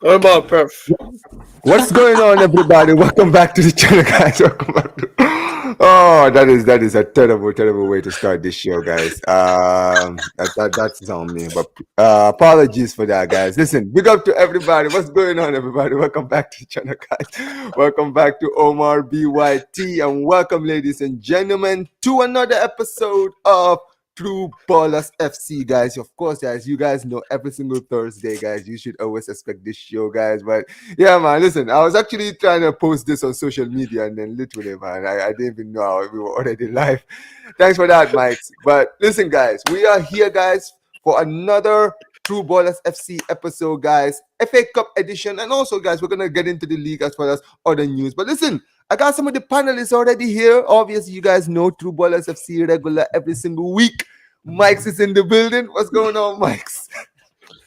Omar, bruv. What's going on, everybody? Welcome back to the channel, guys. Welcome back to. Oh, that is a terrible way to start this show, guys. That's on me, but apologies for that, guys. Listen, big up to everybody. What's going on, everybody? Welcome back to the channel, guys. Welcome back to Omar BYT, and welcome, ladies and gentlemen, to another episode of True Ballers FC, guys. Of course, guys, you guys know every single Thursday, guys, you should always expect this show, guys. But yeah, man, listen, I was actually trying to post this on social media, and then literally, man, I didn't even know we were already live. Thanks for that, Mike. But listen, guys, we are here, guys, for another True Ballers FC episode, guys, FA Cup edition, and also, guys, we're gonna get into the league as well as other news. But listen, I got some of the panelists already here. Obviously, you guys know True Ballers FC regular every single week. Mike's is in the building. What's going on, Mike's?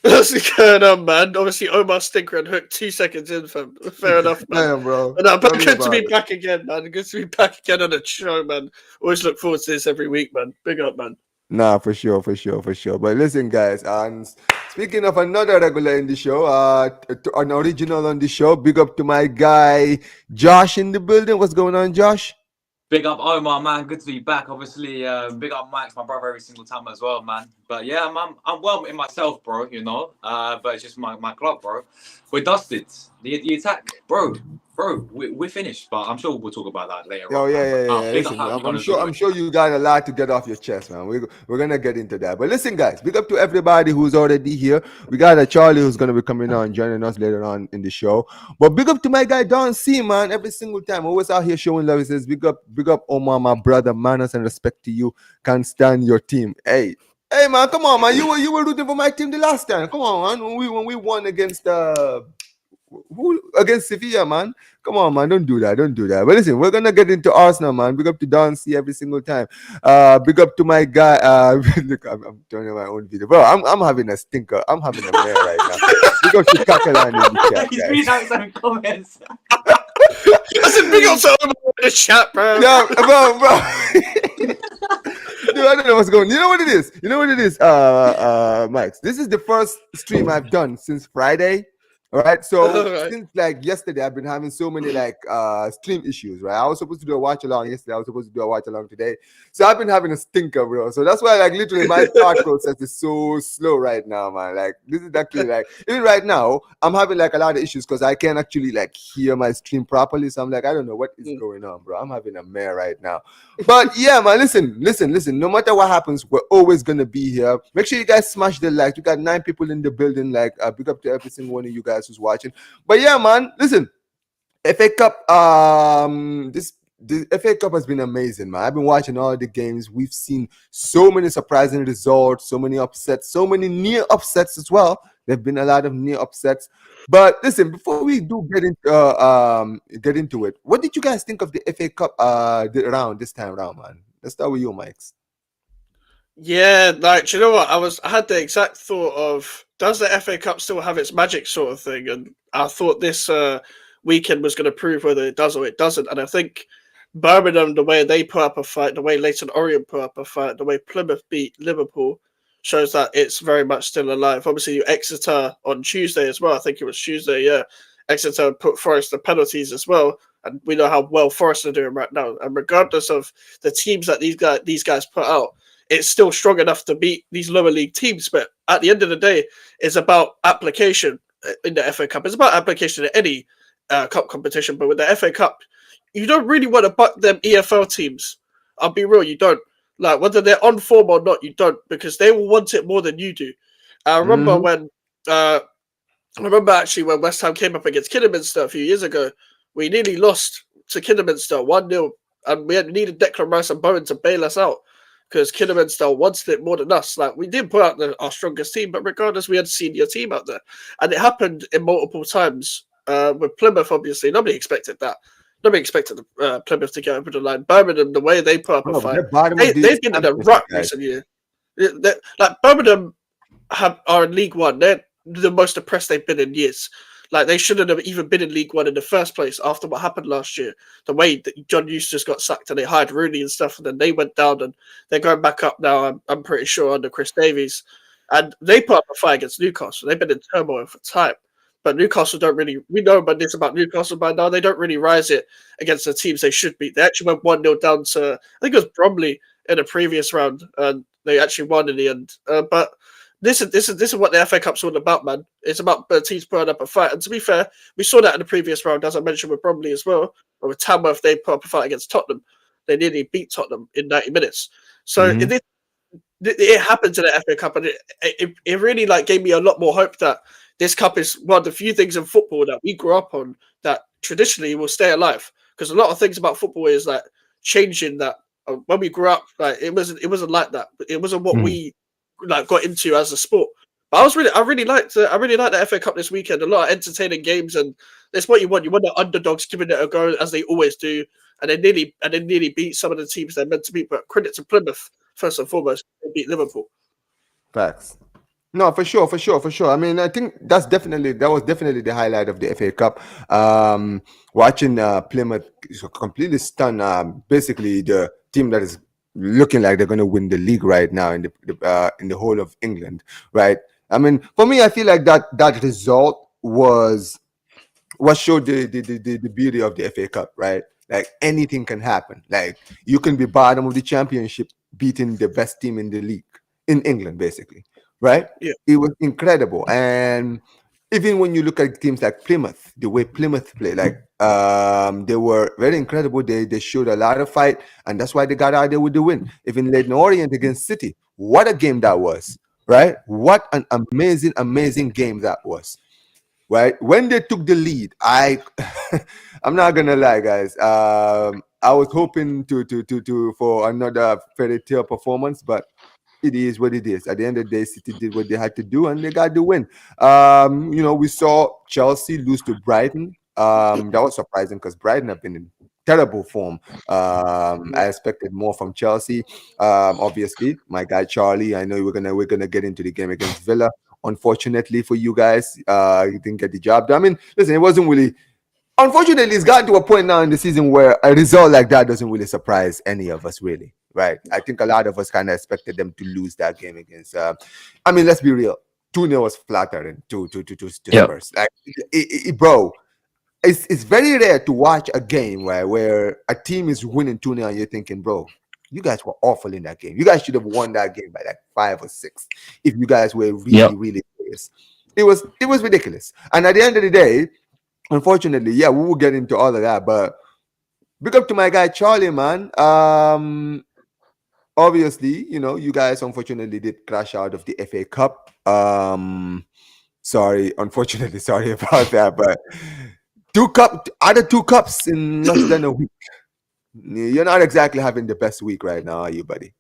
What's going on, man? Obviously, Omar stinker and hooked 2 seconds in. Fair enough, man. Damn, bro. But good to be back again, man. Good to be back again on the show, man. Always look forward to this every week, man. Big up, man. Nah, for sure. But listen, guys, and speaking of another regular in the show, an original on the show, big up to my guy Josh in the building. What's going on, Josh? Big up Omar, man. Good to be back. Obviously, big up Max, my brother, every single time as well, man. But yeah, I'm well in myself, bro. You know, but it's just my club, bro. We're dusted. The attack, bro. We're finished. But I'm sure we'll talk about that later. Oh yeah. Listen, I'm sure you got a lot to get off your chest, man. We're gonna get into that. But listen, guys, big up to everybody who's already here. We got a Charlie who's gonna be coming on, joining us later on in the show. But big up to my guy Don C, man. Every single time, always out here showing love. He says, big up, Omar, my brother. Manners and respect to you. Can't stand your team. Hey, man, come on, man. You were rooting for my team the last time. Come on, man. When we won against against Sevilla, man. Come on, man. Don't do that. But listen, we're gonna get into Arsenal, man. Big up to Don C every single time. Big up to my guy. Look, I'm turning my own video, bro. I'm having a stinker. I'm having a mare right now. Big up to Catalan in the chat, He's reading out some comments. I said, big up to Omar in the chat, bro. Yeah, bro. Dude, I don't know what's going on. You know what it is? Mike. This is the first stream I've done since Friday. All right, so since like yesterday, I've been having so many like stream issues, right? I was supposed to do a watch along yesterday. I was supposed to do a watch along today, so I've been having a stinker, bro. So that's why, like, literally, my thought process is so slow right now, man. Like, this is actually like even right now, I'm having like a lot of issues because I can't actually like hear my stream properly. So I'm like, I don't know what is going on, bro. I'm having a mare right now. But yeah, man, listen. No matter what happens, we're always gonna be here. Make sure you guys smash the like. We got 9 people in the building. Like, big up to every single one of you guys who's watching. But yeah, man, listen, FA Cup, the FA Cup has been amazing, man. I've been watching all the games. We've seen so many surprising results, so many upsets, so many near upsets as well. There've been a lot of near upsets. But listen, before we do get into it, what did you guys think of the FA Cup this time around, man? Let's start with you, Mikes. Yeah, like, you know what? I had the exact thought of, does the FA Cup still have its magic sort of thing? And I thought this weekend was going to prove whether it does or it doesn't. And I think Birmingham, the way they put up a fight, the way Leyton Orient put up a fight, the way Plymouth beat Liverpool shows that it's very much still alive. Obviously, Exeter on Tuesday as well. I think it was Tuesday, yeah. Exeter put Forest the penalties as well. And we know how well Forest are doing right now. And regardless of the teams that these guys put out, it's still strong enough to beat these lower league teams. But at the end of the day, it's about application in the FA Cup. It's about application in any cup competition. But with the FA Cup, you don't really want to buck them EFL teams. I'll be real, you don't. Like, whether they're on form or not, you don't, because they will want it more than you do. I remember when West Ham came up against Kidderminster a few years ago. We nearly lost to Kidderminster 1-0, and we needed Declan Rice and Bowen to bail us out because Kidderminster wanted it more than us. Like, we did put out our strongest team, but regardless, we had a senior team out there, and it happened in multiple times. With Plymouth, obviously, nobody expected that. Nobody expected Plymouth to get over the line. Birmingham, the way they put up a fight, they've been in a rut recently. Like, Birmingham are in League One. They're the most depressed they've been in years. Like, they shouldn't have even been in League One in the first place after what happened last year. The way that John Eustace got sacked and they hired Rooney and stuff, and then they went down and they're going back up now, I'm pretty sure, under Chris Davies. And they put up a fight against Newcastle. They've been in turmoil for time. but Newcastle don't really. We know about this about Newcastle by now. They don't really rise it against the teams they should beat. They actually went 1-0 down to, I think it was Bromley in the previous round, and they actually won in the end. But this is what the FA Cup's all about, man. It's about teams putting up a fight. And to be fair, we saw that in the previous round, as I mentioned with Bromley as well. Or with Tamworth, they put up a fight against Tottenham. They nearly beat Tottenham in 90 minutes. So it happened to the FA Cup, and it really like gave me a lot more hope that this cup is one of the few things in football that we grew up on that traditionally will stay alive. Because a lot of things about football is like changing that. When we grew up, like it wasn't like that. It wasn't what we like got into as a sport. But I really liked the FA Cup this weekend. A lot of entertaining games, and that's what you want. You want the underdogs giving it a go as they always do, and they nearly beat some of the teams they're meant to beat. But credit to Plymouth first and foremost, they beat Liverpool. Facts. No, for sure. I mean, I think that was definitely the highlight of the FA Cup. Watching Plymouth completely stun. Basically, the team that is looking like they're going to win the league right now in the whole of England, right? I mean, for me, I feel like that result was what showed the beauty of the FA Cup, right? Like anything can happen. Like you can be bottom of the championship beating the best team in the league in England, basically, right? Yeah. It was incredible. And even when you look at teams like Plymouth, the way Plymouth play, like they were very incredible. They showed a lot of fight, and that's why they got out there with the win. Even Leyton Orient against City, what a game that was, right? What an amazing game that was, right? When they took the lead, I'm not gonna lie, guys. I was hoping to for another fairy tale performance, but it is what it is. At the end of the day, City did what they had to do, and they got the win. We saw Chelsea lose to Brighton. That was surprising because Brighton have been in terrible form. I expected more from Chelsea. Obviously, my guy Charlie. I know we're gonna get into the game against Villa. Unfortunately for you guys, he didn't get the job done. I mean, listen, it wasn't really. Unfortunately, it's gotten to a point now in the season where a result like that doesn't really surprise any of us, really. Right? I think a lot of us kind of expected them to lose that game against. I mean, let's be real. 2-0 was flattering to Spurs. Like, bro, it's very rare to watch a game where a team is winning 2-0 and you're thinking, bro, you guys were awful in that game. You guys should have won that game by like 5 or 6 if you guys were really serious. It was ridiculous. And at the end of the day, unfortunately, we will get into all of that. But big up to my guy Charlie, man. Obviously, you guys unfortunately did crash out of the FA Cup. Sorry about that, but two cups in less than a week. You're not exactly having the best week right now, are you, buddy?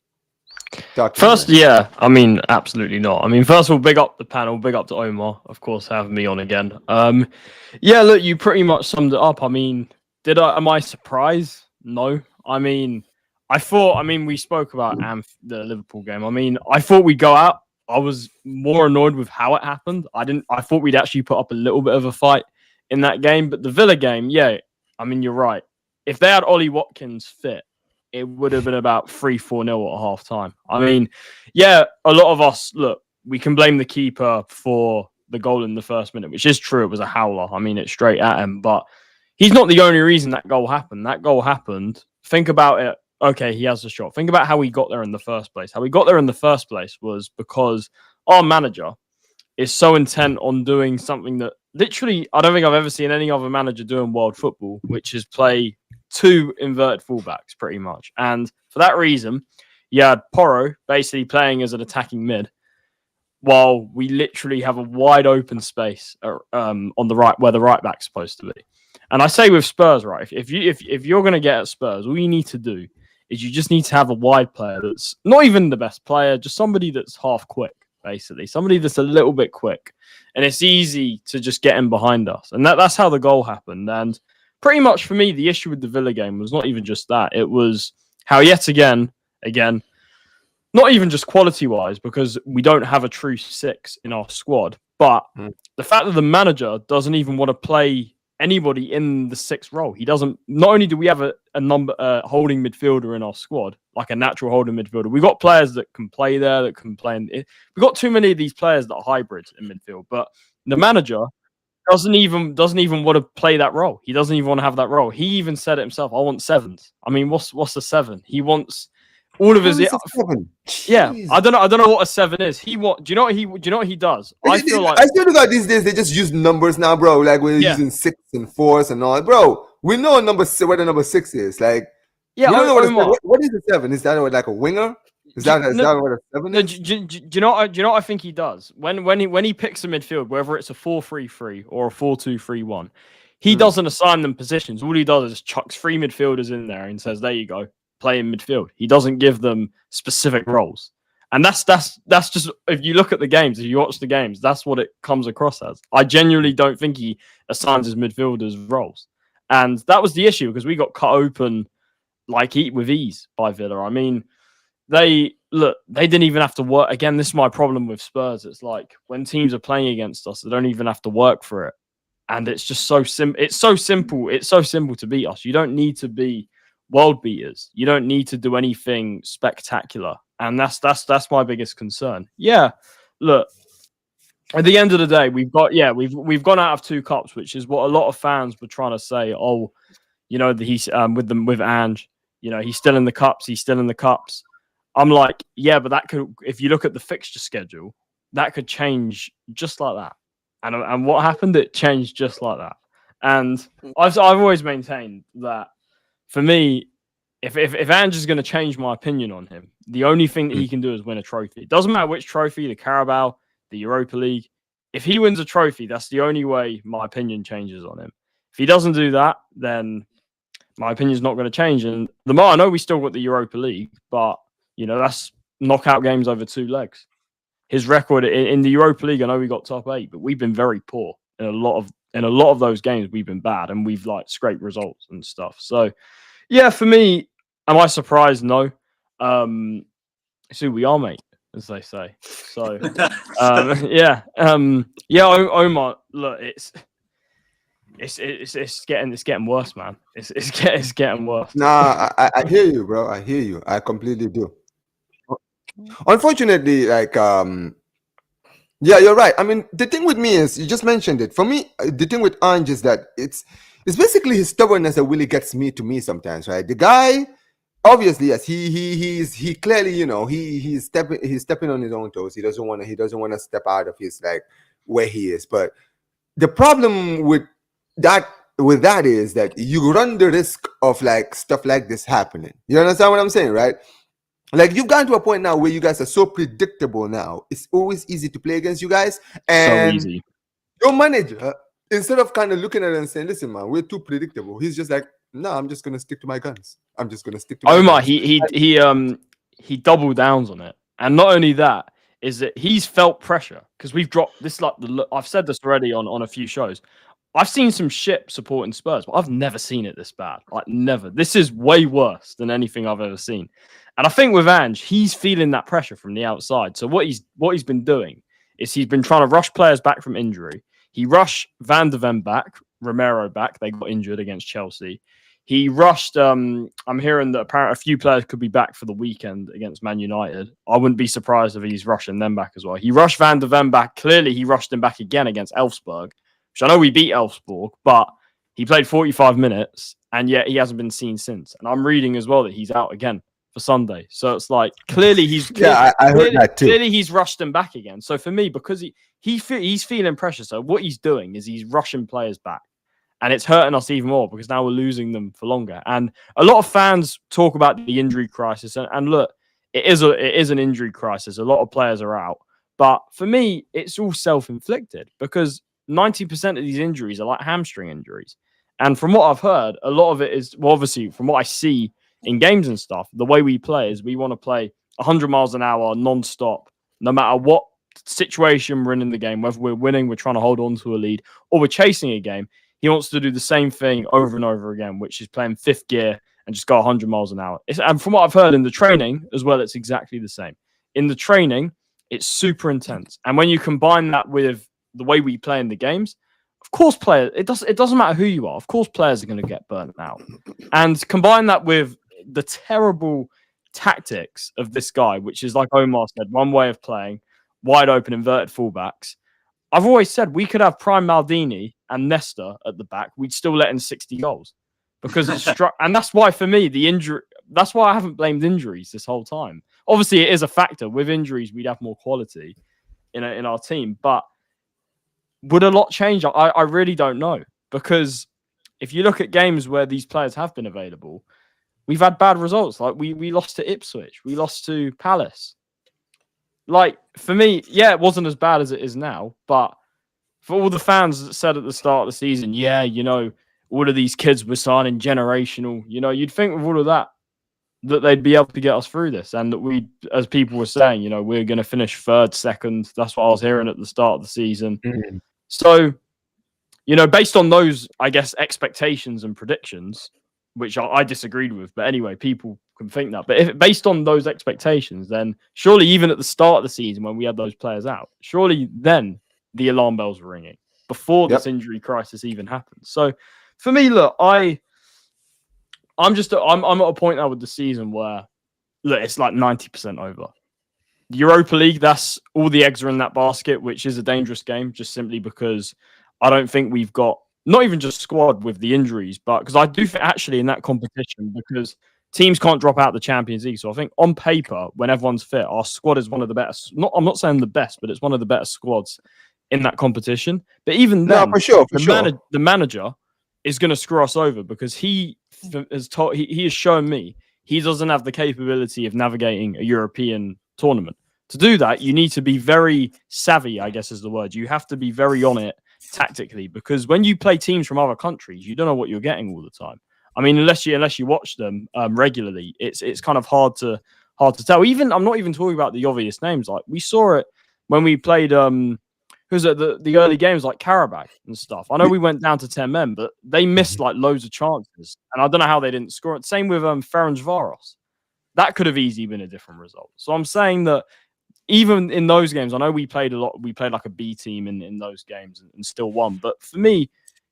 First, I mean, absolutely not. I mean, first of all, big up the panel, big up to Omar, of course, having me on again. Look, you pretty much summed it up. I mean, am I surprised? No. I mean, we spoke about the Liverpool game. I mean, I thought we'd go out. I was more annoyed with how it happened. I thought we'd actually put up a little bit of a fight in that game. But the Villa game, I mean, you're right. If they had Ollie Watkins fit, it would have been about 3-4-0 at half time. I mean, a lot of us, look, we can blame the keeper for the goal in the first minute, which is true. It was a howler. I mean, it's straight at him. But he's not the only reason that goal happened. That goal happened. Think about it. Okay, he has the shot. Think about how he got there in the first place. How he got there in the first place was because our manager is so intent on doing something that literally I don't think I've ever seen any other manager do in world football, which is play 2 inverted fullbacks pretty much. And for that reason, you had Porro basically playing as an attacking mid while we literally have a wide open space on the right where the right back's supposed to be. And I say with Spurs, right, if you're going to get at Spurs, all you need to do is you just need to have a wide player that's not even the best player, just somebody that's half quick, basically. Somebody that's a little bit quick. And it's easy to just get in behind us. And that's how the goal happened. And pretty much for me, the issue with the Villa game was not even just that. It was how yet again, not even just quality-wise, because we don't have a true 6 in our squad, but the fact that the manager doesn't even want to play anybody in the 6th role. He doesn't. Not only do we have a holding midfielder in our squad, like a natural holding midfielder, we've got players that can play there, that can play. We've got too many of these players that are hybrids in midfield, but the manager doesn't even want to play that role. He doesn't even want to have that role. He even said it himself. I want sevens. I mean, what's a seven? He wants all of his. Yeah, I don't know what a seven is. Do you know what he does? I feel like I swear to God, these days they just use numbers now, bro. Like we're using 6 and 4s and all, bro. We know what the number 6 is. Like, yeah, we don't know what is a 7? Is that like a winger? Is that what a 7 is? Do you know what I think he does? When he picks a midfield, whether it's a 4-3-3 or a 4-2-3-1, he doesn't assign them positions. All he does is chucks 3 midfielders in there and says, "There you go, play in midfield." He doesn't give them specific roles. And that's just, if you look at the games, if you watch the games, that's what it comes across as. I genuinely don't think he assigns his midfielders roles. And that was the issue, because we got cut open with ease by Villa. I mean, they didn't even have to work. Again, this is my problem with Spurs. It's like when teams are playing against us, they don't even have to work for it. And it's just so simple. It's so simple. It's so simple to beat us. You don't need to be world beaters. You don't need to do anything spectacular. And that's my biggest concern. Yeah, look, at the end of the day, we've gone out of 2 cups, which is what a lot of fans were trying to say. Oh, he's with Ange, he's still in the cups. He's still in the cups. I'm like, yeah, but that could, if you look at the fixture schedule, that could change just like that. And what happened? It changed just like that. And I've always maintained that for me, if Ange is going to change my opinion on him, the only thing that he can do is win a trophy. It doesn't matter which trophy, the Carabao, the Europa League. If he wins a trophy, that's the only way my opinion changes on him. If he doesn't do that, then my opinion's not going to change. And I know we still got the Europa League, but that's knockout games over 2 legs. His record in the Europa League, I know we got top 8, but we've been very poor in a lot of those games. We've been bad, and we've scraped results and stuff. So, yeah, for me, am I surprised? No. It's who we are, mate, as they say. So, yeah, Omar. Look, it's getting worse, man. It's getting worse. Nah, I hear you, bro. I hear you. I completely do. Unfortunately, yeah, you're right. I mean, the thing with me is, you just mentioned it. For me, the thing with Ange is that it's basically his stubbornness that really gets to me sometimes, right? The guy, obviously, yes, he clearly, he's stepping on his own toes. He doesn't want to step out of his where he is. But the problem with that is that you run the risk of stuff like this happening. You understand what I'm saying, right? You've gotten to a point now where you guys are so predictable now. It's always easy to play against you guys. And so easy. Your manager, instead of kind of looking at it and saying, "Listen, man, we're too predictable," he's just like, "No, I'm just gonna stick to my guns. I'm just gonna stick to my Omar, guns." he doubled downs on it. And not only that, is that he's felt pressure, because we've dropped this. I've said this already on a few shows. I've seen some shit supporting Spurs, but I've never seen it this bad. Never. This is way worse than anything I've ever seen. And I think with Ange, he's feeling that pressure from the outside. So what he's been doing is he's been trying to rush players back from injury. He rushed Van de Ven back, Romero back. They got injured against Chelsea. He rushed. I'm hearing that apparently a few players could be back for the weekend against Man United. I wouldn't be surprised if he's rushing them back as well. He rushed Van de Ven back. Clearly, he rushed him back again against Elfsborg, which I know we beat Elfsborg, but he played 45 minutes, and yet he hasn't been seen since. And I'm reading as well that he's out again for Sunday. So it's clearly he's I heard that too. Clearly he's rushed him back again. So for me, because he's feeling pressure, so what he's doing is he's rushing players back, and it's hurting us even more because now we're losing them for longer. And a lot of fans talk about the injury crisis, and look, it is an injury crisis. A lot of players are out, but for me, it's all self-inflicted because 90% of these injuries are hamstring injuries. And from what I've heard, a lot of it is, well, obviously, from what I see in games and stuff, the way we play is we want to play 100 miles an hour non-stop, no matter what situation we're in the game, whether we're winning, we're trying to hold on to a lead, or we're chasing a game. He wants to do the same thing over and over again, which is playing 5th gear and just go 100 miles an hour. And from what I've heard in the training as well, it's exactly the same. In the training, it's super intense. And when you combine that with the way we play in the games, of course, players, it doesn't matter who you are. Of course, players are going to get burnt out. And combine that with the terrible tactics of this guy, which is, like Omar said, one way of playing, wide open inverted fullbacks. I've always said we could have prime Maldini and Nesta at the back, we'd still let in 60 goals because it's and that's why for me that's why I haven't blamed injuries this whole time. Obviously, it is a factor. With injuries, we'd have more quality in our team, but would a lot change? I really don't know, because if you look at games where these players have been available, we've had bad results. Like we lost to Ipswich, we lost to Palace. Like, for me, yeah, it wasn't as bad as it is now, but for all the fans that said at the start of the season, yeah, all of these kids were signing generational, you'd think with all of that they'd be able to get us through this, and that we, as people were saying, we're going to finish third, second. That's what I was hearing at the start of the season. Mm-hmm. So, based on those, I guess, expectations and predictions, which I disagreed with, but anyway, people can think that. But based on those expectations, then surely even at the start of the season when we had those players out, surely then the alarm bells were ringing before this injury crisis even happened. So for me, look, I'm at a point now with the season where, look, it's like 90% over. The Europa League, that's all the eggs are in that basket, which is a dangerous game, just simply because I don't think we've got, not even just squad with the injuries, but because I do think actually in that competition, because teams can't drop out the Champions League. So I think on paper, when everyone's fit, our squad is one of the best. I'm not saying the best, but it's one of the better squads in that competition. But even then, the manager is going to screw us over, because he has shown me he doesn't have the capability of navigating a European tournament. To do that, you need to be very savvy, I guess is the word. You have to be very on it tactically, because when you play teams from other countries, you don't know what you're getting all the time. I mean, unless you watch them regularly, it's kind of hard to tell. Even I'm not even talking about the obvious names. Like we saw it when we played who's it, the early games like Karabakh and stuff. I know we went down to 10 men, but they missed like loads of chances, and I don't know how they didn't score it. Same with Ferencvaros. That could have easily been a different result. So I'm saying that even in those games, I know we played a lot. We played like a B team in those games and still won. But for me,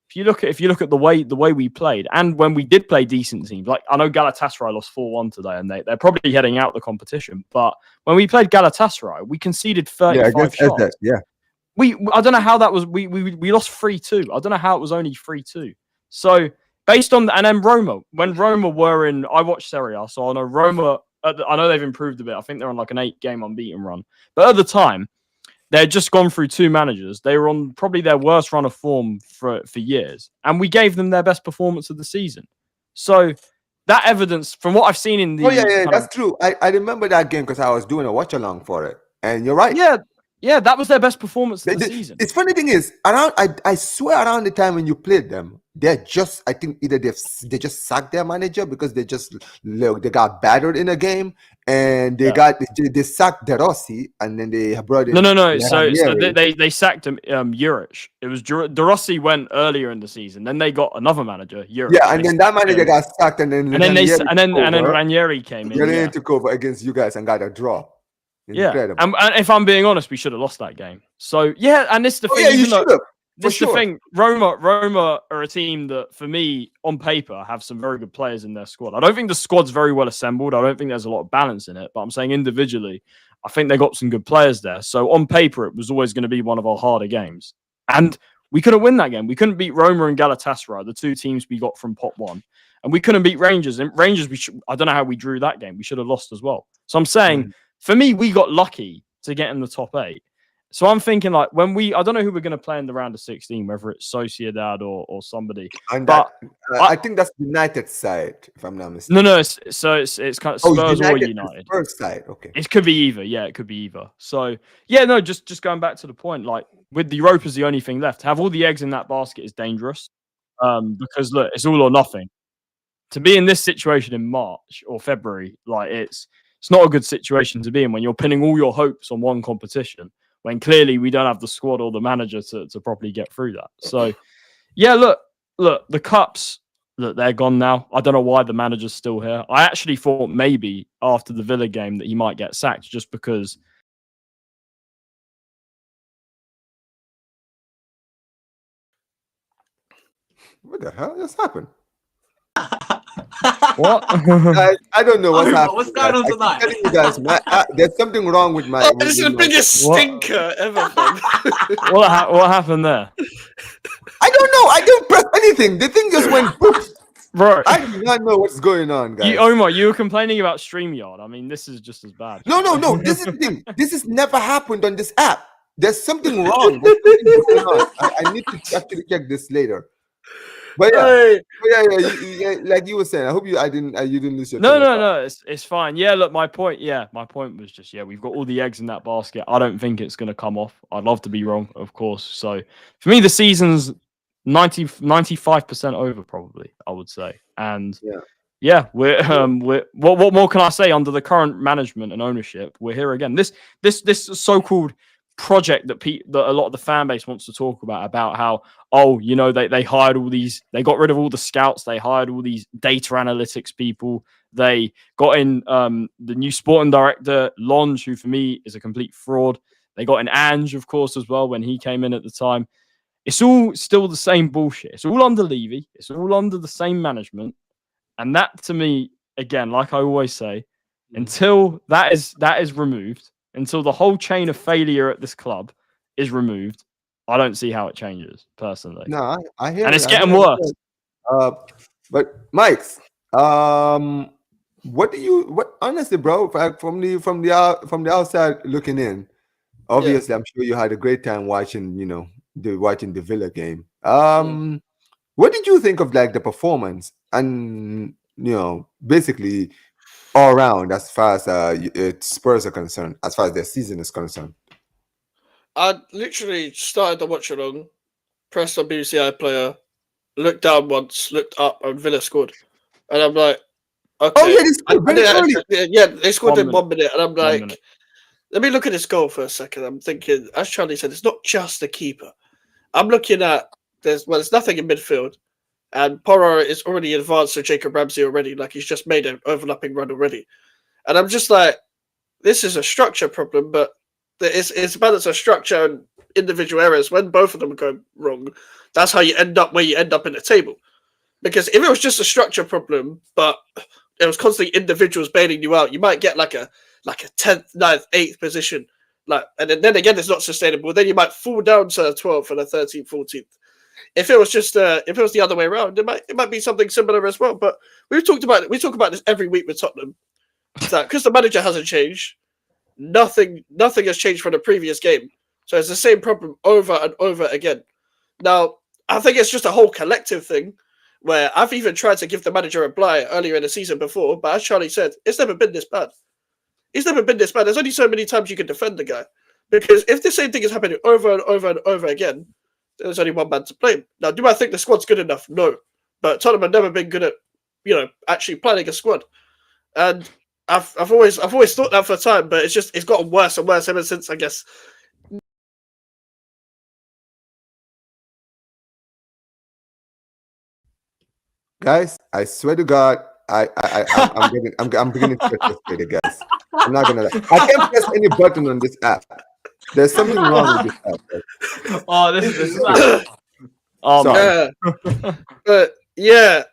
if you look at the way we played, and when we did play decent teams, like I know Galatasaray lost 4-1 today, and they're probably heading out the competition. But when we played Galatasaray, we conceded 35 shots. I don't know how that was. We lost 3-2. I don't know how it was only 3-2. So based on and then Roma, when Roma were in, I watched Serie A, so I know Roma. I know they've improved a bit. I think they're on like an 8-game unbeaten run. But at the time, they had just gone through 2 managers. They were on probably their worst run of form for years. And we gave them their best performance of the season. So that evidence, from what I've seen in the... Oh, yeah, that's true. I remember that game because I was doing a watch-along for it. And you're right. Yeah, that was their best performance of the season. It's funny thing is, I swear around the time when you played them, I think either they just sacked their manager because they got battered in a game, and they sacked De Rossi, and then they brought in no. So they sacked him, Juric. It was De Rossi went earlier in the season. Then they got another manager, Juric. Yeah, and then that manager got sacked, and then Ranieri came in. Ranieri took over against you guys and got a draw. Incredible. And if I'm being honest, we should have lost that game. So and this is the thing. You should have. This is the thing. Roma are a team that, for me, on paper, have some very good players in their squad. I don't think the squad's very well assembled. I don't think there's a lot of balance in it. But I'm saying individually, I think they got some good players there. So on paper, it was always going to be one of our harder games. And we couldn't win that game. We couldn't beat Roma and Galatasaray, the 2 teams we got from pot 1. And we couldn't beat Rangers. And Rangers, I don't know how we drew that game. We should have lost as well. So I'm saying, for me, we got lucky to get in the top 8. So I'm thinking, like, I don't know who we're going to play in the round of 16, whether it's Sociedad or somebody. And I think that's United side, if I'm not mistaken. No, it's kind of Spurs or United. Spurs side, okay. It could be either. Yeah, it could be either. So just going back to the point, like with the Europa's the only thing left. To have all the eggs in that basket is dangerous, because look, it's all or nothing. To be in this situation in March or February, like it's not a good situation to be in when you're pinning all your hopes on one competition, when clearly we don't have the squad or the manager to properly get through that. So, look, the Cups, look, they're gone now. I don't know why the manager's still here. I actually thought maybe after the Villa game that he might get sacked just because... What the hell just happened? What? I don't know what's happening. What's going on tonight? I'm telling you guys, there's something wrong with my. This is the biggest stinker ever. What happened there? I don't know. I didn't press anything. The thing just went. Poof. Bro, I do not know what's going on, guys. Omar, you were complaining about StreamYard. I mean, this is just as bad. No. This is the thing. This has never happened on this app. There's something wrong. There's something going on. I need to actually check this later. But yeah, like you were saying, I hope you didn't lose your No, it's fine. Yeah, look, my point was just we've got all the eggs in that basket. I don't think it's going to come off. I'd love to be wrong, of course. So for me, the season's 95% over, probably, I would say. And we're what more can I say? Under the current management and ownership, we're here again. This so-called project that a lot of the fan base wants to talk about how they hired all these, they got rid of all the scouts, they hired all these data analytics people, they got in the new sporting director Longe, who for me is a complete fraud. They got in Ange, of course, as well when he came in at the time. It's all still the same bullshit. It's all under Levy. It's all under the same management, and that to me, again, like I always say, until that is removed, until the whole chain of failure at this club is removed, I don't see how it changes, personally. No, I hear, and it's getting worse. But Mike's, what honestly, bro, from the outside looking in, obviously, I'm sure you had a great time watching, the Villa game. What did you think of like the performance and basically all around as far as Spurs are concerned, as far as their season is concerned? I literally started to watch along, pressed on BBC iPlayer, looked down once, looked up, and Villa scored. And I'm like, okay. Oh, yeah, they scored very early. They scored in 1 minute. And I'm like, let me look at this goal for a second. I'm thinking, as Charlie said, it's not just the keeper. I'm looking at, there's nothing in midfield. And Porro is already advanced to Jacob Ramsey already. Like, he's just made an overlapping run already. And I'm just like, this is a structure problem, but it's a balance of structure and individual errors. When both of them go wrong, that's how you end up where you end up in the table. Because if it was just a structure problem, but it was constantly individuals bailing you out, you might get like a 10th, 9th, 8th position. And then again, it's not sustainable. Then you might fall down to 12th and a 13th, 14th. If it was just if it was the other way around, it might be something similar as well. But we talk about this every week with Tottenham. That because the manager hasn't changed, nothing has changed from the previous game. So it's the same problem over and over again. Now, I think it's just a whole collective thing where I've even tried to give the manager a blight earlier in the season before, but as Charlie said, it's never been this bad. It's never been this bad. There's only so many times you can defend the guy. Because if the same thing is happening over and over and over again, there's only one man to blame. Now, do I think the squad's good enough? No. But Tottenham have never been good at, actually planning a squad. And I've always thought that for a time, but it's gotten worse and worse ever since, I guess. Guys, I swear to God, I'm beginning to get frustrated, guys. I'm not gonna lie. I can't press any button on this app. There's something wrong with this app. Guys. Oh, this is Sorry. But yeah,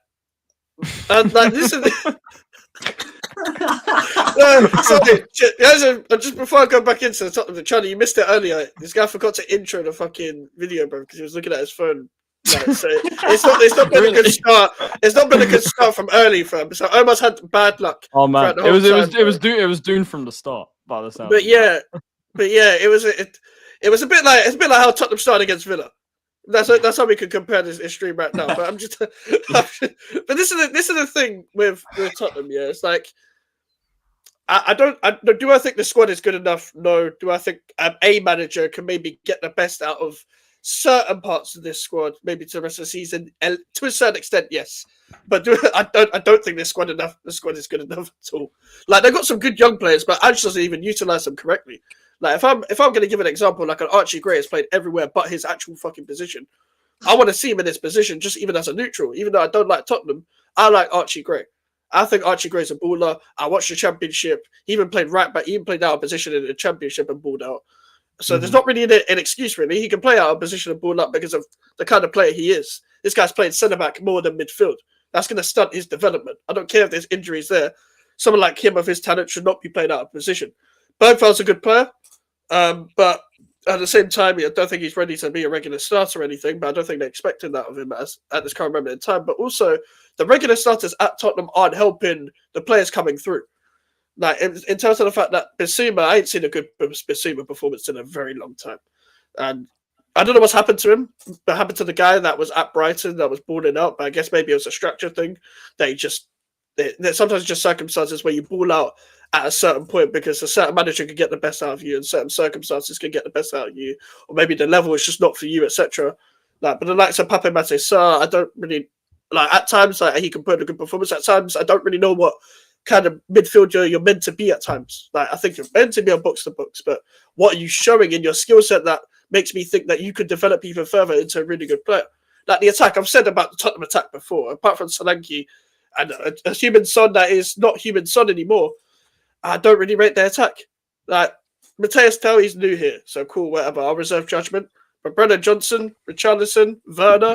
and like this is. Sorry, just before I go back into the top of the channel, you missed it earlier. This guy forgot to intro the fucking video, bro, because he was looking at his phone. Like, so it's not been a good start. It's not been a good start from early, fam. So I almost had bad luck. Oh man, it was doomed from the start by the sound. But yeah, it was a bit like how Tottenham started against Villa. That's how we could compare this stream right now. But but this is the thing with Tottenham. Yeah, it's like do I think the squad is good enough? No. Do I think a manager can maybe get the best out of certain parts of this squad, maybe to the rest of the season? To a certain extent, yes. But I don't think this squad is good enough at all. Like, they've got some good young players, but Ange doesn't even utilize them correctly. Like, if I'm going to give an example, like an Archie Gray has played everywhere but his actual fucking position. I want to see him in this position, just even as a neutral. Even though I don't like Tottenham, I like Archie Gray. I think Archie Gray's a baller. I watched the Championship. He even played right back. He even played out of position in the Championship and balled out. So there's not really an excuse, really. He can play out of position and ball up because of the kind of player he is. This guy's playing centre-back more than midfield. That's going to stunt his development. I don't care if there's injuries there. Someone like him of his talent should not be playing out of position. Bergfeld's a good player, but at the same time, I don't think he's ready to be a regular starter or anything, but I don't think they're expecting that of him at this current moment in time. But also, the regular starters at Tottenham aren't helping the players coming through. Like, in terms of the fact that Bissouma, I ain't seen a good Bissouma performance in a very long time. And I don't know what's happened to him. What happened to the guy that was at Brighton, that was balling out, but I guess maybe it was a structure thing. There's sometimes just circumstances where you ball out at a certain point because a certain manager can get the best out of you and certain circumstances can get the best out of you, or maybe the level is just not for you, etc. Like, but the likes of Pape Matar, I don't really like. At times, like, he can put in a good performance. At times, I don't really know what kind of midfielder you're meant to be. At times, like, I think you're meant to be a box to box, but what are you showing in your skill set that makes me think that you could develop even further into a really good player? Like the attack, I've said about the Tottenham attack before. Apart from Solanke and a human son that is not human son anymore, I don't really rate their attack. Like, Mateus Tell, he's new here, so cool, whatever. I'll reserve judgment. But Brennan Johnson, Richarlison, Werner,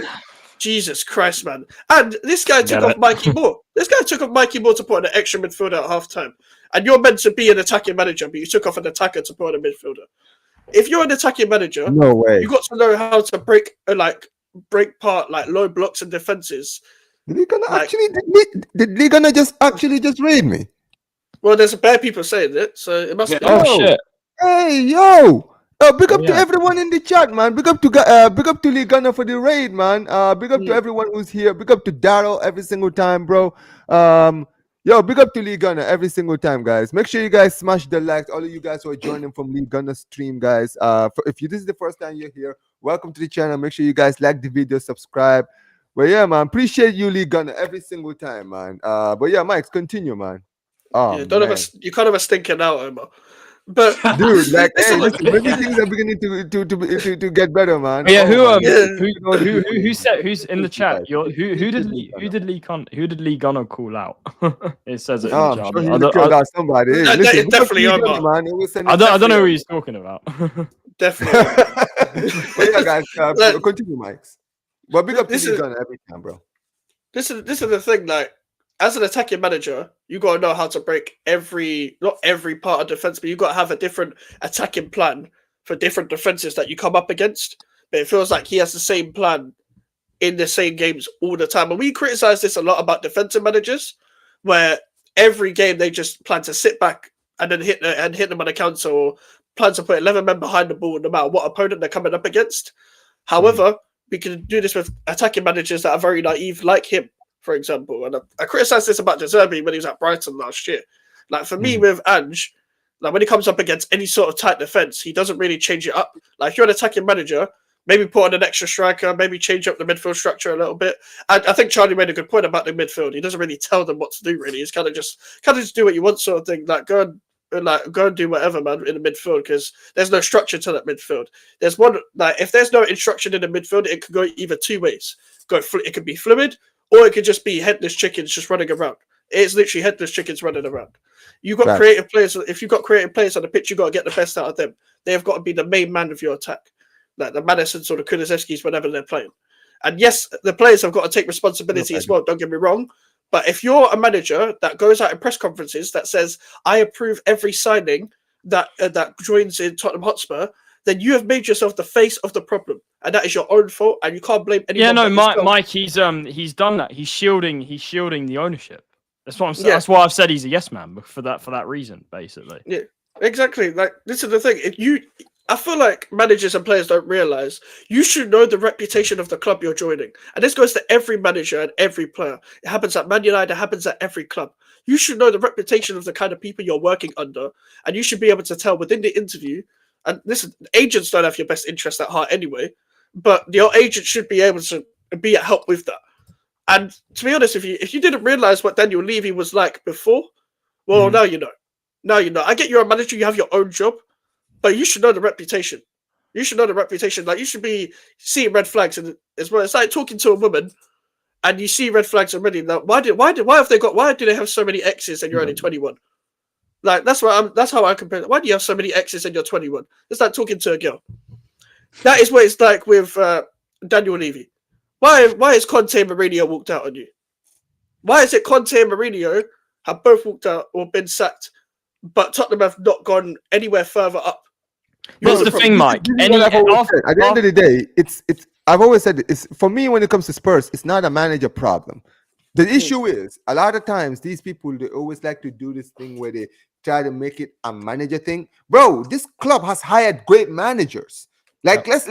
Jesus Christ, man. And this guy took off Mikey Moore. This guy took off Mikey Moore to put an extra midfielder at halftime. And you're meant to be an attacking manager, but you took off an attacker to put on a midfielder. If you're an attacking manager, No way. you got to know how to break apart like low blocks and defenses. Did they gonna just raid me? Well, there's bare people saying it, so it must be. Oh shit! Hey yo! Big up to everyone in the chat, man. Big up to Lee Gunner for the raid, man. Big up to everyone who's here. Big up to Daryl every single time, bro. Yo, big up to Lee Gunner every single time, guys. Make sure you guys smash the likes. All of you guys who are joining from Lee Gunner's stream, guys. If this is the first time you're here, welcome to the channel. Make sure you guys like the video, subscribe. But yeah, man, appreciate you, Lee Gunner, every single time, man. But yeah, Mike, continue, man. Oh, yeah, you can't have a stinking out, Omar. But dude, like, hey, listen, maybe things are beginning to get better, man. Yeah, who's in the chat? Who did Lee Gunner call out? It says it. I'm sure he killed out somebody. Hey, listen, definitely Gunner, man. I don't know who he's talking about. Definitely. But yeah, guys, continue, Mike. But big up to Lee Gunner every time, bro. This is the thing, like, as an attacking manager, you got to know how to break not every part of defense, but you got to have a different attacking plan for different defenses that you come up against. But it feels like he has the same plan in the same games all the time. And we criticize this a lot about defensive managers, where every game they just plan to sit back and then hit them on a counter, or plan to put 11 men behind the ball no matter what opponent they're coming up against. However, we can do this with attacking managers that are very naive, like him, for example. And I criticized this about De Zerbi when he was at Brighton last year. Like, for me, with Ange, like, when he comes up against any sort of tight defense, he doesn't really change it up. Like, if you're an attacking manager, maybe put on an extra striker, maybe change up the midfield structure a little bit. And I think Charlie made a good point about the midfield. He doesn't really tell them what to do, really. He's kind of just do what you want, sort of thing. Like, go and do whatever, man, in the midfield, because there's no structure to that midfield. There's one, like, if there's no instruction in the midfield, it could go either two ways. It could be fluid, or it could just be headless chickens just running around. It's literally headless chickens running around. You've got creative players. If you've got creative players on the pitch, you've got to get the best out of them. They have got to be the main man of your attack, like the Madisons or the Kulusevskis whenever they're playing. And yes, the players have got to take responsibility as well, don't get me wrong. But if you're a manager that goes out in press conferences that says, I approve every signing that joins in Tottenham Hotspur, then you have made yourself the face of the problem, and that is your own fault, and you can't blame anyone. Yeah, no, Mike, he's done that. He's shielding the ownership. That's what I'm saying. Yeah. That's why I've said he's a yes man for that reason, basically. Yeah, exactly. Like, this is the thing. I feel like managers and players don't realize you should know the reputation of the club you're joining, and this goes to every manager and every player. It happens at Man United. It happens at every club. You should know the reputation of the kind of people you're working under, and you should be able to tell within the interview. And listen, agents don't have your best interest at heart anyway, but your agent should be able to be at help with that. And to be honest, if you didn't realize what Daniel Levy was like before, well, now you know. Now you know. I get you're a manager, you have your own job, but you should know the reputation. You should know the reputation. Like, you should be seeing red flags as well. It's like talking to a woman, and you see red flags already. Now, why do they have so many exes and you're only 21? Like, that's how I compare it. Why do you have so many exes and you're 21? It's like talking to a girl. That is what it's like with Daniel Levy. Why is Conte and Mourinho walked out on you? Why is it Conte and Mourinho have both walked out or been sacked, but Tottenham have not gone anywhere further up? That's the thing, Mike. At the end of the day, it's. I've always said it's for me when it comes to Spurs, it's not a manager problem. The issue is a lot of times these people they always like to do this thing where they try to make it a manager thing. Bro, this club has hired great managers. Like let's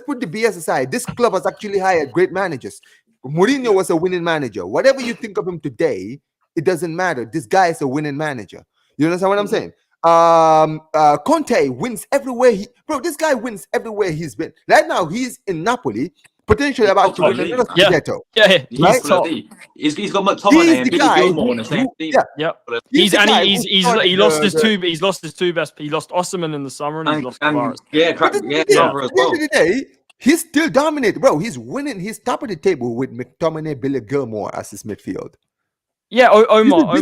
put the BS aside. This club has actually hired great managers. Mourinho was a winning manager. Whatever you think of him today, it doesn't matter. This guy is a winning manager. You understand what I'm saying? Conte wins everywhere this guy wins everywhere he's been. Right now he's in Napoli, potentially about to win another Scudetto. He's got McTominay and Billy Gilmore on the same team. He lost his two best. He lost Osimhen in the summer and he's lost Tavares. At the end of the day, he's still dominated, bro. He's winning. He's top of the table with McTominay, Billy Gilmore as his midfield. Yeah, Omar.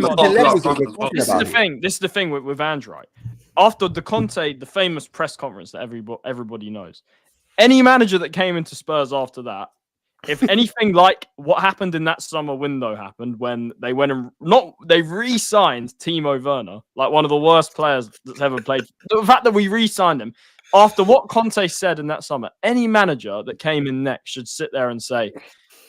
This is the thing with Ange, right? After the Conte, the famous press conference that everybody knows, any manager that came into Spurs after that, if anything like what happened in that summer window happened when they went and they re-signed Timo Werner, like one of the worst players that's ever played. The fact that we re-signed him after what Conte said in that summer, any manager that came in next should sit there and say,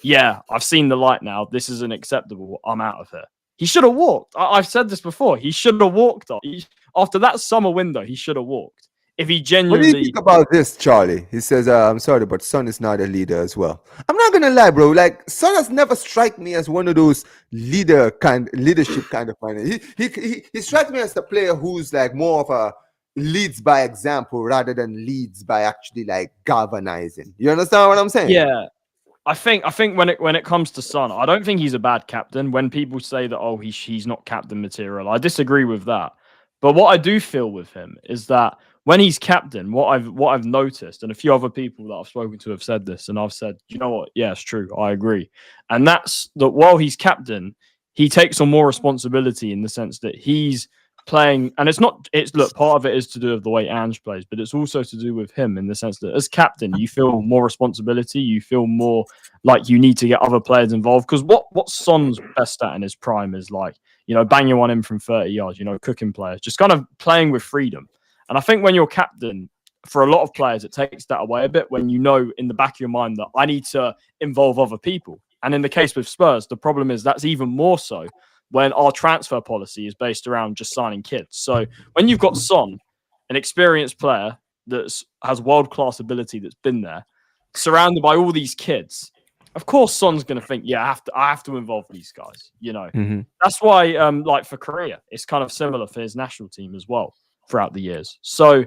yeah, I've seen the light now. This isn't acceptable. I'm out of here. He should have walked. I've said this before. He should have walked. After that summer window, he should have walked. If he genuinely... What do you think about this, Charlie? He says, I'm sorry, but Son is not a leader as well. I'm not going to lie, bro. Like, Son has never struck me as one of those leadership kind of man. He strikes me as the player who's like more of a leads by example rather than leads by actually like galvanizing. You understand what I'm saying? Yeah. I think when it comes to Son, I don't think he's a bad captain. When people say that, he's not captain material, I disagree with that. But what I do feel with him is that when he's captain, what I've noticed, and a few other people that I've spoken to have said this, and I've said, you know what? Yeah, it's true. I agree. And that's that while he's captain, he takes on more responsibility in the sense that he's playing, and look, part of it is to do with the way Ange plays, but it's also to do with him in the sense that as captain, you feel more responsibility, you feel more like you need to get other players involved. Because what Son's best at in his prime is like, banging one in from 30 yards, cooking players, just kind of playing with freedom. And I think when you're captain, for a lot of players, it takes that away a bit when in the back of your mind that I need to involve other people. And in the case with Spurs, the problem is that's even more so when our transfer policy is based around just signing kids. So when you've got Son, an experienced player that has world-class ability that's been there, surrounded by all these kids, of course Son's going to think, I have to involve these guys, Mm-hmm. That's why, like for Korea, it's kind of similar for his national team as well throughout the years. So,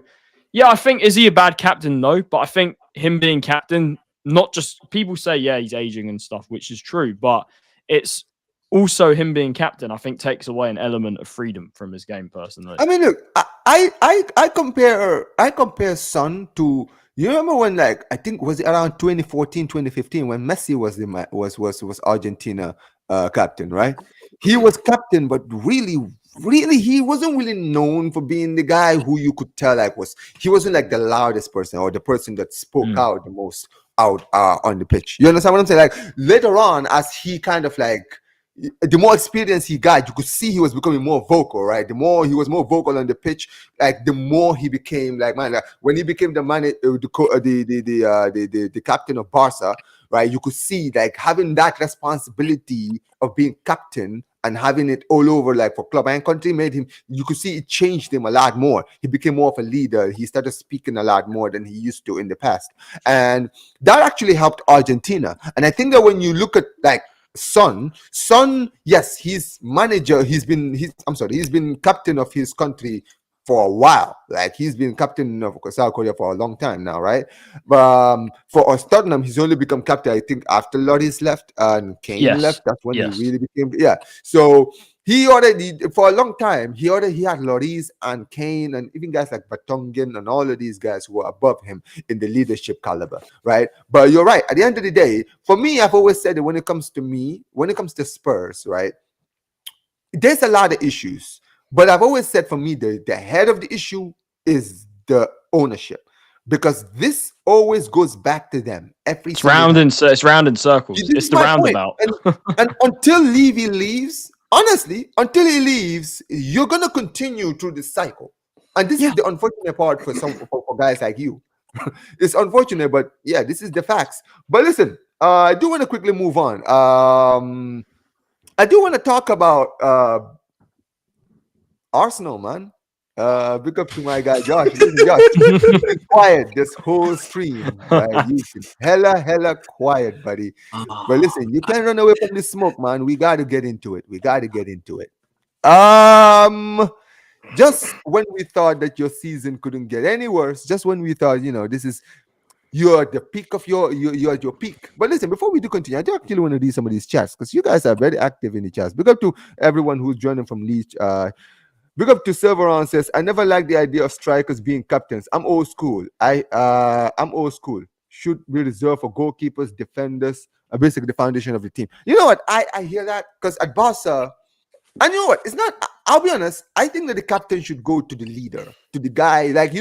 yeah, I think, is he a bad captain? No, but I think him being captain, not just, people say, he's aging and stuff, which is true, but it's also him being captain, I think, takes away an element of freedom from his game personally. I mean, look, I compare Son to, you remember when, like, I think was it around 2014, 2015 when Messi was Argentina captain, right? He was captain, but really he wasn't really known for being the guy who you could tell he wasn't like the loudest person or the person that spoke out the most out on the pitch. You understand what I'm saying? Like later on, as he kind of like, the more experience he got, you could see he was becoming more vocal, right? The more he was more vocal on the pitch, like the more he became like, man, like, when he became the captain of Barca, right? You could see like having that responsibility of being captain and having it all over, like for club and country, you could see it changed him a lot more. He became more of a leader. He started speaking a lot more than he used to in the past. And that actually helped Argentina. And I think that when you look at like Son, yes, he's been captain of his country for a while. Like he's been captain of South Korea for a long time now, right? But for us, Tottenham, he's only become captain, I think, after Lloris left and Kane left. That's when he really became, So he already, for a long time, he had Lloris and Kane and even guys like Vertonghen and all of these guys who were above him in the leadership caliber, right? But you're right. At the end of the day, for me, I've always said that when it comes to Spurs, right, there's a lot of issues. But I've always said for me, the head of the issue is the ownership. Because this always goes back to them. It's round in circles. It's the roundabout. And until Levy leaves, honestly, you're going to continue through this cycle. And this is the unfortunate part for for guys like you. It's unfortunate, but yeah, this is the facts. But listen, I do want to quickly move on. I do want to talk about Arsenal, man. Big up to my guy Josh. Listen, Josh, you've been quiet this whole stream. Right? You've been hella quiet, buddy. But listen, you can't run away from the smoke, man. We got to get into it. Just when we thought that your season couldn't get any worse, just when we thought, this is you're at the peak of you're at your peak. But listen, before we do continue, I do actually want to read some of these chats because you guys are very active in the chats. Big up to everyone who's joining from Leach. Big up to Silveron says, I never liked the idea of strikers being captains. I'm old school. I'm old school. Should be reserved for goalkeepers, defenders, basically the foundation of the team. You know what? I hear that because at Barca, and you know what? It's not. I'll be honest. I think that the captain should go to the leader, to the guy. Like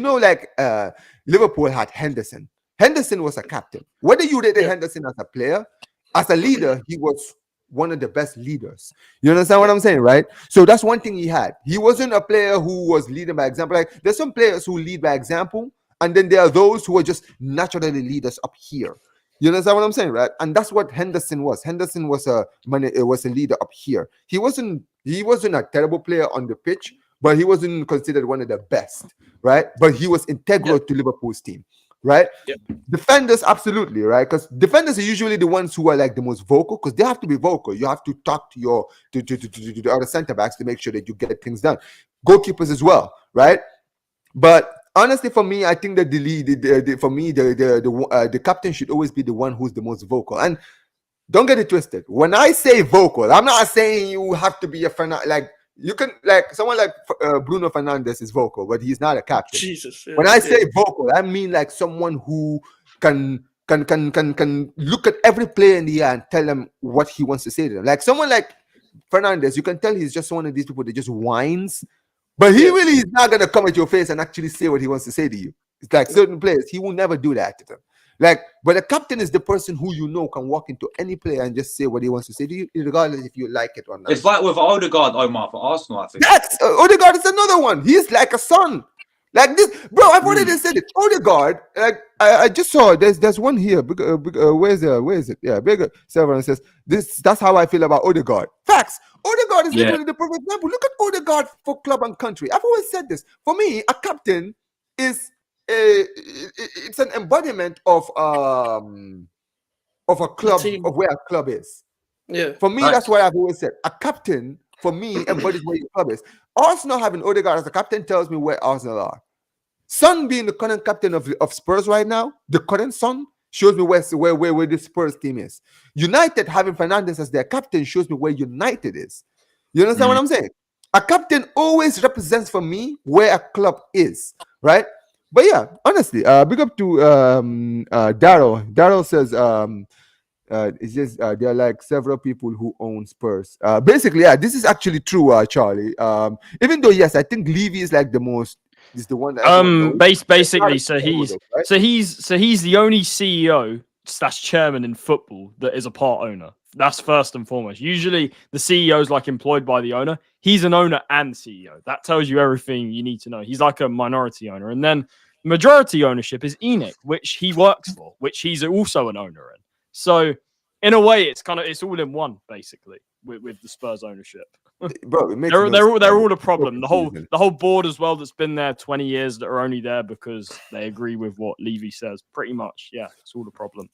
Liverpool had Henderson. Henderson was a captain. Whether you rated Henderson as a player, as a leader, he was one of the best leaders. You understand what I'm saying, right? So that's one thing he had. He wasn't a player who was leading by example. Like there's some players who lead by example, and then there are those who are just naturally leaders up here. You understand what I'm saying, right? And that's what Henderson was. Henderson was a leader up here. He wasn't a terrible player on the pitch, but he wasn't considered one of the best, right? But he was integral to Liverpool's team, right? Yep. Defenders, absolutely, right? Because defenders are usually the ones who are like the most vocal, because they have to be vocal. You have to talk to the other center backs to make sure that you get things done. Goalkeepers as well, right? But honestly, for me, I think that the captain should always be the one who's the most vocal. And don't get it twisted. When I say vocal, I'm not saying you have to be a fan. Like you can, like someone like Bruno Fernandes is vocal, but he's not a captain. Jesus. Yeah, when I say vocal, I mean like someone who can look at every player in the eye and tell them what he wants to say to them. Like someone like Fernandes, you can tell he's just one of these people that just whines. But he really is not going to come at your face and actually say what he wants to say to you. It's like certain players, he will never do that to them. Like, but a captain is the person who can walk into any player and just say what he wants to say to you, regardless if you like it or not. It's like with Odegaard, Omar, for Arsenal, I think. Yes, Odegaard is another one. He's like a son. Like this, bro. I've already said it. Odegaard. Like I just saw. There's one here. Where is it? Yeah, bigger. Severin says this. That's how I feel about Odegaard. Facts. Odegaard is literally the perfect example. Look at Odegaard for club and country. I've always said this. For me, a captain is it's an embodiment of a club, of where a club is. Yeah. For me, that's what I've always said. A captain, for me, embodies where your club is. Arsenal having Odegaard as a captain tells me where Arsenal are. Son being the current captain of Spurs right now, the current Son, shows me where the Spurs team is. United having Fernandes as their captain shows me where United is. You understand what I'm saying? A captain always represents for me where a club is, right? But yeah, honestly, big up to Daryl. Daryl says it's just there are like several people who own Spurs. Basically, yeah, this is actually true, Charlie. Even though yes, I think Levy is like the most. Is the one that basically, so he's the only CEO / chairman in football that is a part owner. That's first and foremost. Usually the CEO is like employed by the owner. He's an owner and CEO. That tells you everything you need to know. He's like a minority owner. And then majority ownership is ENIC, which he works for, which he's also an owner in. So in a way, it's all in one, basically, with the Spurs ownership. Bro, they're all a problem. The whole board as well that's been there 20 years that are only there because they agree with what Levy says. Pretty much, yeah, it's all a problem.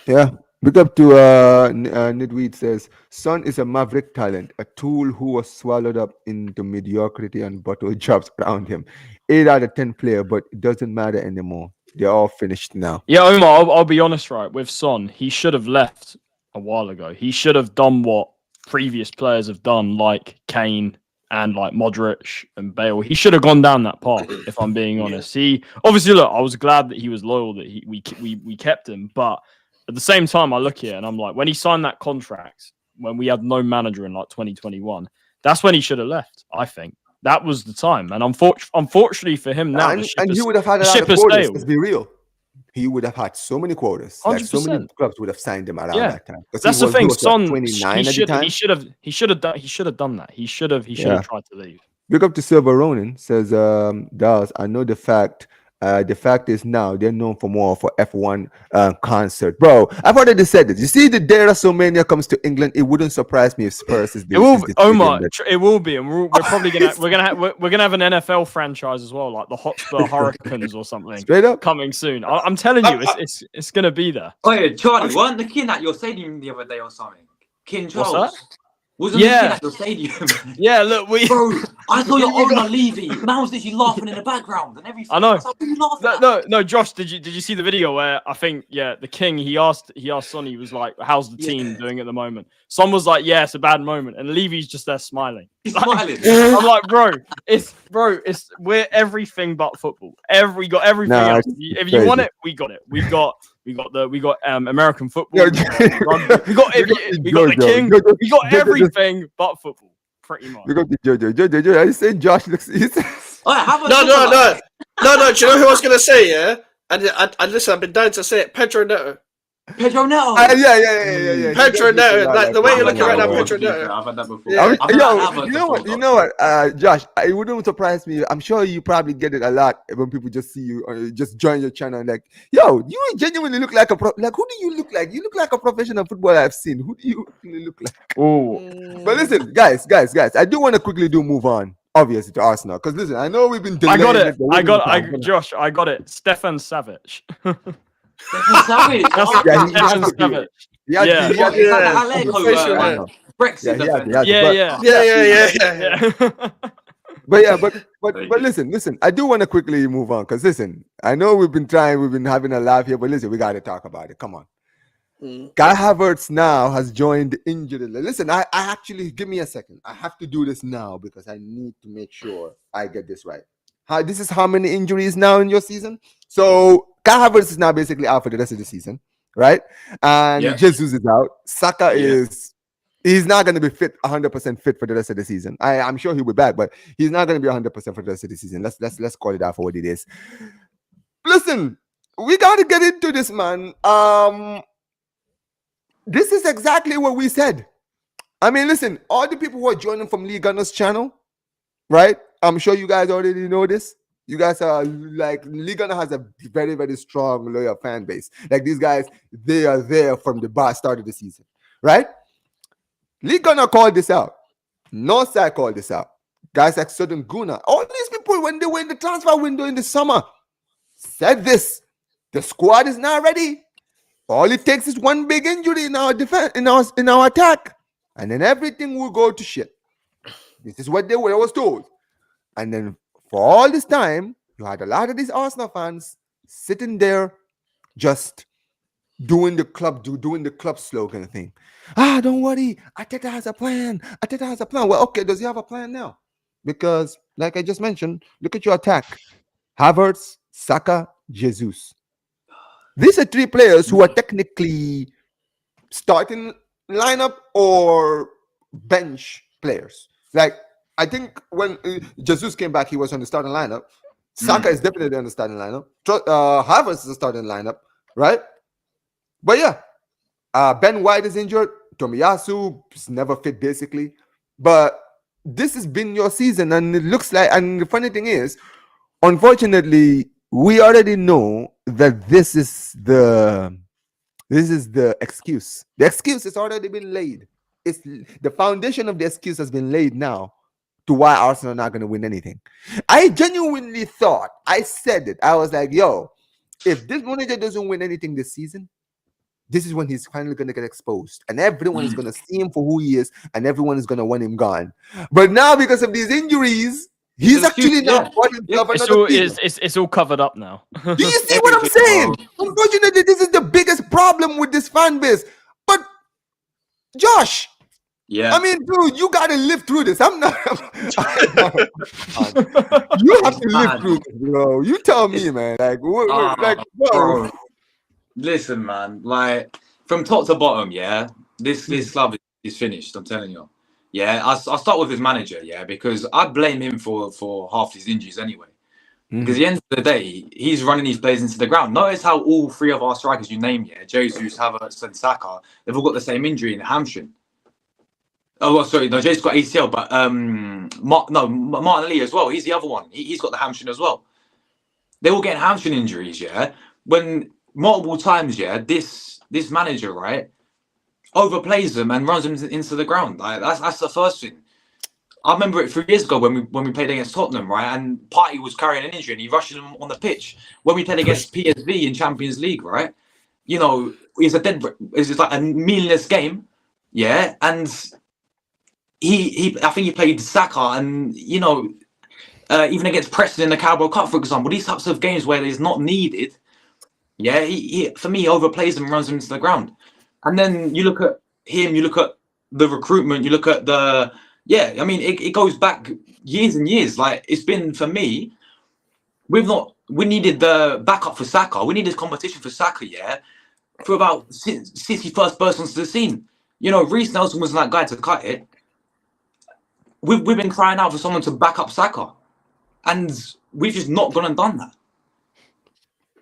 Yeah. Big up to Nidweed says, Son is a maverick talent, a tool who was swallowed up into mediocrity and bottle jobs around him. 8 out of 10 player, but it doesn't matter anymore. They're all finished now. Yeah, Omar, I'll be honest, right? With Son, he should have left a while ago. He should have done what previous players have done, like Kane and like Modric and Bale. He should have gone down that path, if I'm being honest. He obviously, look, I was glad that he was loyal, that we kept him, but at the same time, I look here and I'm like, when he signed that contract, when we had no manager in like 2021, that's when he should have left. I think that was the time. And unfortunately for him now, he would have had a lot of quotas. Let's be real. He would have had so many quotas. Like so many clubs would have signed him around that time. That's the thing. Son, he should have done that. He should have tried to leave. Big up to Silver Ronin says, Dawes, I know the fact. The fact is now they're known for more for F1 concert. Bro, I've already said this. You see, the day WrestleMania comes to England, it wouldn't surprise me if Spurs is the It will, is the Omar. stadium It will be, and we're probably gonna we're gonna have an NFL franchise as well, like the Hotspur Hurricanes or something, straight up. coming soon. I'm telling you, it's gonna be there. Oh yeah, Charlie, weren't the king at your stadium the other day or something? King Charles. What's that? Wasn't the king at your stadium? Yeah, look, Bro, I saw your owner Levy. Man was literally laughing in the background and everything. I know. Was like, what are you laughing at? No, Josh, did you see the video where I think the king he asked Sonny, he was like, how's the team doing at the moment? Son was like, yeah, it's a bad moment, and Levy's just there smiling. He's smiling. I'm like, we're everything but football. We got everything else. If you want it, we got it. We got American football. we got the king. We got everything but football, pretty much. We got the Jojo. I say Josh looks. No. Do you know who I was gonna say? Yeah, and listen, I've been dying to say it. Pedro Neto. Pedro Neto. Yeah. Pedro Neto. Like the way you're looking right now, Pedro Neto. I've had that before. You know what, Josh? It wouldn't surprise me. I'm sure you probably get it a lot when people just see you or just join your channel and like, yo, you genuinely look like like who do you look like? You look like a professional footballer I've seen. Who do you really look like? Oh, but listen, guys, I do want to quickly move on. Obviously to Arsenal, because listen, I know we've been delaying. Josh, I got it. Stefan Savic. Savage. Stefan Savic. Yeah. But listen. I do want to quickly move on because listen, I know we've been having a laugh here, but listen, we got to talk about it. Come on. Kai Havertz now has joined the injury list. Listen, I actually give me a second. I have to do this now because I need to make sure I get this right. This is how many injuries now in your season? So Kai Havertz is now basically out for the rest of the season, right? And Jesus is out. Saka he's not going to be 100% fit for the rest of the season. I'm sure he'll be back, but he's not going to be 100% for the rest of the season. Let's call it out for what it is. Listen, we got to get into this, man. This is exactly what we said. I mean, listen, all the people who are joining from Lee Gunner's channel, right? I'm sure you guys already know this. You guys are like, Lee Gunner has a very, very strong, loyal fan base. Like these guys, they are there from the start of the season, right? Lee Gunner called this out. Northside called this out. Guys like Southern Guna, all these people, when they were in the transfer window in the summer, said this. The squad is not ready. All it takes is one big injury in our defense, in our attack, and then everything will go to shit. This is what I was told. And then for all this time, you had a lot of these Arsenal fans sitting there, just doing the club slogan thing. Don't worry, Arteta has a plan. Well, okay, does he have a plan now? Because, like I just mentioned, look at your attack: Havertz, Saka, Jesus. These are three players who are technically starting lineup or bench players. Like, I think when Jesus came back, he was on the starting lineup. Saka is definitely on the starting lineup. Havertz is the starting lineup, right? But yeah, Ben White is injured. Tomiyasu is never fit, basically. But this has been your season, and it looks like, and the funny thing is, unfortunately, we already know that this is the excuse. The excuse has already been laid. It's the foundation of the excuse has been laid now to why Arsenal are not going to win anything. I genuinely thought, I said it. I was like, yo, if this manager doesn't win anything this season, this is when he's finally going to get exposed. And everyone is going to see him for who he is, and everyone is going to want him gone. But now, because of these injuries, he's actually not brought himself another season. It's all covered up now. Do you see what I'm saying? Unfortunately, this is the biggest problem with this fan base. But Josh, I mean, dude, you got to live through this. I'm not. You have to live through this, bro. You tell me, man. Like, bro. Listen, man. Like, from top to bottom, this club is finished. I'm telling you. Yeah, I'll start with his manager, because I blame him for half his injuries anyway. Because at the end of the day, he's running these players into the ground. Notice how all three of our strikers you named, Jesus, Havertz, and Saka, they've all got the same injury in the hamstring. Oh, well, sorry, no, Jay's got ACL, but Martinelli as well. He's the other one. He's got the hamstring as well. They're all getting hamstring injuries, yeah. When multiple times, yeah, this manager, right, overplays them and runs them into the ground. Like that's the first thing. I remember it 3 years ago when we played against Tottenham, right, and Partey was carrying an injury and he rushed him on the pitch. When we played against PSV in Champions League, right, you know, it's like a meaningless game, yeah, and I think he played Saka, and you know, even against Preston in the Carabao Cup, for example, these types of games where it's not needed, yeah, he for me overplays them and runs them into the ground. And then you look at him, you look at the recruitment, you look at I mean, it goes back years and years. Like it's been for me, we needed the backup for Saka, we needed competition for Saka, yeah, for about since he first burst onto the scene. You know, Reece Nelson was that guy to cut it. We've been crying out for someone to back up Saka, and we've just not gone and done that.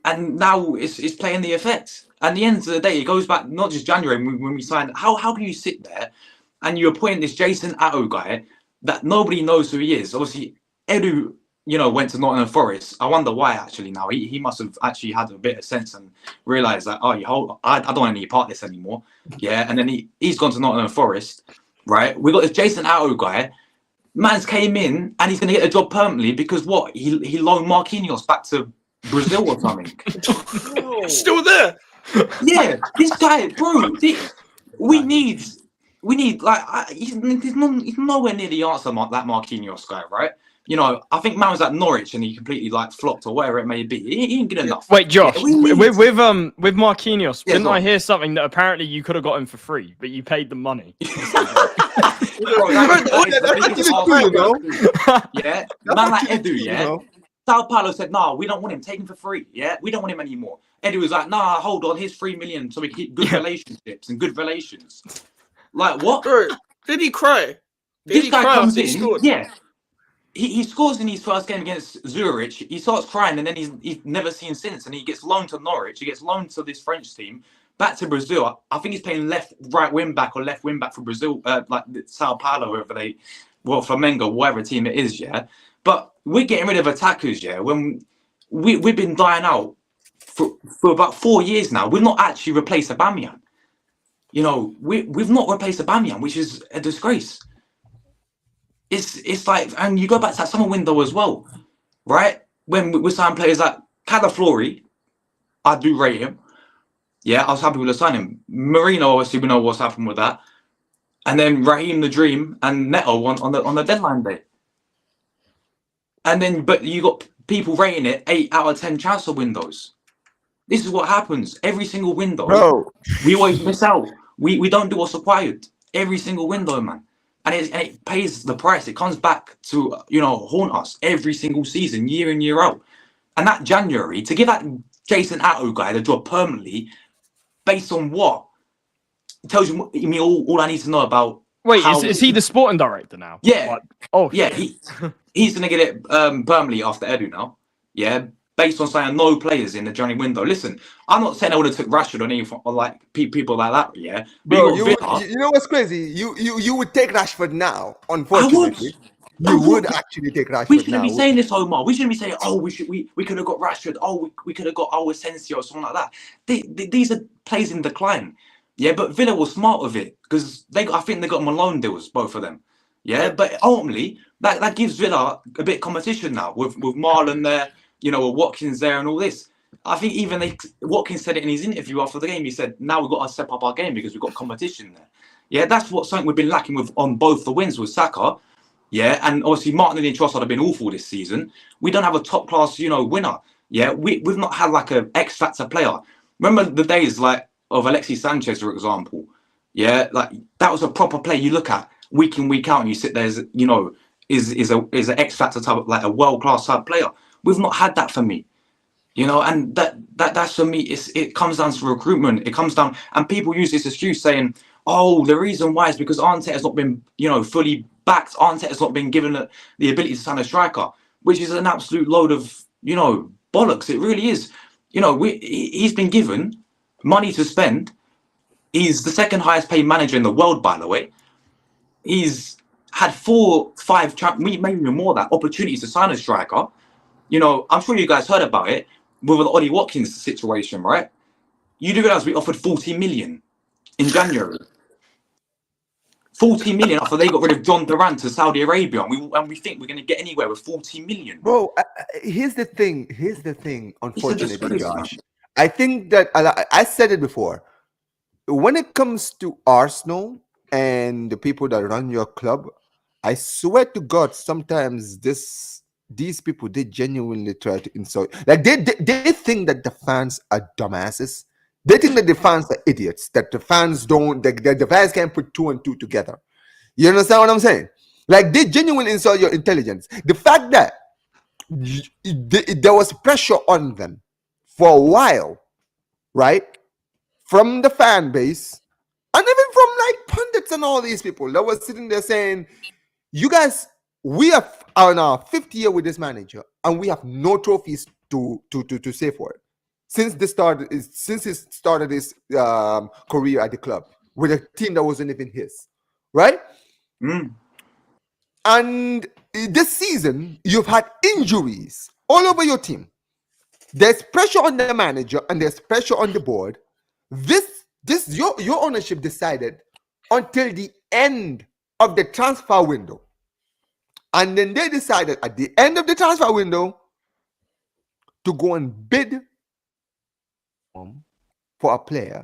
And now it's playing the effects. At the end of the day, it goes back not just January when we signed. How can you sit there and you appoint this Jason Atto guy that nobody knows who he is? Obviously, Edu, you know, went to Nottingham Forest. I wonder why actually now. He must have actually had a bit of sense and realised that, I don't want any part of this anymore. Yeah, and then he's gone to Nottingham Forest, right? We got this Jason Atto guy. Man's came in and he's going to get a job permanently because what? He loaned Marquinhos back to Brazil or something. Still there. Yeah, this guy, bro. We need like he's nowhere near the answer, that Marquinhos guy, right? You know, I think man was at Norwich and he completely like flopped or whatever it may be. He ain't good enough. Wait, Josh, with Marquinhos, Yeah, didn't I hear something that apparently you could have got him for free, but you paid the money? Yeah, man like Edu, yeah. Sao Paulo said, "No, we don't want him. Take him for free. Yeah, we don't want him anymore." Eddie was like, "Nah, hold on. Here's 3 million so we keep good relationships and good relations." Like what? Bro, did he cry? This guy comes in. Yeah, he scores in his first game against Zurich. He starts crying and then he's never seen since. And he gets loaned to Norwich. He gets loaned to this French team. Back to Brazil. I think he's playing right wing back or left wing back for Brazil, like Sao Paulo, wherever Flamengo, whatever team it is. Yeah. But we're getting rid of attackers, yeah. When we've been dying out for about 4 years now, we've not actually replaced Aubameyang. You know, we've not replaced Aubameyang, which is a disgrace. It's like, and you go back to that summer window as well, right? When we sign players like Calafiori, I do rate him. Yeah, I was happy with the signing. Marino, obviously, we know what's happened with that. And then Raheem the Dream and Neto on the deadline day. And then, but you got people rating it 8 out of 10 transfer windows. This is what happens every single window. Bro, we always miss out. We don't do what's required every single window, man. And it pays the price. It comes back to, you know, haunt us every single season, year in, year out. And that January, to give that Jason Atto guy the job permanently, based on what? It tells you me all I need to know about. Wait, is he the sporting director now? Yeah. Like, oh, yeah. He's gonna get it permanently after Edu now. Yeah, based on saying no players in the January window. Listen, I'm not saying I would have took Rashford or anything or like people like that. Yeah, bro, you know what's crazy? You would take Rashford now. Unfortunately, you would actually take Rashford. We shouldn't be saying this, Omar. We shouldn't be saying, oh, we could have got Rashford. Oh, we could have got Asensio or something like that. These are players in decline. Yeah, but Villa was smart with it because I think they got them on loan deals, both of them. Yeah, but ultimately that gives Villa a bit of competition now with Marlon there, you know, with Watkins there and all this. I think even Watkins said it in his interview after the game. He said, "Now we've got to step up our game because we've got competition there." Yeah, that's something we've been lacking with on both the wins with Saka. Yeah, and obviously Martinelli and Trossard have been awful this season. We don't have a top class, you know, winner. Yeah, we've not had like a X factor player. Remember the days like of Alexis Sanchez, for example. Yeah, like that was a proper player you look at week in, week out, and you sit there as, you know, is an X factor type, like a world class type player. We've not had that for me, you know, and that's for me. It comes down to recruitment. It comes down, and people use this excuse saying, "Oh, the reason why is because Arteta has not been, you know, fully backed. Arteta has not been given the ability to sign a striker," which is an absolute load of, you know, bollocks. It really is. You know, he's been given money to spend. He's the second highest paid manager in the world, by the way. he's had 4, 5, maybe even more that opportunities to sign a striker. You know, I'm sure you guys heard about it with the Ollie Watkins situation, right? You do realize we offered 40 million in January. 40 million after they got rid of John Durant to Saudi Arabia, and we think we're going to get anywhere with 40 million. Bro, here's the thing. Unfortunately, disgrace, Josh. I think that I said it before. When it comes to Arsenal and the people that run your club, I swear to God, sometimes these people, they genuinely try to insult. Like they think that the fans are dumbasses. They think that the fans are idiots. That the fans the fans can't put 2 and 2 together. You understand what I'm saying? Like they genuinely insult your intelligence. The fact that there was pressure on them for a while, right? From the fan base, and even from like pundits and all these people that was sitting there saying, you guys, we are on our 5th year with this manager, and we have no trophies to say for it. Since he started his career at the club with a team that wasn't even his, right? And this season, you've had injuries all over your team. There's pressure on the manager and there's pressure on the board. Your ownership decided until the end of the transfer window. And then they decided at the end of the transfer window to go and bid for a player.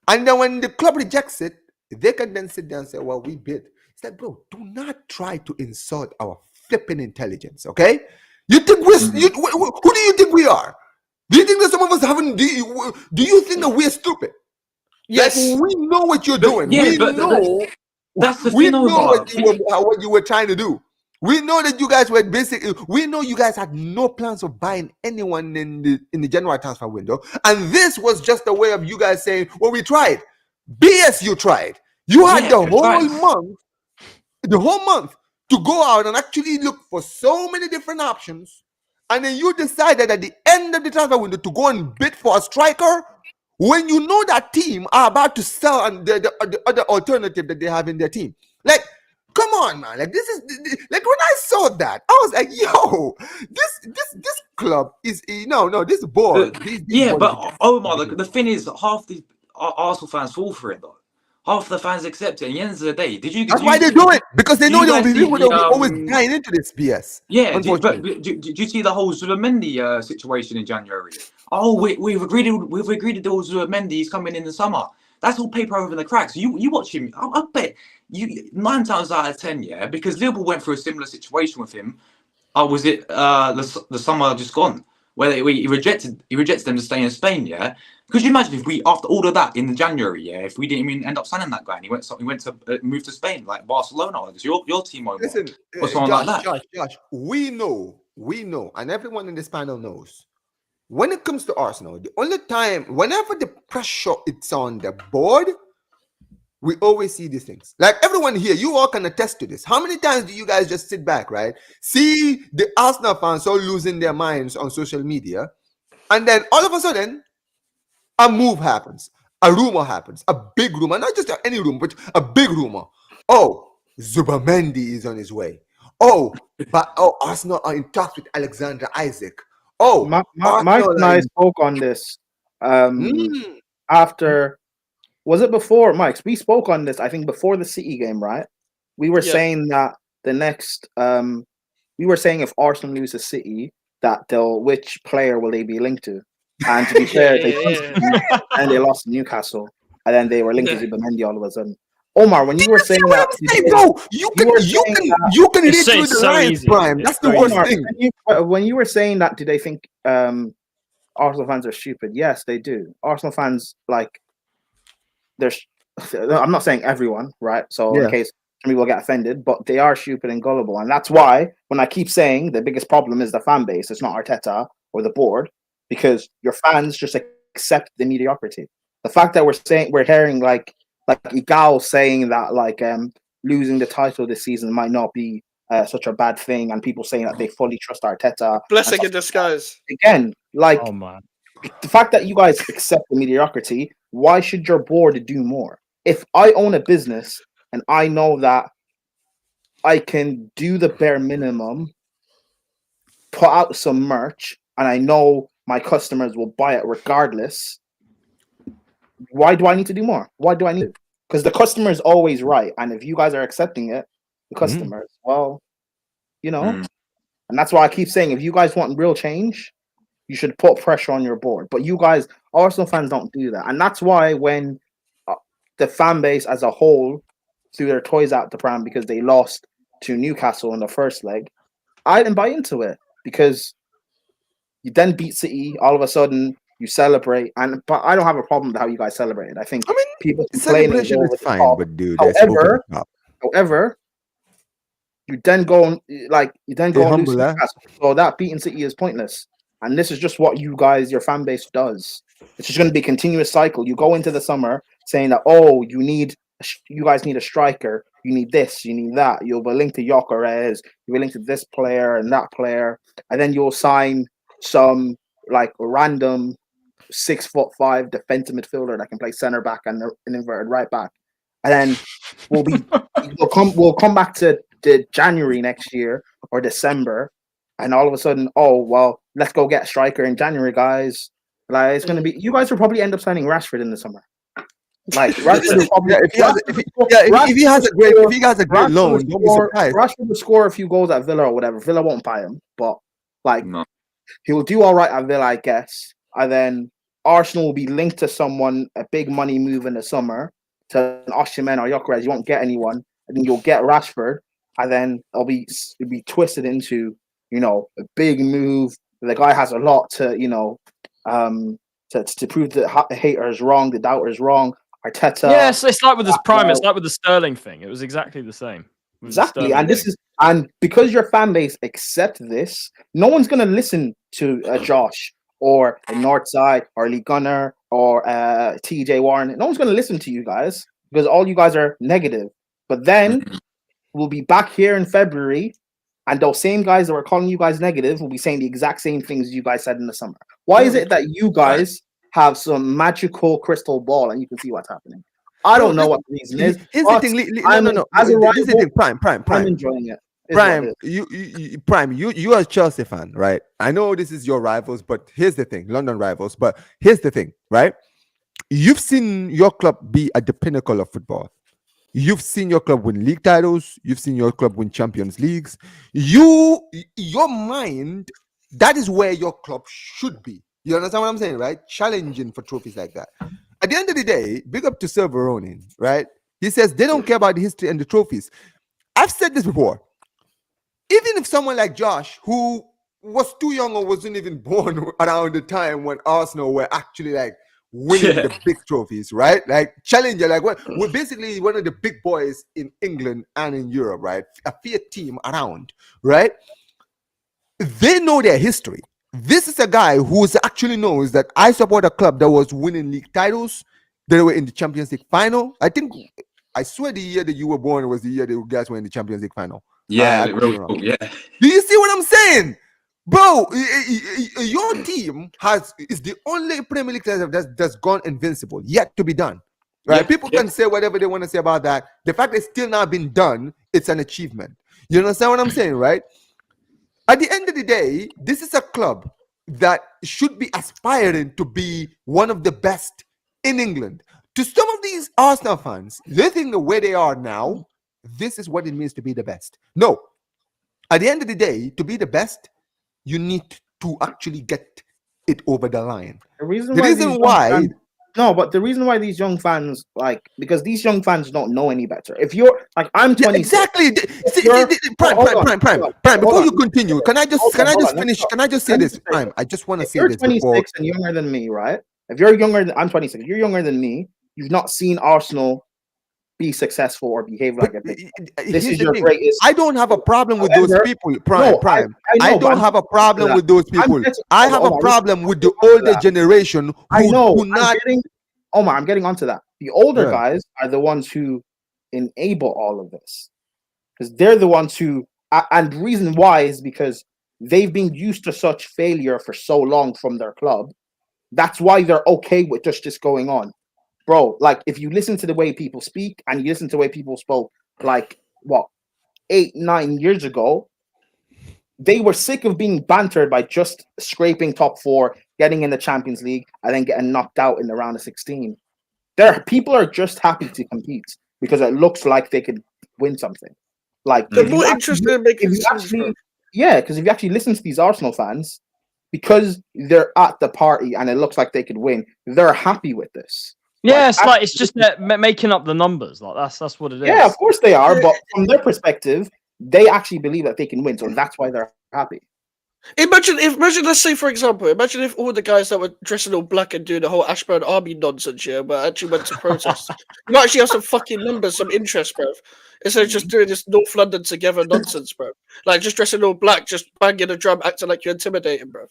And then when the club rejects it, they can then sit down and say, well, we bid. It's like, bro, do not try to insult our flipping intelligence, okay? You think who do you think we are? Do you think that some of us haven't? Do you think that we're stupid? Yes, like, we know what you're doing. Yeah, we but know. That's the We thing, know Omar. what you were trying to do. We know that you guys were basically. We know you guys had no plans of buying anyone in the January transfer window, and this was just a way of you guys saying, "Well, we tried." BS, you tried. You had the whole month to go out and actually look for so many different options, and then you decided at the end of the transfer window to go and bid for a striker when you know that team are about to sell and the other alternative that they have in their team. Like, come on, man. Like, this is like when I saw that, I was like, yo, this club is this board. But Omar, the thing is, half the Arsenal fans fall for it though. Half the fans accept it. At the end of the day, That's why they do it, because they know there will be people that will always buying into this BS. Yeah, but do you see the whole Zulamendi situation in January? Oh, we've agreed to deal with Zulamendi. He's coming in the summer. That's all paper over the cracks. You watch him. I bet you 9 times out of 10, yeah, because Liverpool went through a similar situation with him. Was it the summer just gone where he rejected them to stay in Spain? Yeah. Could you imagine if we, after all of that in January, yeah, if we didn't even end up signing that guy and he went to move to Spain, like Barcelona, or your team, or listen, something like that? Josh, we know, and everyone in this panel knows. When it comes to Arsenal, the only time, whenever the pressure it's on the board, we always see these things. Like everyone here, you all can attest to this. How many times do you guys just sit back, right? See the Arsenal fans all losing their minds on social media, and then all of a sudden, a move happens, a rumor happens, a big rumor, not just any rumor, but a big rumor. Oh, Zubamendi is on his way. But Arsenal are in talks with Alexander Isaac. Mike and I spoke on this after. Was it before, Mike? We spoke on this, I think, before the City game, right? We were saying that the next, we were saying if Arsenal lose the City, that which player will they be linked to? And to be fair, and they lost to Newcastle, and then they were linked to Zubamendi all of a sudden. Omar, when you were saying that, you can read through the lines, Prime. That's the worst thing. When you were saying that, do they think Arsenal fans are stupid? Yes, they do. Arsenal fans, like, I'm not saying everyone, right? So in case some people get offended, but they are stupid and gullible, and that's why when I keep saying the biggest problem is the fan base, it's not Arteta or the board, because your fans just accept the mediocrity. The fact that we're hearing like Igal saying that like losing the title this season might not be such a bad thing, and people saying that they fully trust Arteta. Blessing in disguise. Again, like, oh man, the fact that you guys accept the mediocrity, why should your board do more? If I own a business and I know that I can do the bare minimum, put out some merch, and I know my customers will buy it regardless. Why do I need to do more? Why do I need? Because the customer is always right, and if you guys are accepting it, the customers, well, and that's why I keep saying, if you guys want real change, you should put pressure on your board. But you guys, Arsenal fans, don't do that, and that's why when the fan base as a whole threw their toys out the pram because they lost to Newcastle in the first leg, I didn't buy into it, because you then beat City, all of a sudden you celebrate, but I don't have a problem with how you guys celebrated. I think people celebration is fine, but dude, however, you then go and lose to Newcastle, so that beating City is pointless. And this is just what your fan base does. It's just going to be a continuous cycle. You go into the summer saying that, you guys need a striker, you need this, you need that. You'll be linked to Gyökeres, you'll be linked to this player and that player, and then you'll sign some random 6'5" defensive midfielder that can play center back and an inverted right back, and then we'll come back to January next year or December, and all of a sudden, let's go get a striker in January, guys. It's gonna be, you guys will probably end up signing Rashford in the summer. Rashford probably, if he has a great loan, don't be surprised. Rashford will score a few goals at Villa or whatever. Villa won't buy him, but he will do all right at Villa, I guess. And then Arsenal will be linked to someone, a big money move in the summer, to an Osimhen or Gyökeres. You won't get anyone, and then you'll get Rashford, and then it'll be twisted into a big move. The guy has a lot to to prove the haters wrong, the doubters wrong. Arteta. Yes, it's like with this Prime. It's like with the Sterling thing. It was exactly the same. Exactly, and because your fan base accept this, no one's gonna listen to Josh or a Northside or Lee Gunner or TJ Warren. No one's gonna listen to you guys because all you guys are negative. But then we'll be back here in February, and those same guys that were calling you guys negative will be saying the exact same things you guys said in the summer. Why is it that you guys have some magical crystal ball and you can see what's happening? I don't know what the reason is. Here's the thing. No. As a rival, this is the thing. Prime. I'm enjoying it. You are a Chelsea fan, right? I know this is your rivals, but here's the thing, London rivals. But here's the thing, right? You've seen your club be at the pinnacle of football. You've seen your club win league titles. You've seen your club win Champions Leagues. Your mind, that is where your club should be. You understand what I'm saying, right? Challenging for trophies like that. At the end of the day, big up to Sir Veronin, right? He says they don't care about the history and the trophies. I've said this before. Even if someone like Josh, who was too young or wasn't even born around the time when Arsenal were actually winning the big trophies, right? Challenger, we're basically one of the big boys in England and in Europe, right? A Fiat team around, right? They know their history. This is a guy who actually knows that I support a club that was winning league titles. They were in the Champions League final. I swear the year that you were born was the year that you guys were in the Champions League final. Yeah, really cool. Yeah. Do you see what I'm saying? Bro, your team is the only Premier League that's gone invincible, yet to be done. Right? People can say whatever they want to say about that. The fact it's still not been done, it's an achievement. You understand what I'm saying, right? At the end of the day, this is a club that should be aspiring to be one of the best in England. To some of these Arsenal fans, they think the way they are now, this is what it means to be the best. No. At the end of the day, to be the best, you need to actually get it over the line. The reason why these young fans, because these young fans don't know any better. If you're I'm 20, exactly. Prime. Before you continue, can I just finish? Can I just say this, Prime? I just want to say this. You're 26 and younger than me, right? If you're younger, I'm 26. If you're younger than me, you've not seen Arsenal be successful or behave like a big. This is your greatest. I don't have a problem with those people, Prime. I don't have a problem with those people. I have a problem with the older generation who do not. I'm getting onto that. The older guys are the ones who enable all of this, because they're the ones who. And the reason why is because they've been used to such failure for so long from their club. That's why they're okay with just this going on. Bro, if you listen to the way people speak and you listen to the way people spoke, 8, 9 years ago, they were sick of being bantered by just scraping top 4, getting in the Champions League, and then getting knocked out in the round of 16. People are just happy to compete because it looks like they could win something. Like they're more interested in making decisions. Because if you actually listen to these Arsenal fans, because they're at the party and it looks like they could win, they're happy with this. Yeah, it's just making up the numbers. Like that's what it is. Yeah, of course they are, but from their perspective, they actually believe that they can win, so that's why they're happy. Imagine, let's say, for example, imagine if all the guys that were dressing all black and doing the whole Ashburn Army nonsense here, but actually went to protest. You actually have some fucking numbers, some interest, bro. Instead of just doing this North London together nonsense, bro. Like just dressing all black, just banging a drum, acting like you're intimidating, bro.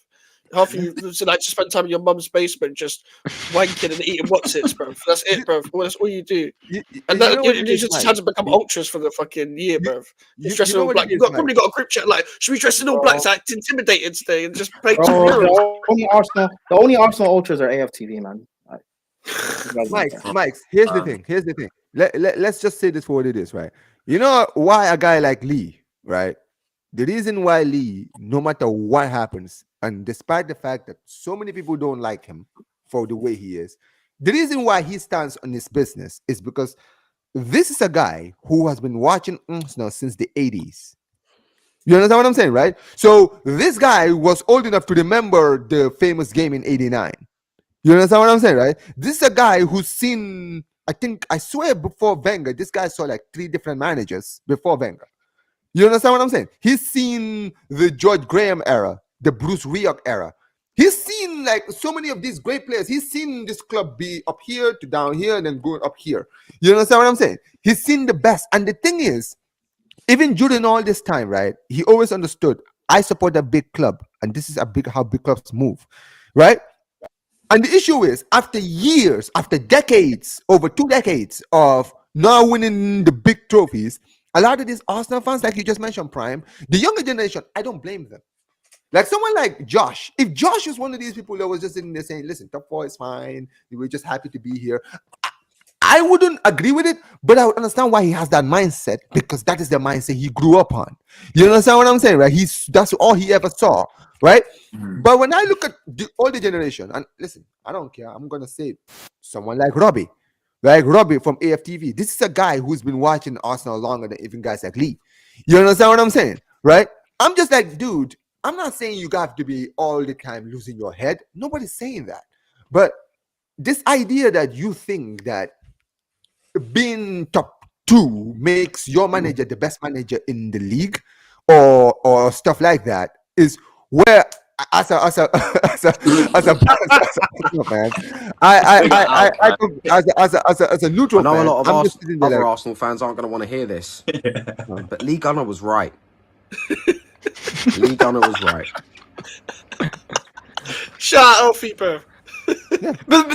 Half of you like to spend time in your mum's basement, just wanking and eating what's-its, bro. That's it, bro. That's all you do. And you just had to become ultras for the fucking year, bro. You're dressing all black. You've probably got a group chat like, should we dress in all black to act intimidating today and just play the only Arsenal ultras are AFTV, man. Mike, here's the thing. Let's just say this for what it is, right? You know why a guy like Lee, right? The reason why Lee, no matter what happens, and despite the fact that so many people don't like him for the way he is, the reason why he stands on his business is because this is a guy who has been watching Arsenal since the 80s. You understand what I'm saying, right? So this guy was old enough to remember the famous game in 89. You understand what I'm saying, right? This is a guy who's seen, I swear before Wenger, this guy saw like 3 different managers before Wenger. You understand what I'm saying? He's seen the George Graham era, the Bruce Rioch era. He's seen like so many of these great players. He's seen this club be up here to down here and then going up here. You understand what I'm saying? He's seen the best. And the thing is, even during all this time, right, he always understood, I support a big club. And this is how big clubs move, right? And the issue is, after years, after decades, over 2 decades of not winning the big trophies, a lot of these Arsenal fans, like you just mentioned, Prime, the younger generation, I don't blame them. Like someone like Josh, if Josh is one of these people that was just sitting there saying, listen, top 4 is fine, we're just happy to be here, I wouldn't agree with it, but I would understand why he has that mindset, because that is the mindset he grew up on. You understand what I'm saying, right? That's all he ever saw, right? Mm-hmm. But when I look at the older generation, and listen, I don't care, I'm going to say someone like Robbie. Like Robbie from AFTV. This is a guy who's been watching Arsenal longer than even guys like Lee. You understand what I'm saying? Right? I'm just like, dude, I'm not saying you have to be all the time losing your head. Nobody's saying that. But this idea that you think that being top 2 makes your manager the best manager in the league or stuff like that is where as a fan, as a neutral fan, I know a lot of other Arsenal fans aren't going to want to hear this, but Lee Gunner was right. Lee Gunner was right. Shut up, Alfied. But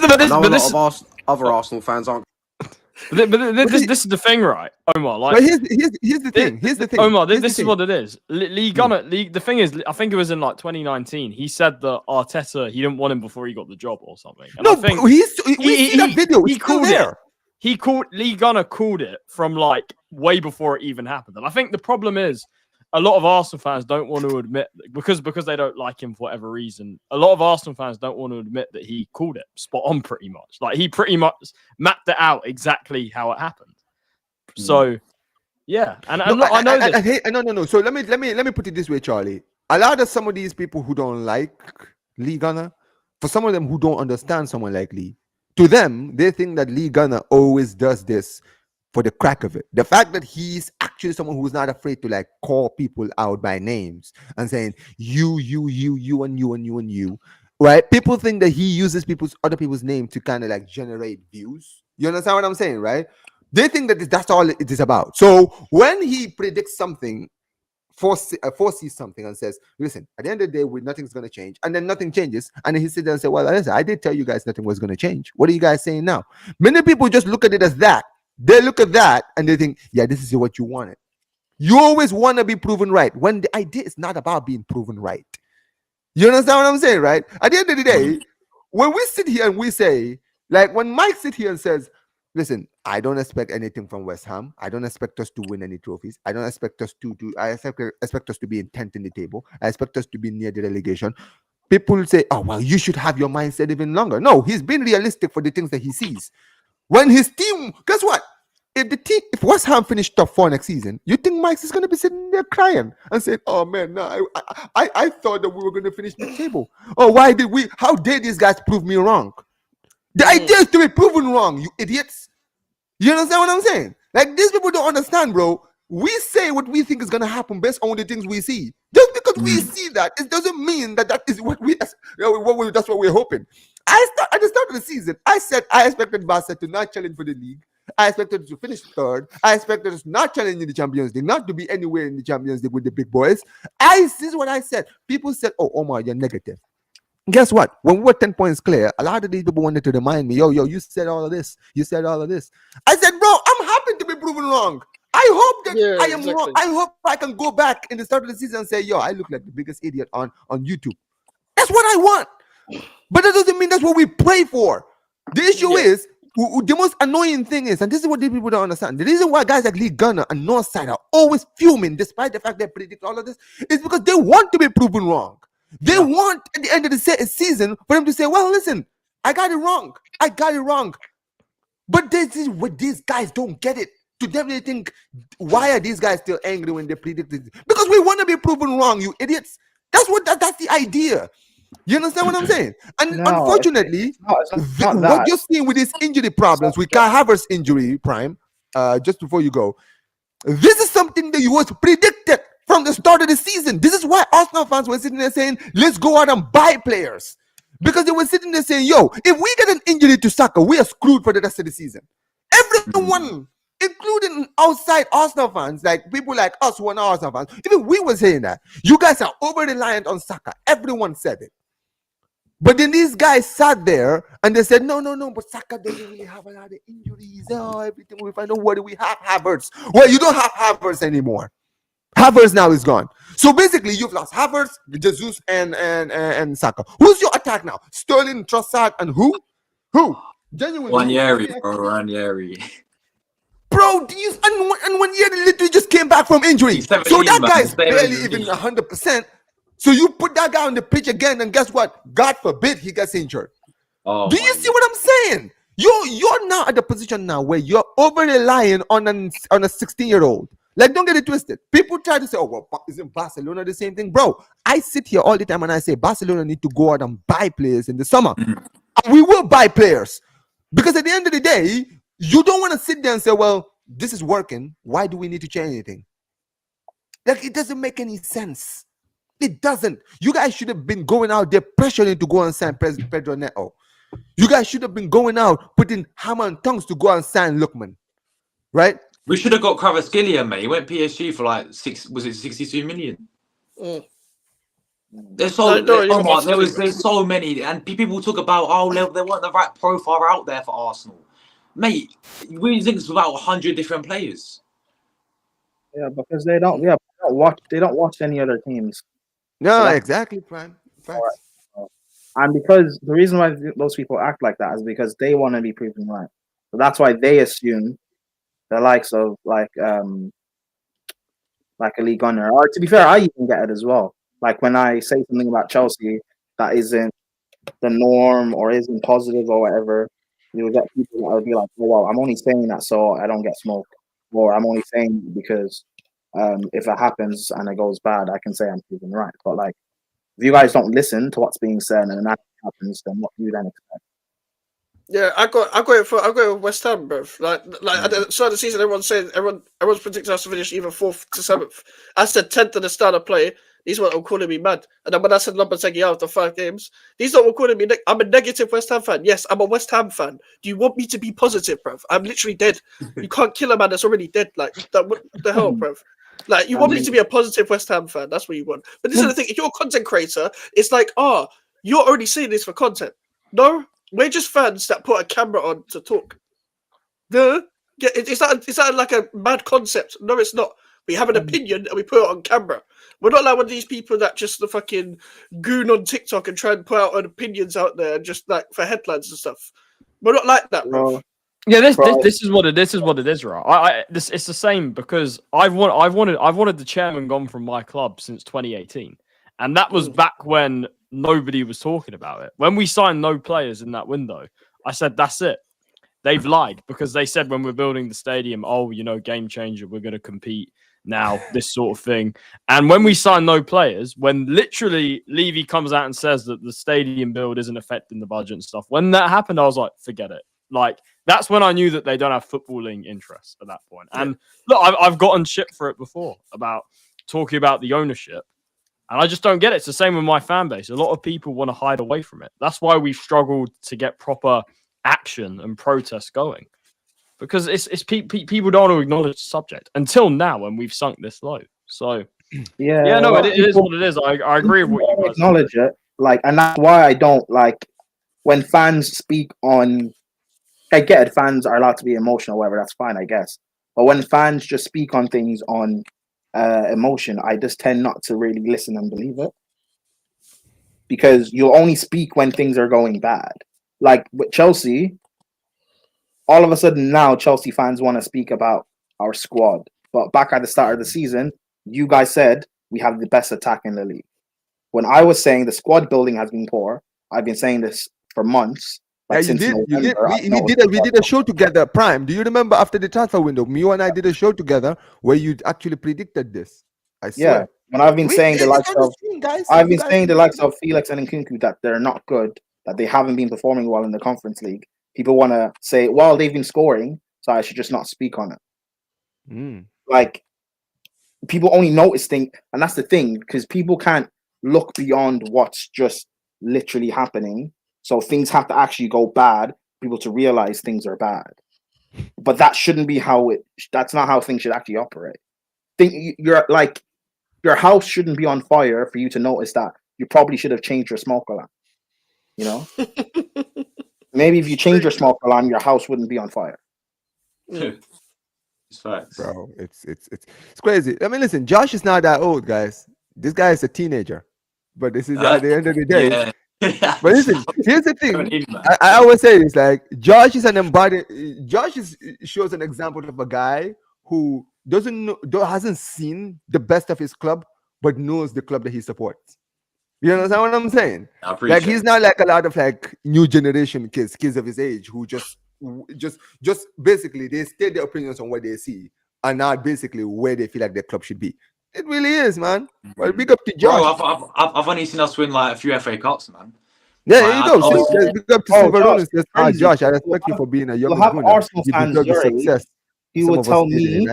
other Arsenal fans aren't. But this is the thing, right, Omar? Like, but here's the thing. Here's the thing, Omar. This is what it is. Lee Gunner. The thing is, I think it was in like 2019. He said that Arteta, he didn't want him before he got the job or something. And no, I think we see that video. He called it. Lee Gunner called it from like way before it even happened. And I think the problem is, a lot of Arsenal fans don't want to admit, because they don't like him for whatever reason, a lot of Arsenal fans don't want to admit that he called it spot on pretty much. Like, he pretty much mapped it out exactly how it happened. So, yeah. And I know that. No. So let me put it this way, Charlie. A lot of some of these people who don't like Lee Gunner, for some of them who don't understand someone like Lee, to them, they think that Lee Gunner always does this for the crack of it. The fact that he's actually someone who's not afraid to like call people out by names and saying you and you, right? People think that he uses other people's name to kind of like generate views. You understand what I'm saying, right? They think that that's all it is about. So when he predicts something, foresees something and says, listen, at the end of the day, nothing's going to change, and then nothing changes, and then he sits there and says, well, listen, I did tell you guys nothing was going to change. What are you guys saying now? Many people just look at it as that. They look at that and they think, yeah, this is what you wanted. You always want to be proven right, when the idea is not about being proven right. You understand what I'm saying, right? At the end of the day, when we sit here and we say, like when Mike sits here and says, listen, I don't expect anything from West Ham. I don't expect us to win any trophies. I don't expect us to do. I expect us to be in 10th in the table. I expect us to be near the relegation. People say, "Oh well, you should have your mindset even longer." No, he's been realistic for the things that he sees. When his team, guess what? If West Ham finish top 4 next season, you think Mike's is gonna be sitting there crying and saying, "Oh man, no, I thought that we were gonna finish mid-table. Oh, why did we? How dare these guys prove me wrong? The idea is to be proven wrong, you idiots." You understand what I'm saying? Like, these people don't understand, bro. We say what we think is gonna happen based on the things we see. Just because we see that, it doesn't mean that is what that's what we're hoping. At the start of the season, I said I expected Barca to not challenge for the league. I expected to finish third. I expected us not challenging the Champions League, not to be anywhere in the Champions League with the big boys. This is what I said. People said, "Oh, Omar, you're negative." Guess what? When we were 10 points clear, a lot of these people wanted to remind me, yo, you said all of this. You said all of this. I said, bro, I'm happy to be proven wrong. I hope that I am wrong. I hope I can go back in the start of the season and say, yo, I look like the biggest idiot on YouTube. That's what I want. But that doesn't mean that's what we pray for. The issue is, the most annoying thing is, and this is what these people don't understand, the reason why guys like Lee Gunner and Northside are always fuming, despite the fact they predict all of this, is because they want to be proven wrong. They want at the end of the season for them to say, well, listen, I got it wrong. But this is what these guys don't get it. To them, they think, why are these guys still angry when they predict this? Because we want to be proven wrong, you idiots. That's the idea. You understand what I'm saying? And unfortunately, what you're seeing with these injury problems, with Kai Havertz injury, Prime, just before you go, this is something that was predicted from the start of the season. This is why Arsenal fans were sitting there saying, let's go out and buy players. Because they were sitting there saying, yo, if we get an injury to Saka, we are screwed for the rest of the season. Everyone, including outside Arsenal fans, like people like us who are not Arsenal fans, even we were saying that. You guys are over-reliant on Saka. Everyone said it. But then these guys sat there and they said, no, but Saka doesn't really have a lot of injuries. Oh, everything we find out, what do we have? Havertz. Well, you don't have Havertz anymore. Havertz now is gone. So basically, you've lost Havertz, Jesus, and Saka. Who's your attack now? Sterling, Trossard, and who? Who? Genuinely. Ranieri. Bro, and 1 year they literally just came back from injury. So that guy's barely even 100%. So you put that guy on the pitch again, and guess what? God forbid he gets injured. Do you see what I'm saying? You're now at the position now where you're over-relying on a 16-year-old. Like, don't get it twisted. People try to say, oh, well, isn't Barcelona the same thing? Bro, I sit here all the time and I say Barcelona need to go out and buy players in the summer. And we will buy players. Because at the end of the day, you don't want to sit there and say, well, this is working. Why do we need to change anything? Like, it doesn't make any sense. It doesn't. You guys should have been going out there pressuring to go and sign Pedro Neto. You guys should have been going out putting hammer and tongues to go and sign Lookman. Right? We should have got Kvaratskhelia, mate. He went PSG for like 62 million? There's so many, and people talk about there weren't the right profile out there for Arsenal, mate. We think it's about 100 different players. Yeah, because they don't watch any other teams. No, so exactly, Prime. Facts. Right. And because the reason why those people act like that is because they want to be proven right. So that's why they assume the likes of like a Lee Gunner, or to be fair, I even get it as well. Like when I say something about Chelsea that isn't the norm or isn't positive or whatever, you will get people that will be like, oh, well, I'm only saying that so I don't get smoked, or I'm only saying it because if it happens and it goes bad, I can say I'm proven right. But like, if you guys don't listen to what's being said and that happens, then what do you then expect? Yeah, I got it with West Ham, bro. Like at the start of the season, everyone's predicting us to finish either 4th to 7th. I said 10th at the start of play. These were all calling me mad. And then when I said Lopetegui after 5 games, these are all calling me. I'm a negative West Ham fan. Yes, I'm a West Ham fan. Do you want me to be positive, bro? I'm literally dead. You can't kill a man that's already dead. Like what the hell, bro? Like you want me to be a positive West Ham fan. That's what you want. But this is the thing. If you're a content creator, it's like, you're already seeing this for content. No. We're just fans that put a camera on to talk. No, is that like a mad concept? No, it's not. We have an opinion and we put it on camera. We're not like one of these people that just the fucking goon on TikTok and try and put out opinions out there just like for headlines and stuff. We're not like that, bro. Yeah, this is what it is, right? It's the same because I've wanted the chairman gone from my club since 2018, and that was back when nobody was talking about it. When we signed no players in that window, I said that's it. They've lied because they said when we're building the stadium, game changer, we're going to compete now, this sort of thing. And when we sign no players, when literally Levy comes out and says that the stadium build isn't affecting the budget and stuff, when that happened, I was like, forget it. Like, that's when I knew that they don't have footballing interest at that point. And look, I've gotten shit for it before about talking about the ownership. And I just don't get it. It's the same with my fan base. A lot of people want to hide away from it. That's why we've struggled to get proper action and protest going. Because it's people don't want to acknowledge the subject until now when we've sunk this low. So, it is what it is. I agree with what you guys acknowledge it. Like, and that's why I don't like when fans speak on. I get it, fans are allowed to be emotional, whatever, that's fine, I guess. But when fans just speak on things on emotion, I just tend not to really listen and believe it. Because you'll only speak when things are going bad. Like with Chelsea, all of a sudden now Chelsea fans want to speak about our squad. But back at the start of the season, you guys said we have the best attack in the league. When I was saying the squad building has been poor, I've been saying this for months. Like we did a show together, Prime. Do you remember after the transfer window? You and I did a show together where you actually predicted this. I swear. Yeah, when I've been saying the likes of Felix and Nkunku that they're not good, that they haven't been performing well in the Conference League. People want to say, well, they've been scoring, so I should just not speak on it. Like, people only notice things, and that's the thing, because people can't look beyond what's just literally happening. So things have to actually go bad for people to realize things are bad. But that shouldn't be that's not how things should actually operate. Your house shouldn't be on fire for you to notice that you probably should have changed your smoke alarm. You know? Maybe if you change your smoke alarm, your house wouldn't be on fire. It's facts. Bro, it's crazy. I mean, listen, Josh is not that old, guys. This guy is a teenager. But this is at the end of the day. Yeah. But listen, here's the thing. I always say this, like, Josh is shows an example of a guy who hasn't seen the best of his club, but knows the club that he supports. You understand what I'm saying? Like, he's not like a lot of like new generation kids of his age who just basically they state their opinions on what they see and not basically where they feel like their club should be. It really is, man. Well, big up to Josh. Bro, I've only seen us win like a few FA Cups, man. Yeah, there you go. Big up to Silver. Josh, I respect you for being a young Arsenal fans. Success. You would tell me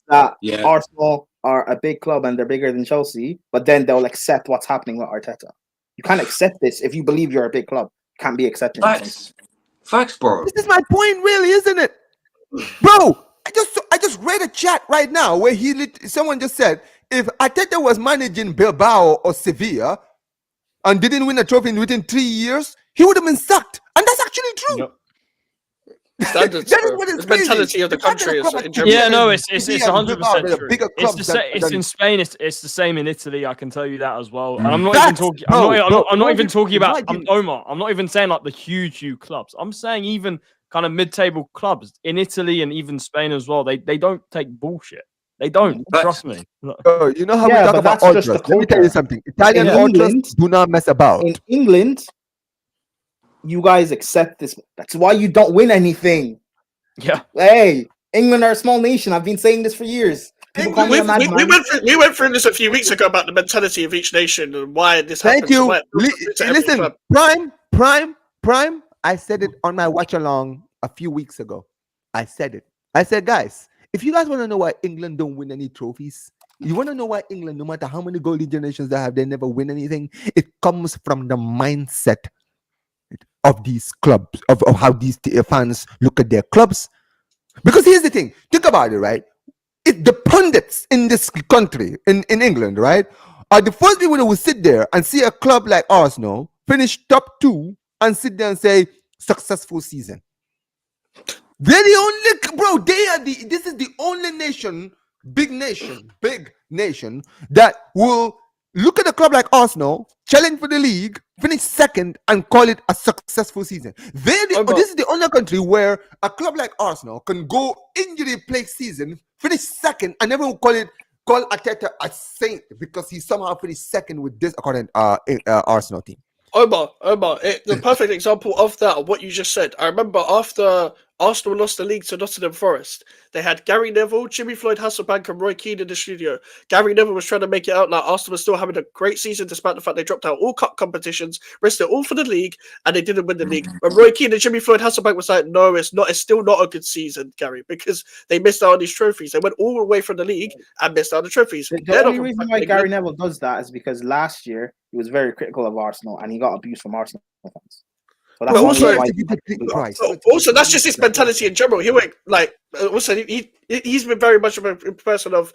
that Arsenal are a big club and they're bigger than Chelsea, but then they'll accept what's happening with Arteta. You can't accept this if you believe you're a big club. You can't be accepting Facts, bro. This is my point, really, isn't it, bro? I just read a chat right now where someone just said if Arteta was managing Bilbao or Sevilla and didn't win a trophy within 3 years, he would have been sacked, and that's actually true. Yep. Standards, the mentality of the country is in Germany. Yeah, no, it's 100% true. It's in Spain. It's the same in Italy. I can tell you that as well. And I'm not even talking. I'm not even talking about Omar. I'm not even saying like the huge clubs. I'm saying even kind of mid-table clubs in Italy and even Spain as well. They don't take bullshit. They don't. Trust me. You know how we talk about ultras. Let me tell you something. Italian ultras do not mess about. In England, you guys accept this. That's why you don't win anything. Yeah. Hey, England are a small nation. I've been saying this for years. We went through this a few weeks ago about the mentality of each nation and why this happens. Thank you. Listen, Prime. I said it on my watch along a few weeks ago. I said it. I said, guys, if you guys want to know why England don't win any trophies, you want to know why England, no matter how many golden generations they have, they never win anything. It comes from the mindset of these clubs, of how these fans look at their clubs. Because here's the thing, think about it, right? The pundits in this country, in England, right, are the first people that will sit there and see a club like Arsenal finish top 2 and sit there and say, successful season. They're the only, bro, this is the only nation, big nation, that will look at a club like Arsenal, challenge for the league, finish second, and call it a successful season. This is the only country where a club like Arsenal can go injury-plagued season, finish second, and everyone call Arteta a saint because he somehow finished second with this current Arsenal team. Omar, the perfect example of that, what you just said. I remember after Arsenal lost the league to Nottingham Forest, they had Gary Neville, Jimmy Floyd Hasselbank, and Roy Keane in the studio. Gary Neville was trying to make it out like Arsenal was still having a great season despite the fact they dropped out all cup competitions, rested all for the league, and they didn't win the league. But Roy Keane and Jimmy Floyd Hasselbank was like, no, it's still not a good season, Gary, because they missed out on these trophies. They went all the way from the league and missed out on the trophies. The only reason why Gary Neville does that is because last year he was very critical of Arsenal and he got abuse from Arsenal fans. So that's also, that's just his mentality in general. He went like he's been very much of a person of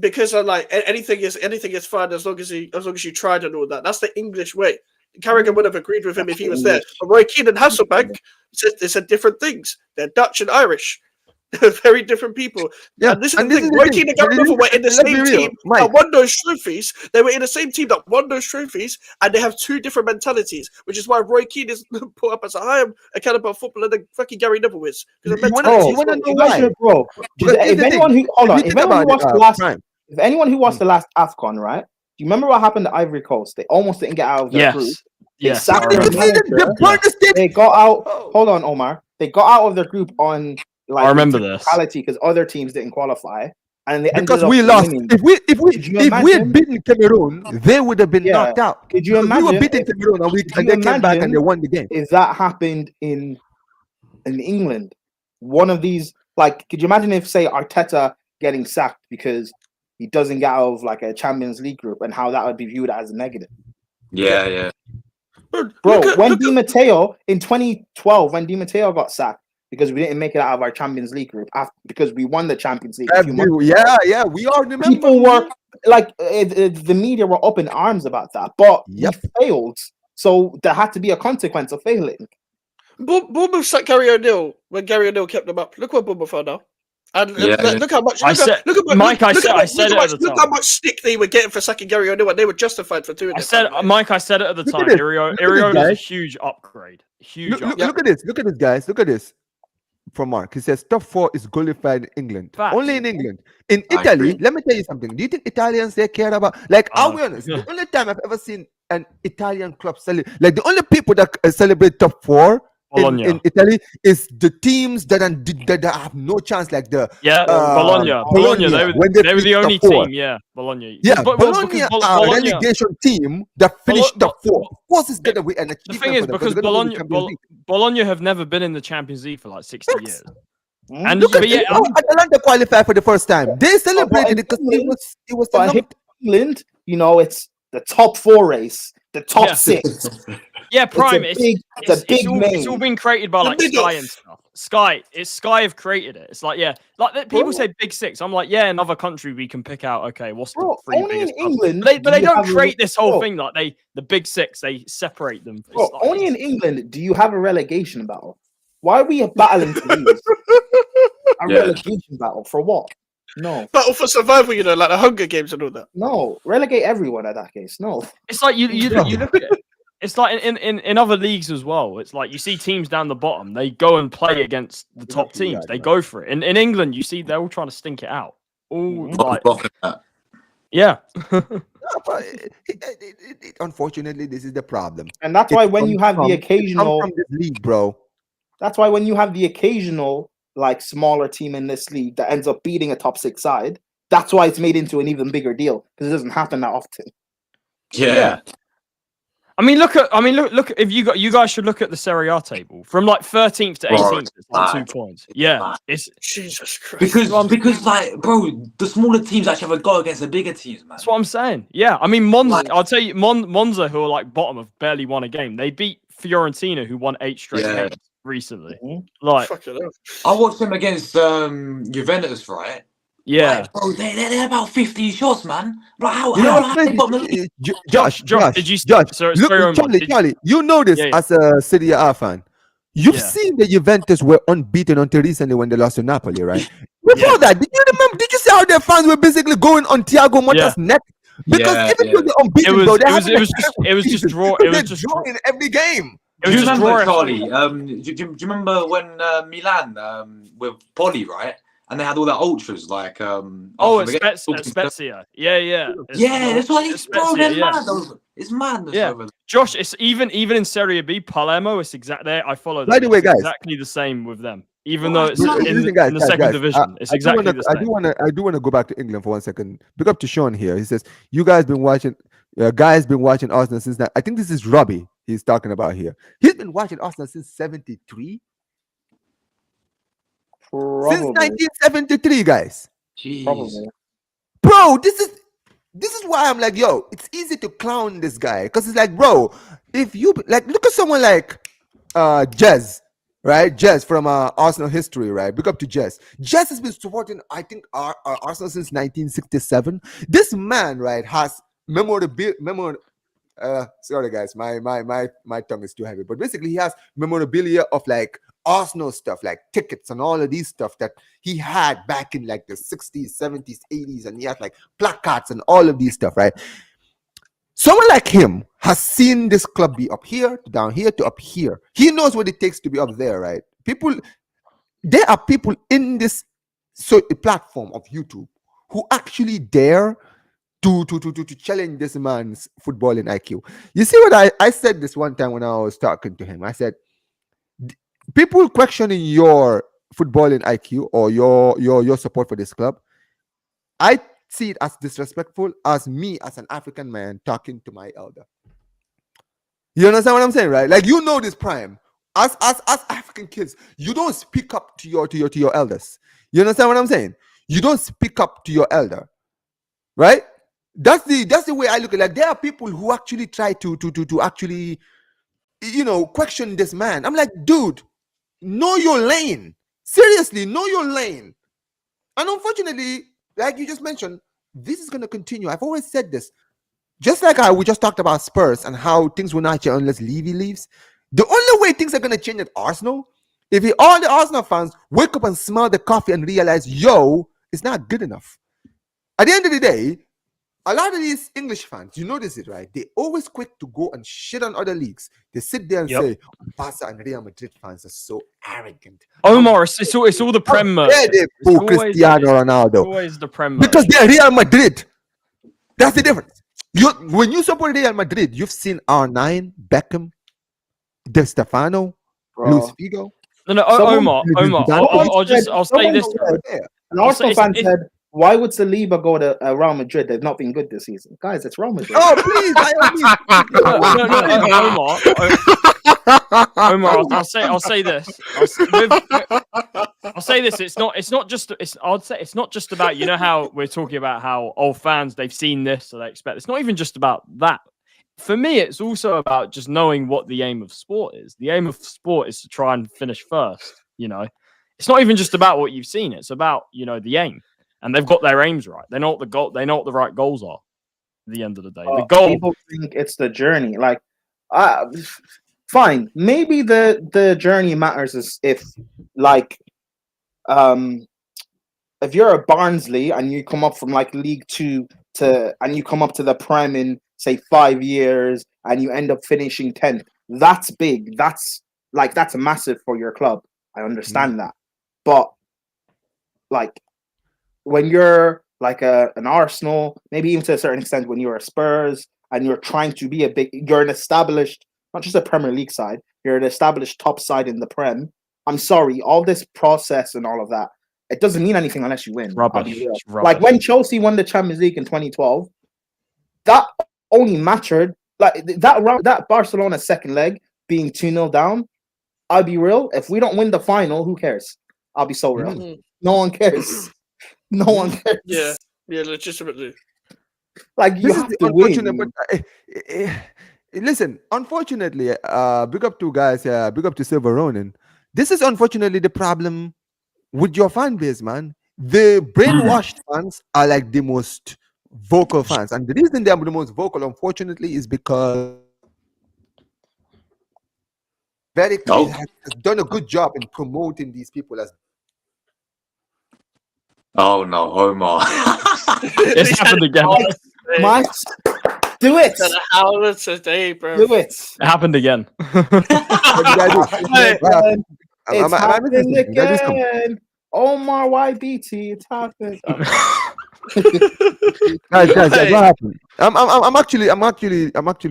because like anything is fine as long as you tried and all that. That's the English way. Carragher would have agreed with him if he was there. But Roy Keane and Hasselbank said different things. They're Dutch and Irish. They're very different people. Yeah, and this is the thing. Roy Keane and Gary Neville were in the same team that won those trophies. They were in the same team that won those trophies, and they have two different mentalities, which is why Roy Keane is put up as a higher caliber footballer than fucking Gary Neville is. You want to know why, bro? If anyone who watched the last AFCON, right? Do you remember what happened to Ivory Coast? They almost didn't get out of their group. Yes. They got out. Hold on, Omar. They got out of their group on. I remember this because other teams didn't qualify, and because we lost. Winning. If we had beaten Cameroon, they would have been knocked out. Could you imagine? We were beating Cameroon, and they came back and they won the game. If that happened in England, one of these, like, could you imagine if, say, Arteta getting sacked because he doesn't get out of like a Champions League group, and how that would be viewed as a negative? Yeah. Bro, when Di Matteo in 2012, when Di Matteo got sacked. Because we didn't make it out of our Champions League group because we won the Champions League. We all remember. People were like, the media were up in arms about that, but we failed. So there had to be a consequence of failing. Bournemouth sacked Gary O'Neill when Gary O'Neill kept them up. Look what Bournemouth are now. And look how much. Look how much stick they were getting for sacking Gary O'Neill, and they were justified for doing it. I said it at the time. Irio is a huge upgrade. Look at this, guys. Look at this. From Mark, he says top 4 is qualified in England. Fact. Only in England. In Italy, let me tell you something. Do you think Italians they care about? Like, I'll be honest. The only time I've ever seen an Italian club celebrate, like the only people that celebrate top 4 in Italy is the teams that have no chance, like the Bologna. They were the only team. Yeah, Bologna. Yeah, Bologna are a relegation team that finished top 4. Of course, it's gonna be an achievement. The thing is, because Bologna have never been in the Champions League for like 60 years. And look at Atalanta qualified for the first time. They celebrated it because it was England. You know, it's the top 4 race, the top 6. Yeah, Prime. It's all been created by like Sky and stuff. Sky have created it. It's like people say Big 6. I'm like, yeah, another country we can pick out. Okay, what's the 3 biggest? England, but they don't create this whole thing like the Big 6. They separate them. Only in England do you have a relegation battle. Why are we battling for these? Relegation battle for what? No. Battle for survival, like the Hunger Games and all that. No, relegate everyone at that case. No. It's like you look at it. It's like in other leagues as well. It's like you see teams down the bottom. They go and play against the top teams. They go for it. In England, you see they're all trying to stink it out. Yeah. Unfortunately, this is the problem. And that's why when you have the occasional from this league, bro. That's why when you have the occasional like smaller team in this league that ends up beating a top 6 side, that's why it's made into an even bigger deal because it doesn't happen that often. Yeah. I mean, look. If you guys should look at the Serie A table from like 13th to 18th. It's like 2 points. Yeah, it's Jesus Christ. Because like, bro, the smaller teams actually have a go against the bigger teams, man. That's what I'm saying. Yeah, I mean, Monza. I'll tell you, Monza, who are like bottom, have barely won a game. They beat Fiorentina, who won 8 straight games recently. Like, I watched them against Juventus, right? Yeah, like, bro, they're about 50 shots, man. Like, how Josh, did you? Josh, Charlie, you know this as a Serie A fan. You've seen the Juventus were unbeaten until recently when they lost to Napoli, right? Before that, did you remember? Did you see how their fans were basically going on Thiago Motta's neck Because even though they're unbeaten, it bro, was just draw. It was just drawing every game. Do you remember, draw Charlie? Do you remember when Milan with Poli, right? And they had all the ultras like Spezia. Yeah. That's what it's bro. They're mad. It's madness. Yeah. Over there. Josh, it's even in Serie B, Palermo. It's exactly there. I follow. By the way, guys, exactly the same with them. Even though it's Listen, in the guys, second division, it's exactly the same. I do want to go back to England for 1 second. Pick up to Sean here. He says, "You guys been watching. Guys been watching Arsenal since that." I think this is Robbie. He's talking about here. He's been watching Arsenal since '73. Since 1973, guys. Jeez. Bro, this is why I'm like, yo, it's easy to clown this guy because it's like, bro, if you like, look at someone like Jez, right? Jez from Arsenal history, right? Big up to Jez. Jez has been supporting, I think, Arsenal since 1967. This man, right, has sorry guys, my tongue is too heavy, but basically he has memorabilia of like Arsenal stuff, like tickets and all of these stuff that he had back in like the 60s, 70s, 80s, and he had like placards and all of these stuff, right? Someone like him has seen this club be up here to down here to up here. He knows what it takes to be up there, right? There are people in this platform of YouTube who actually dare to challenge this man's footballing IQ. You see what I said this one time when I was talking to him? I said, people questioning your footballing IQ or your support for this club, I see it as disrespectful as me as an African man talking to my elder. You understand what I'm saying, right? Like, you know this prime. As African kids, you don't speak up to your elders. You understand what I'm saying? You don't speak up to your elder, right? That's the way I look at it. Like, there are people who actually try to actually, question this man. I'm like, dude, know your lane. Seriously, know your lane. And unfortunately, like you just mentioned, this is going to continue. I've always said this. Just like how we just talked about Spurs and how things will not change unless Levy leaves. The only way things are going to change at Arsenal, if all the Arsenal fans wake up and smell the coffee and realize, yo, it's not good enough. At the end of the day, a lot of these English fans, you notice it, right? They always quick to go and shit on other leagues. They sit there and say, Barca and Real Madrid fans are so arrogant. Omar, it's all the Prem merch. Yeah, they boo Cristiano Ronaldo. Always the Prem merch. Because they're Real Madrid. That's the difference. When you support Real Madrid, you've seen R9, Beckham, De Stefano, Luis Figo. No, Omar, I'll say this. An Arsenal fan said, why would Saliba go to Real Madrid? They've not been good this season. Guys, it's Real Madrid. Oh, please. Omar, I'll say this. I'll say this. It's not just about, how we're talking about how fans, they've seen this, so they expect. It's not even just about that. For me, it's also about just knowing what the aim of sport is. The aim of sport is to try and finish first. It's not even just about what you've seen. It's about, the aim. And they've got their aims right. They know what the goal. They know what the right goals are. At the end of the day, the goal. People think it's the journey. Like, fine. Maybe the journey matters is if you're a Barnsley and you come up from like League 2 and you come up to the Prem in say 5 years and you end up finishing 10th. That's big. That's massive for your club. I understand that, but like, when you're like an Arsenal, maybe even to a certain extent when you're a Spurs and you're trying to be you're an established, not just a Premier League side, you're an established top side in the Prem. I'm sorry, all this process and all of that, it doesn't mean anything unless you win. Rubbish. Like when Chelsea won the Champions League in 2012, that only mattered, like that Barcelona second leg being 2-0 down, I'll be real, if we don't win the final, who cares? I'll be so real. Mm-hmm. No one cares. No one cares. Yeah, legitimately. Like, you have to win. But, listen, unfortunately, big up to guys, big up to Silver Ronin. This is unfortunately the problem with your fan base, man. The brainwashed fans are like the most vocal fans. And the reason they're the most vocal, unfortunately, is because very clear has done a good job in promoting these people as. Oh no, Omar! It's happened again. Mike, do it. To the howler today, bro. Do it. It happened again. What did I do? Hey, What happened? It's Am I missing happening something? Did I do something? again. Omar YBT, it's happened. Guys, Hey. what happened? I'm actually. What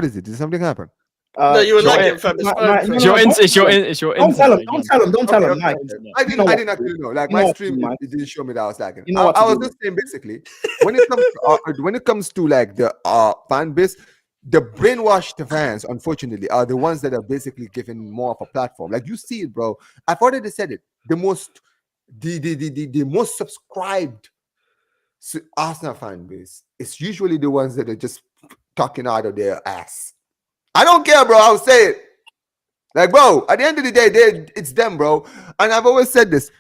is it? Did something happen? No, you were Sure. lagging, fam. It's No, fine, no, fam. It's your don't it's your Don't tell him. internet Don't again. tell him. Don't tell him, Okay, Mike. okay. You I know what didn't actually know. Like You know my what stream, to do, Mike. it didn't show me that I was lagging. You know what to I was do. just saying basically, when it comes to like the fan base, the brainwashed fans, unfortunately, are the ones that are basically given more of a platform. Like you see it, bro. I've already said it. The most subscribed Arsenal fan base is usually the ones that are just talking out of their ass. I don't care, bro. I'll say it. Like, bro, at the end of the day, it's them, bro. And I've always said this: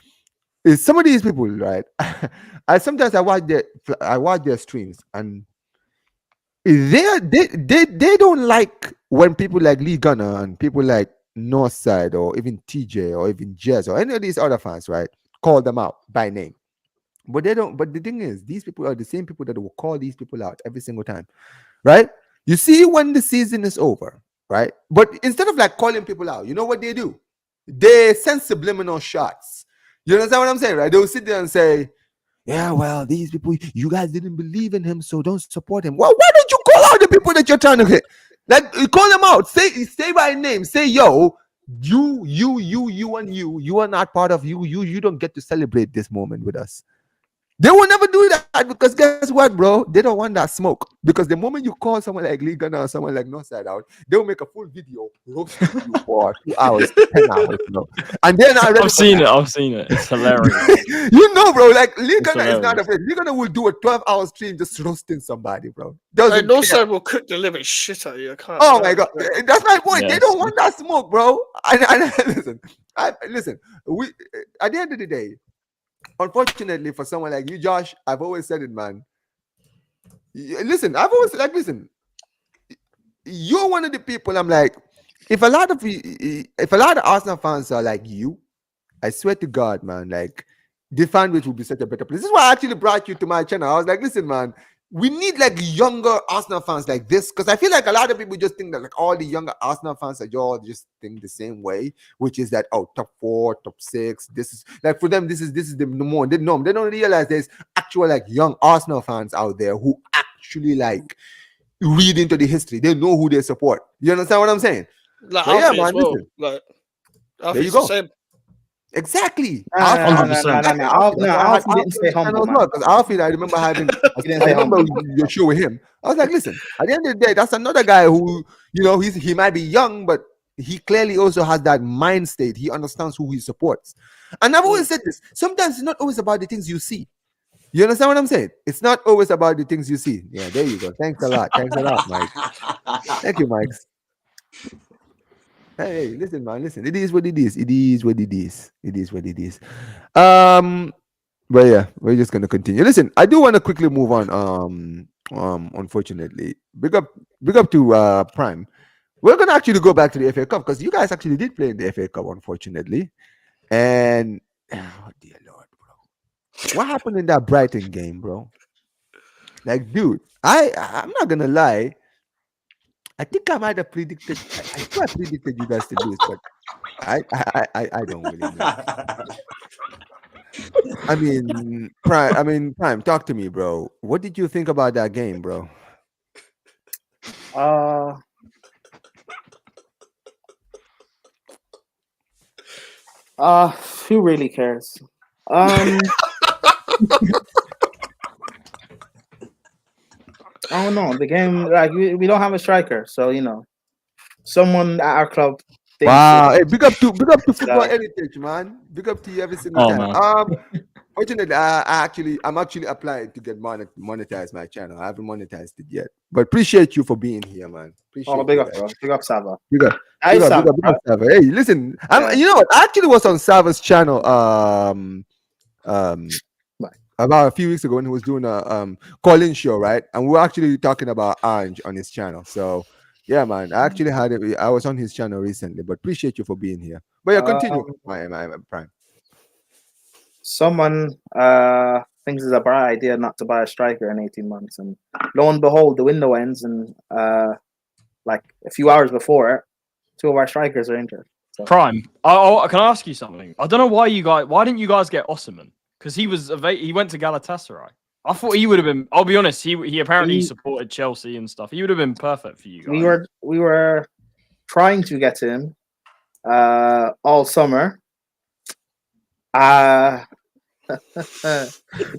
is some of these people, right? Sometimes I watch their streams, and they don't like when people like Lee Gunner and people like Northside or even TJ or even Jez or any of these other fans, right? Call them out by name. But they don't. But the thing is, these people are the same people that will call these people out every single time, right? You see, when the season is over, right? But instead of like calling people out, you know what they do? They send subliminal shots. You understand what I'm saying, right? They'll sit there and say, "Yeah, well, these people, you guys didn't believe in him, so don't support him." Well, why don't you call out the people that you're trying to hit? Like, you call them out. Say by name. Say, yo, you are not part of you don't get to celebrate this moment with us. They will never do that because guess what, bro? They don't want that smoke. Because the moment you call someone like Lee Gunner or someone like Northside out, they'll make a full video roasting you for 2 hours, 10 hours, bro. And they're not ready. I've seen it. It's hilarious. You know, bro, like Lee It's Gunner is not hilarious. afraid. Lee Gunner will do a 12-hour stream just roasting somebody, bro. Doesn't No care. side will cook the living shit out of you. I can't. Oh my god, that's my point. They Yes. don't want that smoke, bro. And listen, we at the end of the day, unfortunately for someone like you, Josh, I've always said it, man. Listen, you're one of the people. I'm like, if a lot of Arsenal fans are like you, I swear to God, man, like the fan base will be such a better place. This is why I actually brought you to my channel. I was like, listen, man, we need like younger Arsenal fans like this, because I feel like a lot of people just think that like all the younger Arsenal fans are all just think the same way, which is that top 4, top 6. This is like for them, this is the norm. They don't realize there's actual like young Arsenal fans out there who actually like read into the history. They know who they support. You understand what I'm saying? Like, So, yeah, Alfie as man, well. listen. Like, There Alfie's you go. the same. Exactly. No, Alfie didn't say humble, man. Because Alfie, I remember having, He didn't I say remember humble. your show with him. I was like, listen, at the end of the day, that's another guy who, he might be young, but he clearly also has that mind state. He understands who he supports. And I've always said this. Sometimes it's not always about the things you see. You understand what I'm saying? It's not always about the things you see. Yeah, there you go. Thanks a lot. Thanks a lot, Mike. Thank you, Mike. Hey, listen, man, listen. It is what it is. It is what it is. It is what it is. But yeah, we're just gonna continue. Listen, I do want to quickly move on. Unfortunately, big up to Prime. We're gonna actually go back to the FA Cup because you guys actually did play in the FA Cup, unfortunately. And oh dear Lord, bro, what happened in that Brighton game, bro? Like, dude, I'm not gonna lie. I think I might have predicted. I think I predicted you guys to lose, but I don't really know. I mean, Prime, talk to me, bro. What did you think about that game, bro? Who really cares? I don't know. The game, like we don't have a striker, so someone at our club. Wow! Hey, big up to Football Heritage, man. Big up to you every single time. Man. Fortunately, I'm actually applying to get monetize my channel. I haven't monetized it yet, but appreciate you for being here, man. Appreciate big you, up, bro. Big up, Sava. Big up Sava. Hey, listen, you know what? I actually was on Sava's channel about a few weeks ago when he was doing a call-in show, right? And we were actually talking about Orange on his channel. So yeah, man, I actually had it. I was on his channel recently, but appreciate you for being here. But yeah, continue, my Prime. Someone, I thinks it's a bright idea not to buy a striker in 18 months. And lo and behold, the window ends, and like a few hours before it, 2 of our strikers are injured. So. Prime. Can I ask you something? I don't know why didn't you guys get Osimhen? Because he went to Galatasaray. I thought he would have been. I'll be honest. He apparently supported Chelsea and stuff. He would have been perfect for you guys. We were trying to get him all summer.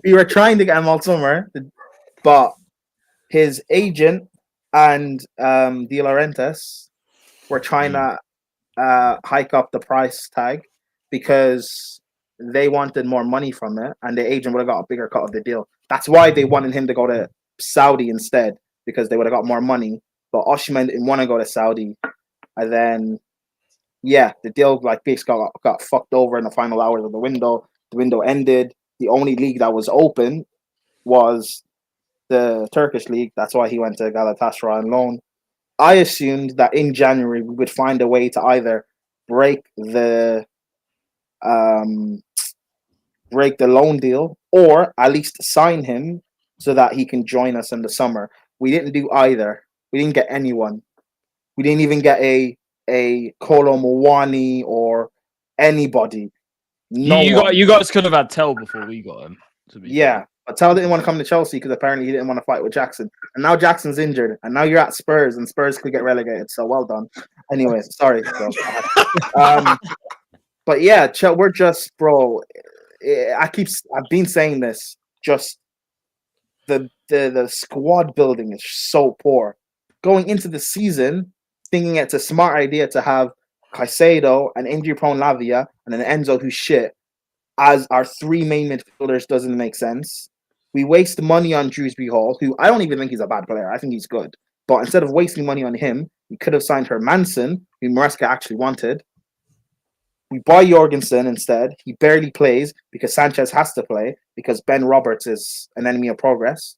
We were trying to get him all summer, but his agent and De Laurentiis were trying to hike up the price tag because they wanted more money from it, and the agent would have got a bigger cut of the deal. That's why they wanted him to go to Saudi instead, because they would have got more money. But Osimhen didn't want to go to Saudi, and then the deal like basically got fucked over in the final hours of the window. The window ended. The only league that was open was the Turkish league. That's why he went to Galatasaray on loan. I assumed that in January we would find a way to either break the loan deal or at least sign him so that he can join us in the summer. We didn't do either. We didn't get anyone. We didn't even get a Kolo Muani or anybody. You guys could have had Tell before we got him. Fair. But Tell didn't want to come to Chelsea because apparently he didn't want to fight with Jackson. And now Jackson's injured. And now you're at Spurs, and Spurs could get relegated. So well done. Anyways, sorry. But yeah, we're just, bro. I've been saying this. Just the squad building is so poor. Going into the season, thinking it's a smart idea to have Caicedo, an injury-prone Lavia, and an Enzo who's shit as our 3 main midfielders doesn't make sense. We waste money on Dewsbury Hall, who I don't even think he's a bad player. I think he's good. But instead of wasting money on him, we could have signed Hermansen, who Maresca actually wanted. We buy Jorgensen instead. He barely plays because Sanchez has to play because Ben Roberts is an enemy of progress.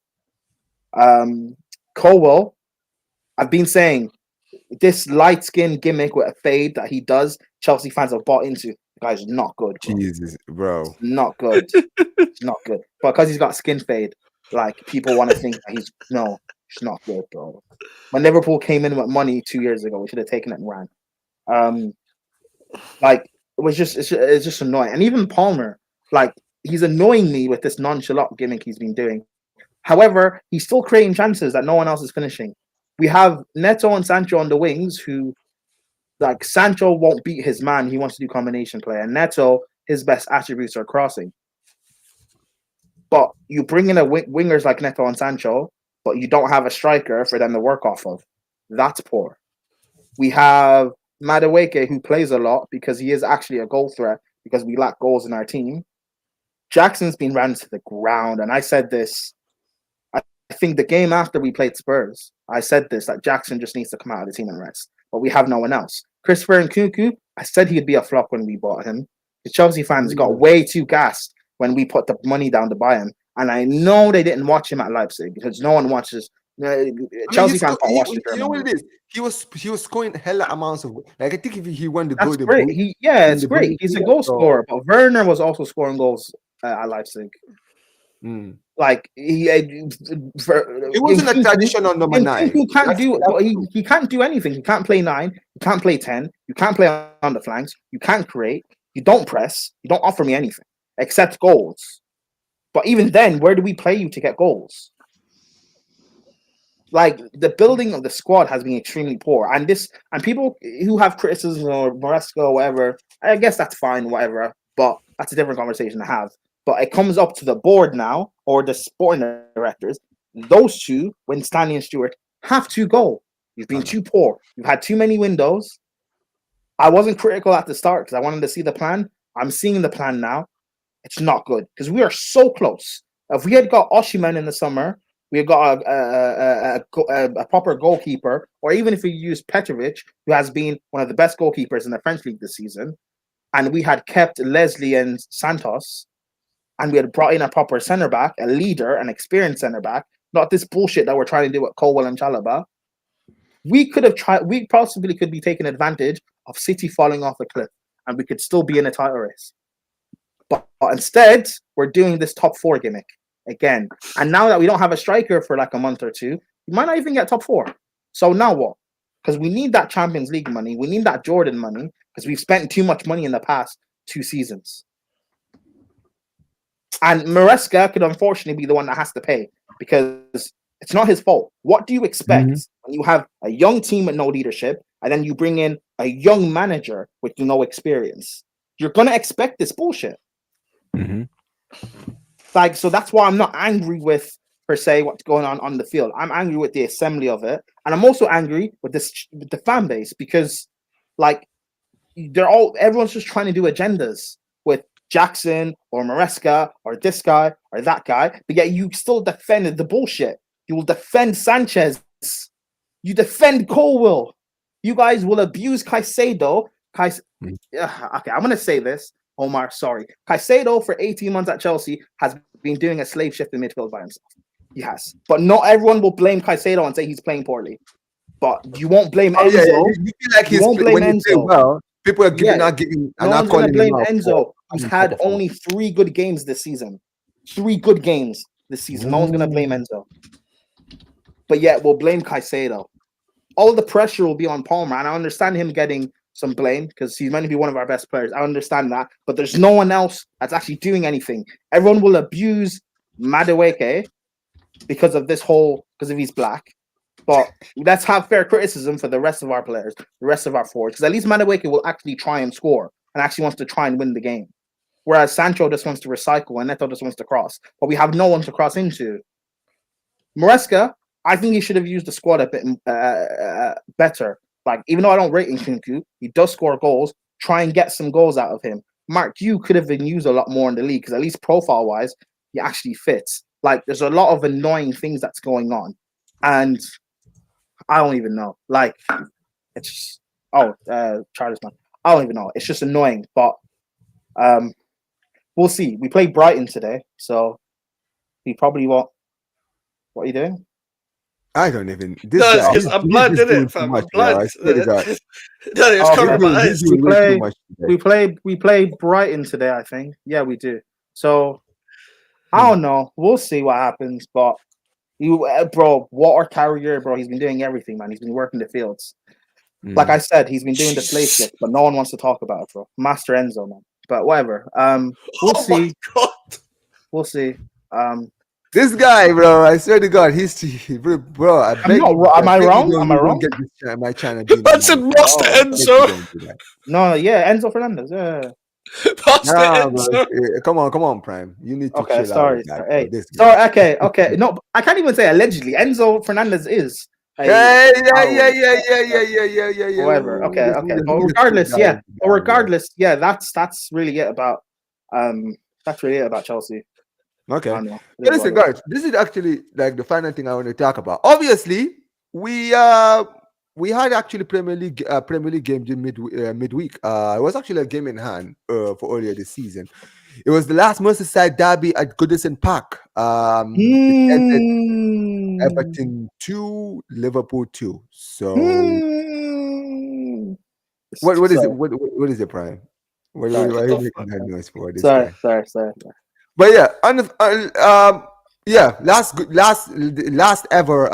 Colwell, I've been saying, this light skin gimmick with a fade that he does, Chelsea fans have bought into. The guy's not good, bro. Jesus, bro. Not good. It's not good. But because he's got skin fade, like people want to think that he's not good, bro. When Liverpool came in with money 2 years ago, we should have taken it and ran. Like it's just annoying. And even Palmer, like he's annoying me with this nonchalant gimmick he's been doing. However, he's still creating chances that no one else is finishing. We have Neto and Sancho on the wings who, like, Sancho won't beat his man. He wants to do combination play. And Neto, his best attributes are crossing. But you bring in wingers like Neto and Sancho, but you don't have a striker for them to work off of. That's poor. We have Madueke, who plays a lot because he is actually a goal threat because we lack goals in our team. Jackson's been ran to the ground. And I said this, I think the game after we played Spurs, I said this, that Jackson just needs to come out of the team and rest. But we have no one else. Christopher Nkunku, I said he'd be a flop when we bought him. The Chelsea fans got way too gassed when we put the money down to buy him. And I know they didn't watch him at Leipzig because no one watches. Chelsea fans don't watch You know what it is? He was scoring hella amounts of, like, I think if he won the That's golden great. boot, It's great. He's a goal scorer, but Werner was also scoring goals at Leipzig. Like it wasn't a traditional number 9. He can't do anything. He can't play 9. He can't play 10. You can't play on the flanks. You can't create. You don't press. You don't offer me anything except goals. But even then, where do we play you to get goals? Like the building of the squad has been extremely poor, and people who have criticism or Maresca or whatever, I guess that's fine, whatever. But that's a different conversation to have. But it comes up to the board now, or the sporting directors. Those two, when Stanley and Stewart, have to go. You've been too poor. You've had too many windows. I wasn't critical at the start because I wanted to see the plan. I'm seeing the plan now. It's not good because we are so close. If we had got Osimhen in the summer, we had got a proper goalkeeper, or even if we used Petrovic, who has been one of the best goalkeepers in the French league this season, and we had kept Leslie and Santos, and we had brought in a proper centre back, a leader, an experienced centre back, not this bullshit that we're trying to do with Colwell and Chalobah. We possibly could be taking advantage of City falling off a cliff, and we could still be in a title race. But instead, we're doing this top 4 gimmick. again. And now that we don't have a striker for like a month or two, we might not even get top 4. So now what? Because we need that Champions League money. We need that Jordan money because we've spent too much money in the past 2 seasons. And Maresca could unfortunately be the one that has to pay because it's not his fault. What do you expect when you have a young team with no leadership and then you bring in a young manager with no experience? You're going to expect this bullshit. Like, so that's why I'm not angry with, per se, what's going on the field. I'm angry with the assembly of it. And I'm also angry with the fan base because, like, everyone's just trying to do agendas with Jackson or Maresca or this guy or that guy, but yet you still defended the bullshit. You will defend Sanchez. You defend Colwill. You guys will abuse Caicedo. Okay, I'm going to say this, Omar, sorry. Caicedo for 18 months at Chelsea has been doing a slave shift in midfield by himself. He has. But not everyone will blame Caicedo and say he's playing poorly. But you won't blame Enzo. Yeah. You feel like won't blame when Enzo. Play well, people are not giving. No one's going to blame Enzo, who's had only 3 good games this season. 3 good games this season. No one's going to blame Enzo. But yet, we'll blame Caicedo. All the pressure will be on Palmer, and I understand him getting some blame because he's meant to be one of our best players. I understand that, but there's no one else that's actually doing anything. Everyone will abuse Madueke because of he's black. But let's have fair criticism for the rest of our players, the rest of our forwards, because at least Madueke will actually try and score and actually wants to try and win the game. Whereas Sancho just wants to recycle and Neto just wants to cross. But we have no one to cross into. Maresca, I think he should have used the squad a bit better. Like, even though I don't rate Nkunku, he does score goals. Try and get some goals out of him. Mark Yu could have been used a lot more in the league because at least profile-wise, he actually fits. Like, there's a lot of annoying things that's going on. And I don't even know. Like, it's just, Charles, man. I don't even know. It's just annoying. But we'll see. We play Brighton today, so he probably won't. What are you doing? I don't even. I'm blind, didn't it, fam? I'm blind. We play Brighton today, I think. Yeah, we do. So I don't know. We'll see what happens. But water carrier, bro. He's been doing everything, man. He's been working the fields. Like I said, he's been doing the slave shift, but no one wants to talk about it, bro. Master Enzo, man. But whatever. We'll see. We'll see. This guy, bro, I swear to God, bro. Am I wrong? Am I wrong? Get this my channel. That's a Master Enzo. No, yeah, Enzo Fernandez. Yeah. Come on, Prime. You need to chill sorry. out. Hey, sorry. Okay. No, I can't even say allegedly. Enzo Fernandez is. Yeah. Whatever. Okay. But regardless, that's really it about Chelsea. Okay. Listen, guys, this is actually like the final thing I want to talk about. Obviously, we had actually Premier League games in midweek. It was actually a game in hand for earlier this season. It was the last Merseyside derby at Goodison Park. It ended Everton 2, Liverpool 2. So what is it? What is it, Prime? Why are you making that noise for this? Sorry. But last ever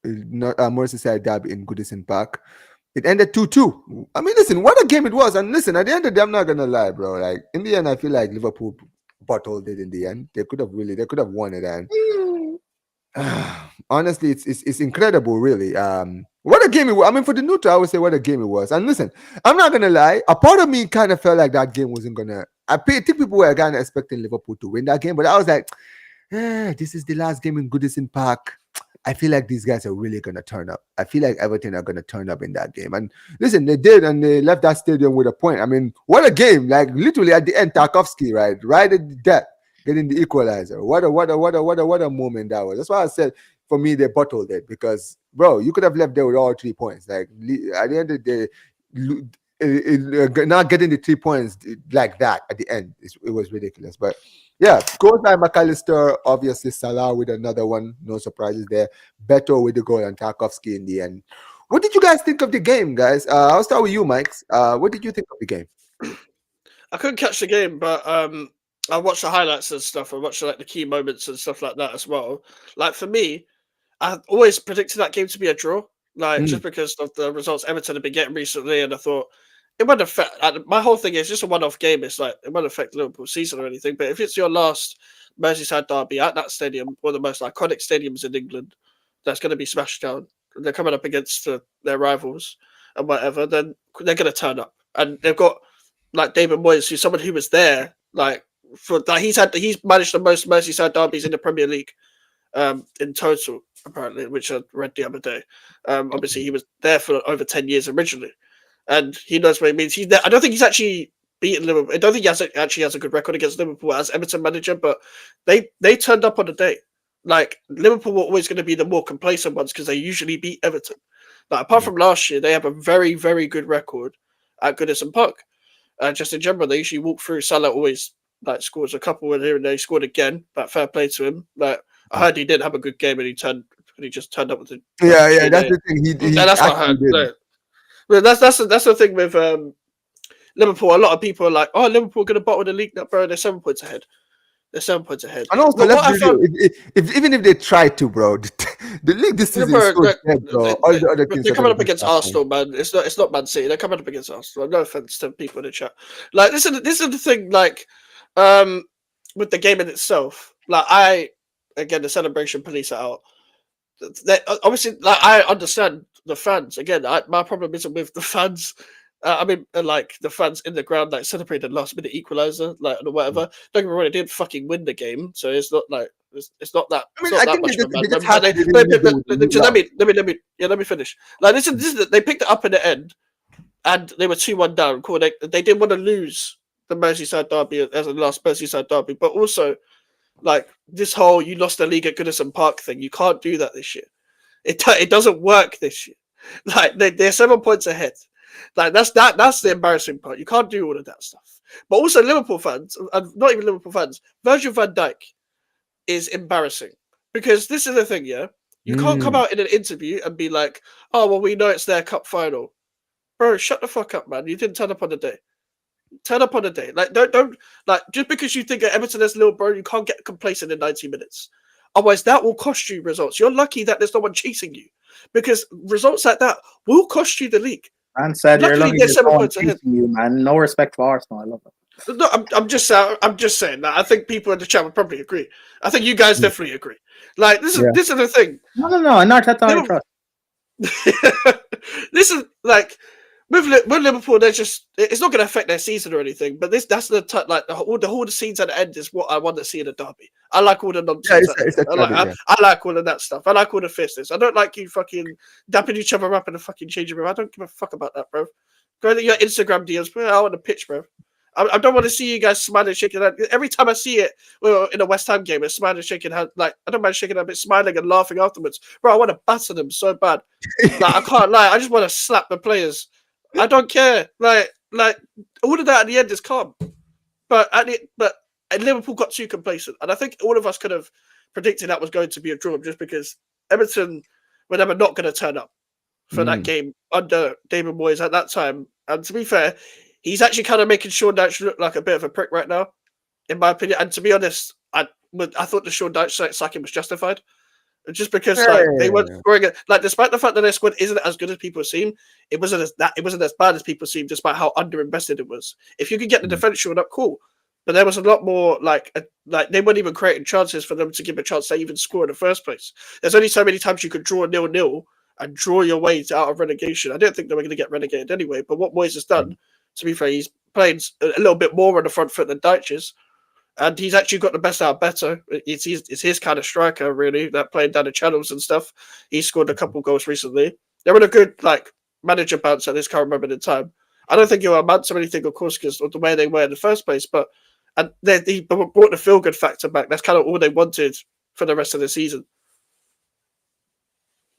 Merseyside derby in Goodison Park. It ended 2-2. I mean, listen, what a game it was. And listen, at the end of the day, I'm not gonna lie, bro. Like, in the end, I feel like Liverpool bottled it in the end. They could have won it. And honestly, it's incredible, really. What a game it was. I mean, for the neutral, I would say what a game it was. And listen, I'm not gonna lie. A part of me kind of felt like that game wasn't gonna. I think people were kind of expecting Liverpool to win that game, but I was like, this is the last game in Goodison Park. I feel like these guys are really going to turn up. I feel like Everton are going to turn up in that game. And listen, they did, and they left that stadium with a point. I mean, what a game. Like, literally at the end, Tarkovsky, right at the death, getting the equalizer. What a moment that was. That's why I said, for me, they bottled it. Because, bro, you could have left there with all 3 points. Like, at the end of the day, not getting the 3 points like that at the end, it was ridiculous. But yeah, goals by McAllister, obviously Salah with another one, no surprises there. Beto with the goal and Tarkovsky in the end. What did you guys think of the game, guys? I'll start with you, Mikes. What did you think of the game? I couldn't catch the game, but I watch the highlights and stuff. I watch like the key moments and stuff like that as well. Like for me, I always predicted that game to be a draw. Like just because of the results Everton have been getting recently, and I thought it wouldn't affect. My whole thing is just a one-off game. It's like it won't affect Liverpool season or anything. But if it's your last Merseyside derby at that stadium, one of the most iconic stadiums in England, that's going to be smashed down. They're coming up against their rivals and whatever. Then they're going to turn up, and they've got like David Moyes, who's someone who was there. Like for like he's managed the most Merseyside derbies in the Premier League in total, apparently, which I read the other day. Obviously, he was there for over 10 years originally, and he knows what it means. He's there. I don't think he's actually beaten Liverpool. I don't think he actually has a good record against Liverpool as Everton manager, but they turned up on the day. Like Liverpool were always going to be the more complacent ones because they usually beat Everton. Like apart from last year, they have a very, very good record at Goodison Park. Just in general, they usually walk through. Salah always like scores a couple in here and there. He scored again. But fair play to him. Like I heard he didn't have a good game and he just turned up with the yeah. That's the thing. That's what I heard. Like, but that's the thing with Liverpool. A lot of people are like, "Oh, Liverpool going to bottle the league now, bro. They're 7 points ahead. They're 7 points ahead." And also, let's be real. Even if they try to, bro, the league this season is so dead, bro. All the other teams they're coming up against Arsenal, man. It's not Man City. They're coming up against Arsenal. No offense to people in the chat. Like this is the thing. Like with the game in itself. Like again, the celebration police are out. Obviously, like I understand the fans. Again, my problem isn't with the fans. Like the fans in the ground, like celebrated last minute equalizer, like or whatever. Don't get me wrong, they didn't fucking win the game, so it's not like it's not that. I mean, it's not I that think much let me finish. Like this is they picked it up in the end, and they were 2-1 down. Cool. They didn't want to lose the Merseyside derby as the last Merseyside derby, but also like this whole you lost the league at Goodison Park thing. You can't do that this year. It doesn't work this year. Like they're 7 points ahead. Like that's the embarrassing part. You can't do all of that stuff. But also Liverpool fans, and not even Liverpool fans, Virgil van Dijk is embarrassing because this is the thing. Yeah, you can't come out in an interview and be like, "Oh well, we know it's their cup final." Bro, shut the fuck up, man. You didn't turn up on the day. Turn up on the day. Like don't like just because you think at Everton is little bro, you can't get complacent in 90 minutes. Otherwise, that will cost you results. You're lucky that there's no one chasing you because results like that will cost you the league. Man said Luckily, you're lucky they're 7 points ahead. You, man. No respect for Arsenal. I love it. No, I'm just saying that I think people in the chat would probably agree. I think you guys definitely agree. Like this is the thing. No. And Arteta I trust. This is like with Liverpool. They're just it's not going to affect their season or anything. But that's the all the scenes at the end is what I want to see in a derby. I like all the nonsense. I like all of that stuff. I like all the fistics. I don't like you fucking dapping each other up in the fucking changing room. I don't give a fuck about that, bro. Go to your Instagram DMs. Put it out on the pitch, bro. I don't want to see you guys smiling, shaking hand. Every time I see it in a West Ham game, it's smiling, shaking hand. Like I don't mind shaking hand, but smiling and laughing afterwards. Bro, I want to batter them so bad. Like I can't lie. I just want to slap the players. I don't care. Like all of that at the end is calm. But Liverpool got too complacent, and I think all of us could have predicted that was going to be a draw, just because Everton were never not going to turn up for that game under David Moyes at that time. And to be fair, he's actually kind of making Sean Dyche look like a bit of a prick right now, in my opinion. And to be honest, I thought the Sean Dyche sacking was justified, just because they weren't scoring it. Like despite the fact that their squad isn't as good as people seem, it wasn't as bad as people seem, despite how underinvested it was. If you could get the defense showing up, cool. But there was a lot more like they weren't even creating chances for them to give a chance to even score in the first place. There's only so many times you could draw 0-0 and draw your way out of relegation. I didn't think they were going to get relegated anyway. But what Moyes has done, to be fair, he's playing a little bit more on the front foot than Dyche is. And he's actually got the best out of better. It's his kind of striker, really, that playing down the channels and stuff. He scored a couple goals recently. They're in a good manager bounce at this current moment in time. I don't think he'll amount to anything, of course, because of the way they were in the first place. But he brought the feel-good factor back. That's kind of all they wanted for the rest of the season.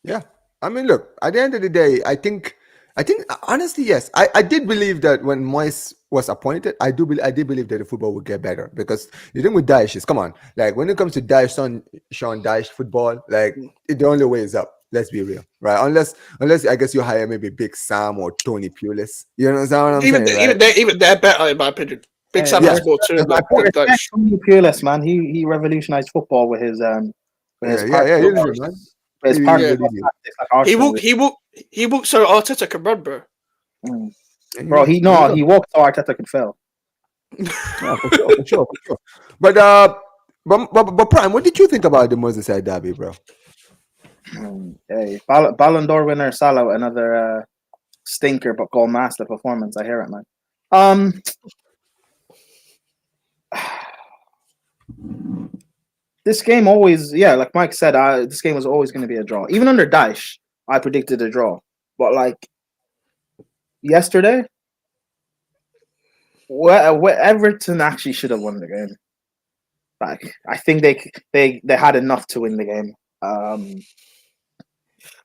Yeah. I mean, look, at the end of the day, I think honestly, yes. I did believe that when Moyes was appointed, I did believe that the football would get better, because the thing with Dyche is, come on, like when it comes to Sean Dyche football, like the only way is up. Let's be real, right? Unless I guess you hire maybe Big Sam or Tony Pulis. You know what I'm saying? Even they're better in my opinion. Big Sam has more too. My point. Pulis, man. He revolutionized football with his His he walked so Arteta can run, bro. Bro, he walked so Arteta can fail. For sure. But Prime, what did you think about the Merseyside derby, bro? Hey, Ballon d'Or winner Salah, another stinker but goal master performance. I hear it, man. This game always, like Mike said, this game was always going to be a draw. Even under Dyche, I predicted a draw. But like yesterday, Everton actually should have won the game. Like I think they had enough to win the game.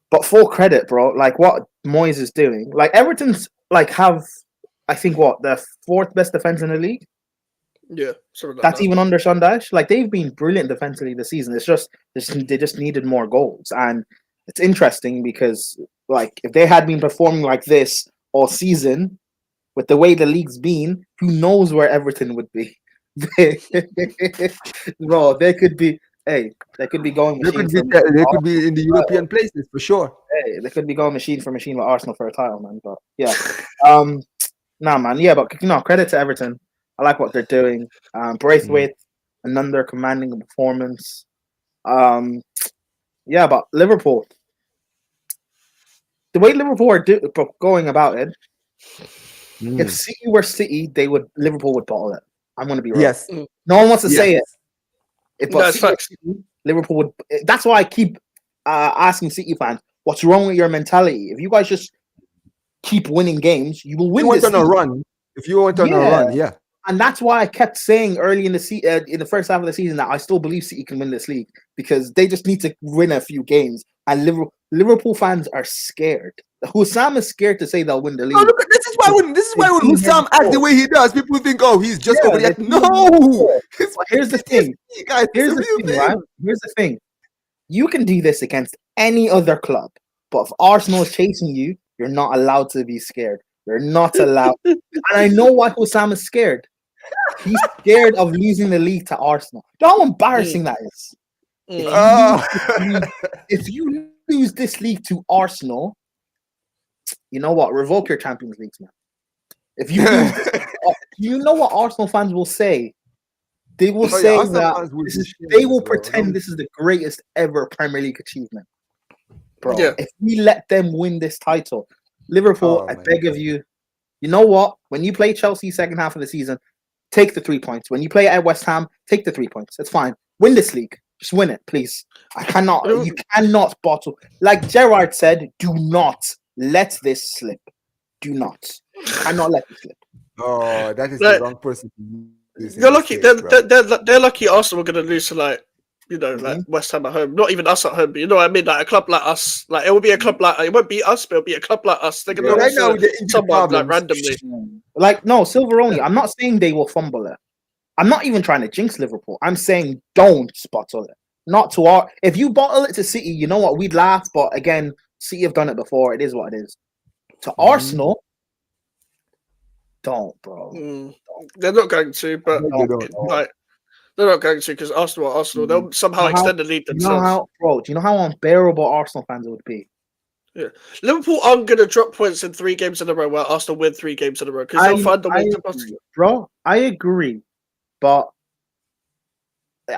But full credit, bro. Like what Moyes is doing. Like Everton's have, I think the 4th best defense in the league. Yeah, that's even under Sean Dyche. Like they've been brilliant defensively this season. It's just they just needed more goals, and it's interesting because like if they had been performing like this all season, with the way the league's been, who knows where Everton would be? Bro, they could be. Hey, they could be going. They could be in the European places for sure. Hey, they could be going machine for machine with Arsenal for a title, man. But yeah, nah, man. Yeah, but credit to Everton. I like what they're doing. Braithwaite, another commanding performance. Yeah, but Liverpool, the way Liverpool are going about it, if City were City, Liverpool would bottle it. I'm going to be real. Yes. No one wants to say it. That's facts. Liverpool would. That's why I keep asking City fans, what's wrong with your mentality? If you guys just keep winning games, you will win. If you want on a run, yeah. And that's why I kept saying early in the first half of the season that I still believe City can win this league because they just need to win a few games. And Liverpool fans are scared. Hussam is scared to say they'll win the league. No, look, this is why when Hussam acts the way he does, people think, oh, he's just over there. No. Here's the thing. Here's the thing. You can do this against any other club, but if Arsenal is chasing you, you're not allowed to be scared. You're not allowed. And I know why Hussam is scared. He's scared of losing the league to Arsenal. You know how embarrassing that is? If you lose this league to Arsenal, you know what? Revoke your Champions Leagues, man. If you lose you know what Arsenal fans will say? They will say that they will pretend this is the greatest ever Premier League achievement. Bro, if we let them win this title, Liverpool, I beg of you, you know what? When you play Chelsea second half of the season, take the 3 points. When you play at West Ham, take the 3 points. It's fine. Win this league. Just win it, please. You cannot bottle. Like Gerrard said, do not let this slip. Do not. You cannot let it slip. Oh, that is the wrong person. You're lucky. They're lucky Arsenal were going to lose to like West Ham at home. Not even us at home, but you know what I mean? Like a club like us. Like it will be a club like it won't be us, but it'll be a club like us. They're going to right now someone like randomly. Like no, Silveroni. I'm not saying they will fumble it. I'm not even trying to jinx Liverpool. I'm saying don't bottle it. Not to if you bottle it to City, you know what? We'd laugh, but again, City have done it before. It is what it is. To Arsenal, don't, bro. They're not going to, but they're not going to because Arsenal. They'll somehow extend the lead themselves. Do you know how unbearable Arsenal fans would be? Yeah, Liverpool aren't going to drop points in 3 games in a row where Arsenal win 3 games in a row because they'll find a way to bust. Bro, I agree, but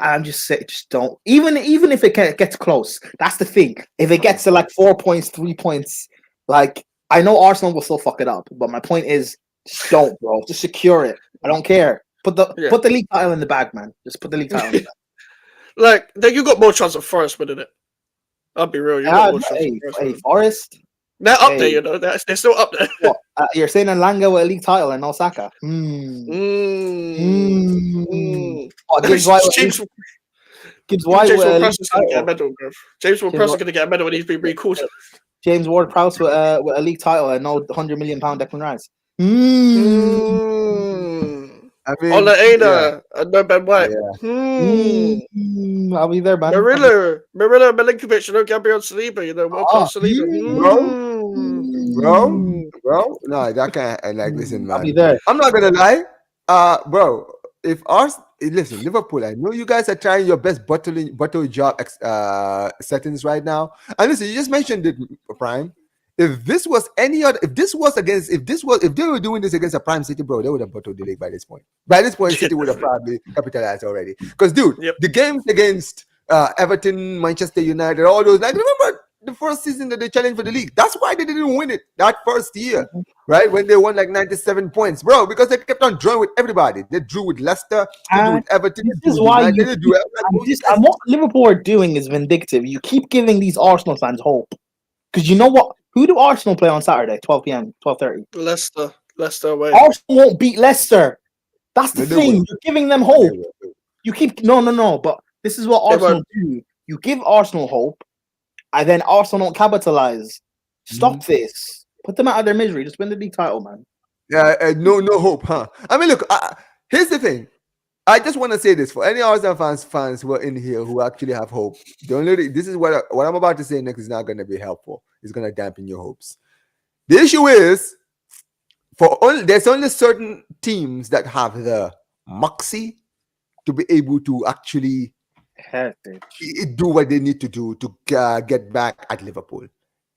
I'm just saying, just don't. Even if it gets close, that's the thing. If it gets to like 4 points, 3 points, like I know Arsenal will still fuck it up, but my point is, just don't, bro. Just secure it. I don't care. Put the league title in the bag, man. Just put the league title in the bag. Like, then you got more chance of Forest winning it. I'll be real. Forest. They're up there, you know. They're still up there. What, you're saying Elanga with a league title and Osaka? Gibbs White with a league title. James Ward-Prowse is going to get a medal when he's been recalled. James Ward-Prowse with a league title and no £100 million Declan Rice. I mean, Ola Aina and no Ben White. I'll be there, man. Marilla, Milinkovic, Gabriel Saliba, World Class Saliba. Bro, no, that can't. Like, listen, man. I'll be there. I'm not gonna lie. Bro, if ours listen, Liverpool, I know you guys are trying your best bottle job settings right now. And listen, you just mentioned it, Prime. If this was any other, if they were doing this against a Prime City, bro, they would have bottled the league by this point. By this point, City would have probably capitalized already. Because, dude, the games against Everton, Manchester United, all those, like, remember the first season that they challenged for the league? That's why they didn't win it that first year, right? When they won like 97 points, bro, because they kept on drawing with everybody. They drew with Leicester, they drew with Everton. This is why and what Liverpool are doing is vindictive. You keep giving these Arsenal fans hope. Because you know what? Who do Arsenal play on Saturday, 12 p.m., 12:30? Leicester away. Arsenal won't beat Leicester. That's the thing. You're giving them hope. You keep no. But this is what Arsenal do. You give Arsenal hope, and then Arsenal don't capitalize. Stop this. Put them out of their misery. Just win the league title, man. Yeah, no hope, huh? I mean, look. Here's the thing. I just want to say this for any Arsenal fans who are in here who actually have hope. This is what I'm about to say next is not going to be helpful. It's going to dampen your hopes. The issue is there's only certain teams that have the moxie to be able to actually do what they need to do to get back at Liverpool.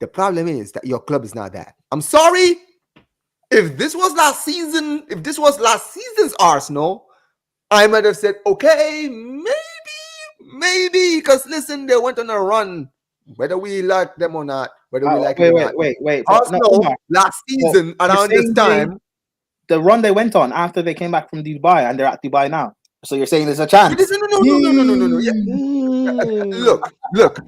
The problem is that your club is not that. I'm sorry. If this was last season's Arsenal, I might have said, okay, maybe, because listen, they went on a run, whether we like them or not, whether we like it or not. Wait. Arsenal last season around this time, the run they went on after they came back from Dubai, and they're at Dubai now. So you're saying there's a chance? No. Yeah. Look.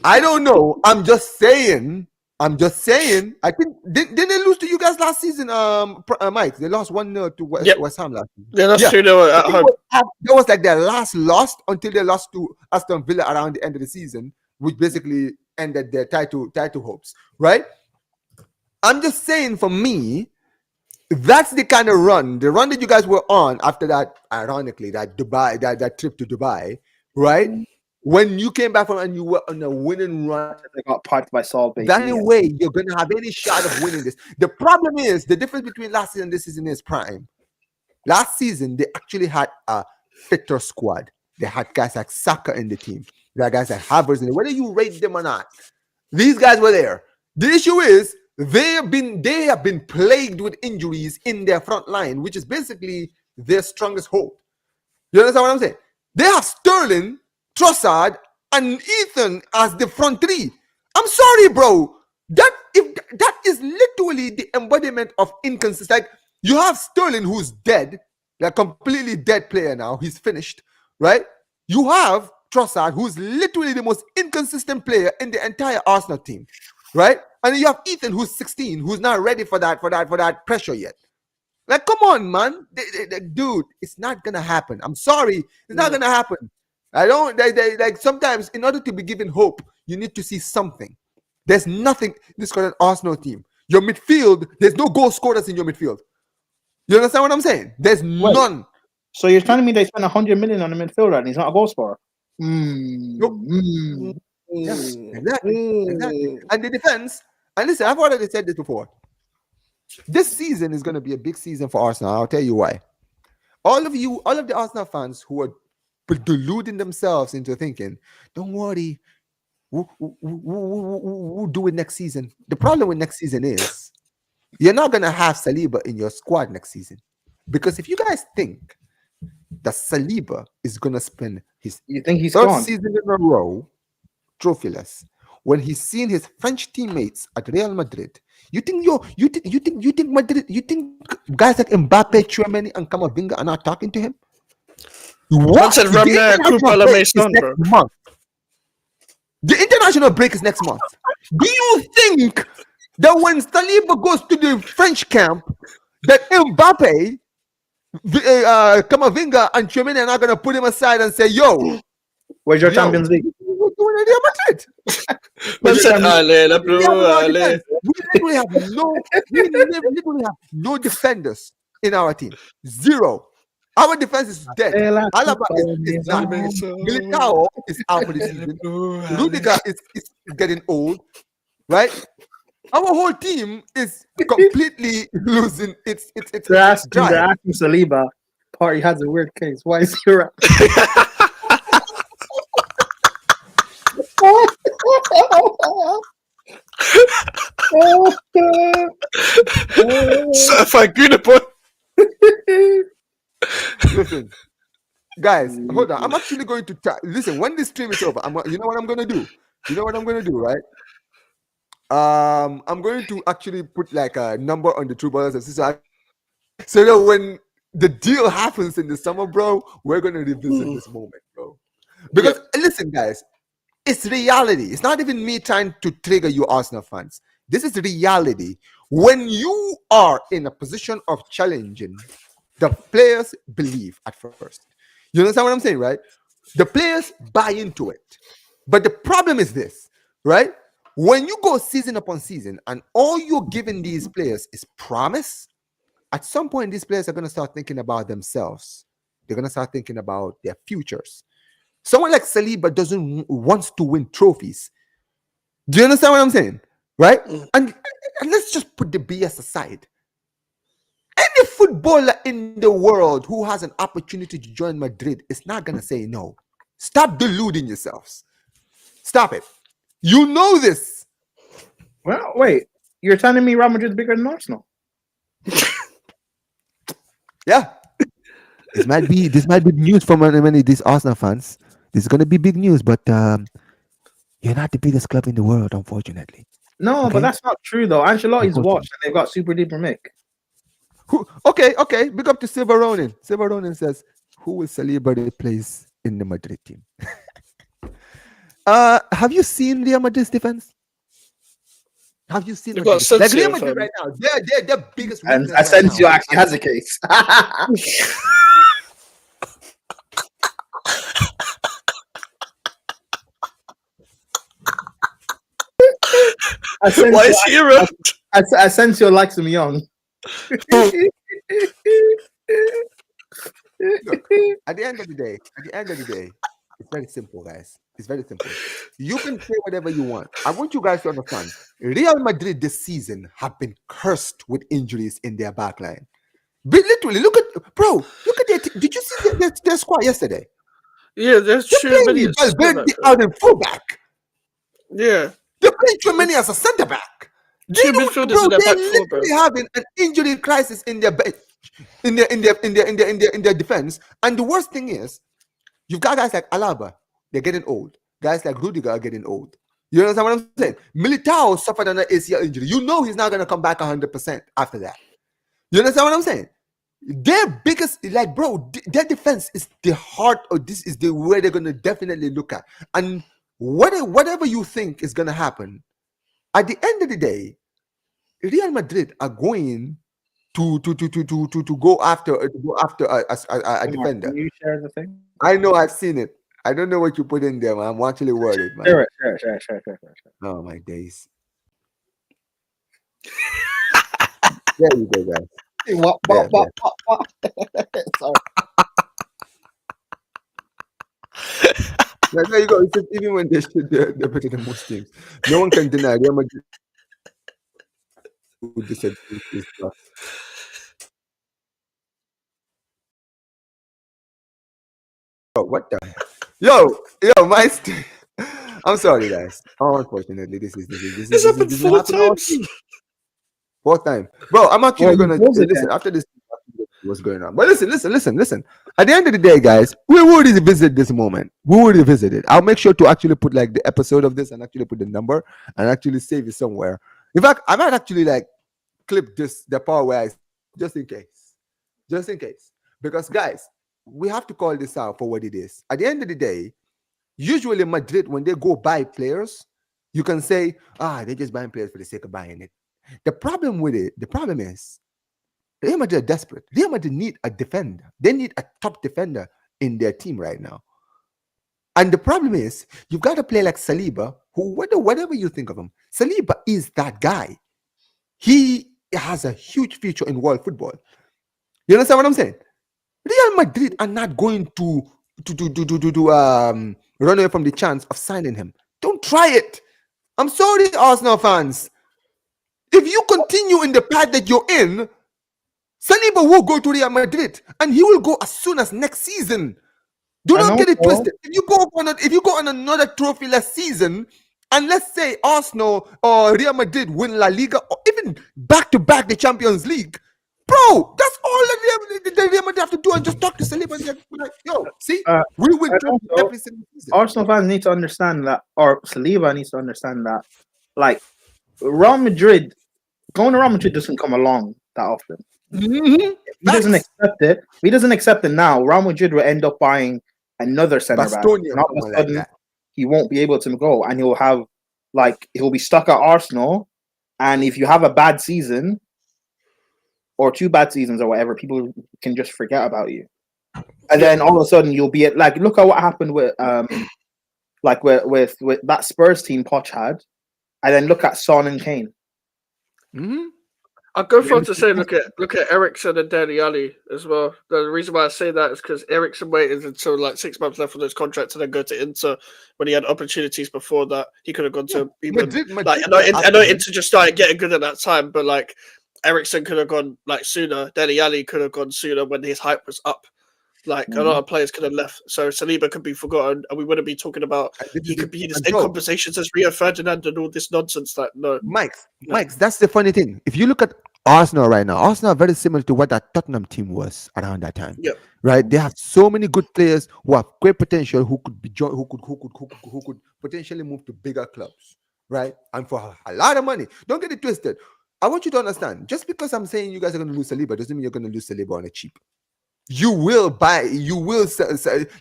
I don't know. I'm just saying. I think didn't they lose to you guys last season, Mike? They lost 1-0 to West Ham last season. Yeah, that's true. At home. That was like their last loss until they lost to Aston Villa around the end of the season, which basically ended their title hopes, right? I'm just saying, for me, that's the kind of run that you guys were on after that, ironically, that trip to Dubai, right? When you came back from and you were on a winning run, they got parked by Saul. That way you're gonna have any shot of winning this. The problem is the difference between last season and this season is Prime. Last season they actually had a fitter squad. They had guys like Saka in the team. They had guys like Havertz in it. Whether you rate them or not, these guys were there. The issue is they have been plagued with injuries in their front line, which is basically their strongest hope. You understand what I'm saying? They have Sterling, Trossard, and Ethan as the front three. I'm sorry, bro. That is literally the embodiment of inconsistency. Like, you have Sterling, who's dead, like completely dead player now. He's finished, right? You have Trossard, who's literally the most inconsistent player in the entire Arsenal team, right? And then you have Ethan, who's 16, who's not ready for that pressure yet. Like, come on, man, dude, it's not gonna happen. I'm sorry, it's not gonna happen. I don't like sometimes in order to be given hope, you need to see something. There's nothing. This current Arsenal team, your midfield, there's no goal scorers in your midfield. You understand what I'm saying? There's none. So you're telling me they spent 100 million on a midfielder and he's not a goal scorer? Nope. Yeah, exactly. And the defense, and listen, I've already said this before. This season is going to be a big season for Arsenal. I'll tell you why. All of the Arsenal fans who are deluding themselves into thinking, don't worry, we'll do it next season. The problem with next season is you're not going to have Saliba in your squad next season. Because if you guys think that Saliba is going to spend his third season in a row trophyless, when he's seen his French teammates at Real Madrid, you think Madrid, you think guys like Mbappe, Tchouameni, and Camavinga are not talking to him? What? The international break is next month. Do you think that when Saliba goes to the French camp, that Mbappe, Camavinga, and Tchouameni are not going to put him aside and say, "Yo, where's your Champions League?" Real Madrid. We literally have no defenders in our team. Zero. Our defense is dead. Alaba is not. Militao is out for the season. Rudiger is getting old, right? our whole team is completely losing its They're asking drive. Saliba. Party has a weird case. Why is he around? Certified good boy. Listen, guys, hold on. I'm actually going to try. Listen, when this stream is over, you know what I'm gonna do? You know what I'm gonna do, right? I'm going to actually put like a number on the True Brothers and Sisters, so that when the deal happens in the summer, bro, we're gonna revisit this moment, bro. Because listen, guys, it's reality. It's not even me trying to trigger you Arsenal fans. This is reality. When you are in a position of challenging, the players believe at first. You understand what I'm saying, right? The players buy into it. But the problem is this, right? When you go season upon season and all you're giving these players is promise, at some point these players are going to start thinking about themselves. They're going to start thinking about their futures. Someone like Saliba wants to win trophies. Do you understand what I'm saying? Right? And let's just put the BS aside. Any footballer in the world who has an opportunity to join Madrid is not going to say no. Stop deluding yourselves. Stop it. You know this. Well, wait. You're telling me Real Madrid's bigger than Arsenal? Yeah. This might be news for many of these Arsenal fans. This is going to be big news, but you're not the biggest club in the world, unfortunately. No, Okay? but that's not true, though. Ancelotti's watched and they've got super deeper Mick. Okay. Big up to Silver Ronin. Silver Ronin says, who will Saliba replace in the Madrid team? Have you seen Real Madrid's defense? Have you seen like Real Madrid right now? They're biggest. And Asensio actually has a case. Why is he around? Asensio likes him young. Look, at the end of the day, it's very simple, guys. It's very simple. You can say whatever you want. I want you guys to understand. Real Madrid this season have been cursed with injuries in their backline. But literally, look at their. Did you see their squad yesterday? Yeah, there's Tchouameni out in fullback. Yeah, they're playing Tchouameni as a centre back. Two midfielders in their back four, bro. They're having an injury crisis in their defense. And the worst thing is, you've got guys like Alaba. They're getting old. Guys like Rudiger are getting old. You understand what I'm saying? Militao suffered an ACL injury. You know he's not going to come back 100% after that. You understand what I'm saying? Their biggest, their defense is the heart of this, is the way they're going to definitely look at. And whatever you think is going to happen, at the end of the day, Real Madrid are going to go after a defender. Can you share the thing? I know, I've seen it. I don't know what you put in there, man. I'm actually worried, man. Sure. Oh my days. There you go, guys. What? Sorry. There you go. It's just, even when they're better than most teams, no one can deny Real Madrid. Oh, what the heck? Yo, my I'm sorry, guys. Oh, unfortunately, this happened 4 times. Fourth time, bro. I'm actually gonna listen after this. What's going on? But listen. At the end of the day, guys, we will revisit this moment. We will revisit it. I'll make sure to actually put like the episode of this and actually put the number and actually save it somewhere. In fact, I might actually like clip the part where just in case, because guys, we have to call this out for what it is. At the end of the day, usually Madrid, when they go buy players, you can say, they're just buying players for the sake of buying it. The problem is Real Madrid are desperate. Real Madrid need a defender. They need a top defender in their team right now. And the problem is, you've got a player like Saliba, who, whatever you think of him, Saliba is that guy. He has a huge future in world football. You understand what I'm saying? Real Madrid are not going to run away from the chance of signing him. Don't try it. I'm sorry, Arsenal fans. if you continue in the path that you're in, Saliba will go to Real Madrid, and he will go as soon as next season. Do not get it twisted. If you go on another trophy-less season, and let's say Arsenal or Real Madrid win La Liga, or even back-to-back the Champions League, bro, that's all that Real Madrid have to do, and just talk to Saliba and be like, yo, see, we win every single season. Arsenal fans need to understand that, or Saliba needs to understand that, like, Real Madrid, going to Real Madrid doesn't come along that often. Mm-hmm. He doesn't accept it. If he doesn't accept it now, Real Madrid will end up buying another centre back. And all of a sudden, he won't be able to go, and he'll be stuck at Arsenal. And if you have a bad season or 2 bad seasons or whatever, people can just forget about you. And then all of a sudden, you'll be like, look at what happened with with that Spurs team Poch had, and then look at Son and Kane. Mm-hmm. I'll go further to say look at Eriksen and Dele Alli as well. The reason why I say that is because Eriksen waited until like 6 months left on his contract to then go to Inter when he had opportunities before that. He could have gone to even Madrid, I know Inter just started getting good at that time, but like Eriksen could have gone like sooner. Dele Alli could have gone sooner when his hype was up. Like a lot of players could have left, so Saliba could be forgotten, and we wouldn't be talking about he could be in conversations as Rio Ferdinand and all this nonsense. That Mikes, that's the funny thing. If you look at Arsenal right now, Arsenal are very similar to what that Tottenham team was around that time. Yeah. Right. They have so many good players who have great potential, who could be who could potentially move to bigger clubs, right? And for a lot of money. Don't get it twisted. I want you to understand. Just because I'm saying you guys are going to lose Saliba doesn't mean you're going to lose Saliba on a cheap. You will sell,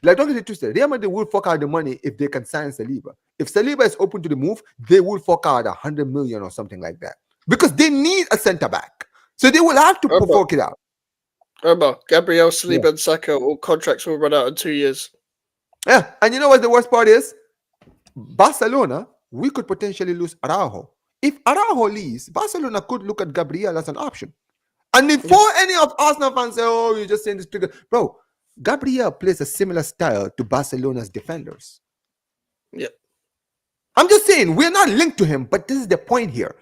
like, don't get it twisted. Real Madrid will fork out the money if they can sign Saliba. If Saliba is open to the move, they will fork out 100 million or something like that, because they need a centre back. So they will have to fork it out. Remember, Gabriel, Saliba, and Saka, all contracts will run out in 2 years. Yeah, and you know what the worst part is? Barcelona, we could potentially lose Araujo. If Araujo leaves, Barcelona could look at Gabriel as an option. And before any of Arsenal fans say, oh, you're just saying this trigger. Bro, Gabriel plays a similar style to Barcelona's defenders. Yeah. I'm just saying, we're not linked to him, but this is the point here.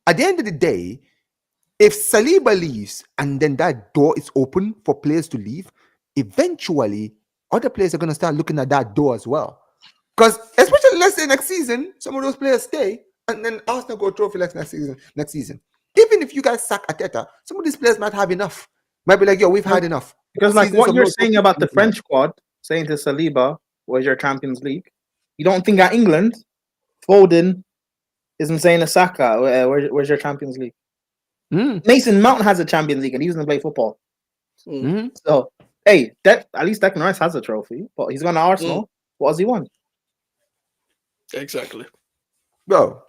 At the end of the day, if Saliba leaves and then that door is open for players to leave, eventually other players are going to start looking at that door as well. Because especially, let's say next season, some of those players stay, and then Arsenal go trophy next season. Even if you guys sack Arteta, some of these players might have enough. Might be like, yo, we've had enough. Because like what you're saying about the French squad, saying to Saliba, where's your Champions League? You don't think at England, Foden isn't saying to Saka, where's your Champions League? Mason Mount has a Champions League and he doesn't play football. So, hey, at least Declan Rice has a trophy, but he's going to Arsenal. What does he want? Exactly. Bro.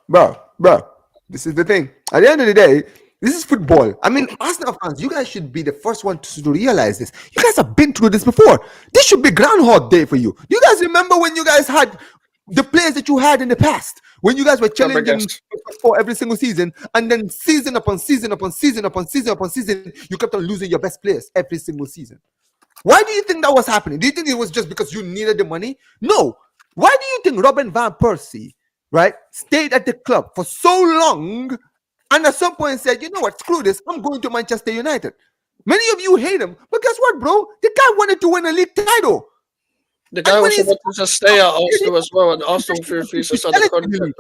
This is the thing. At the end of the day, this is football. I mean, Arsenal fans, you guys should be the first one to realize this. You guys have been through this before. This should be Groundhog Day for you. You guys remember when you guys had the players that you had in the past, when you guys were challenging for every single season, and then season upon season, you kept on losing your best players every single season. Why do you think that was happening? Do you think it was just because you needed the money? No. Why do you think Robin van Persie, right, stayed at the club for so long and at some point said, you know what, screw this, I'm going to Manchester United? Many of you hate him, but guess what, bro? The guy wanted to win a league title. The guy also wanted to stay at Arsenal as well, and Arsenal refused to sign the contract,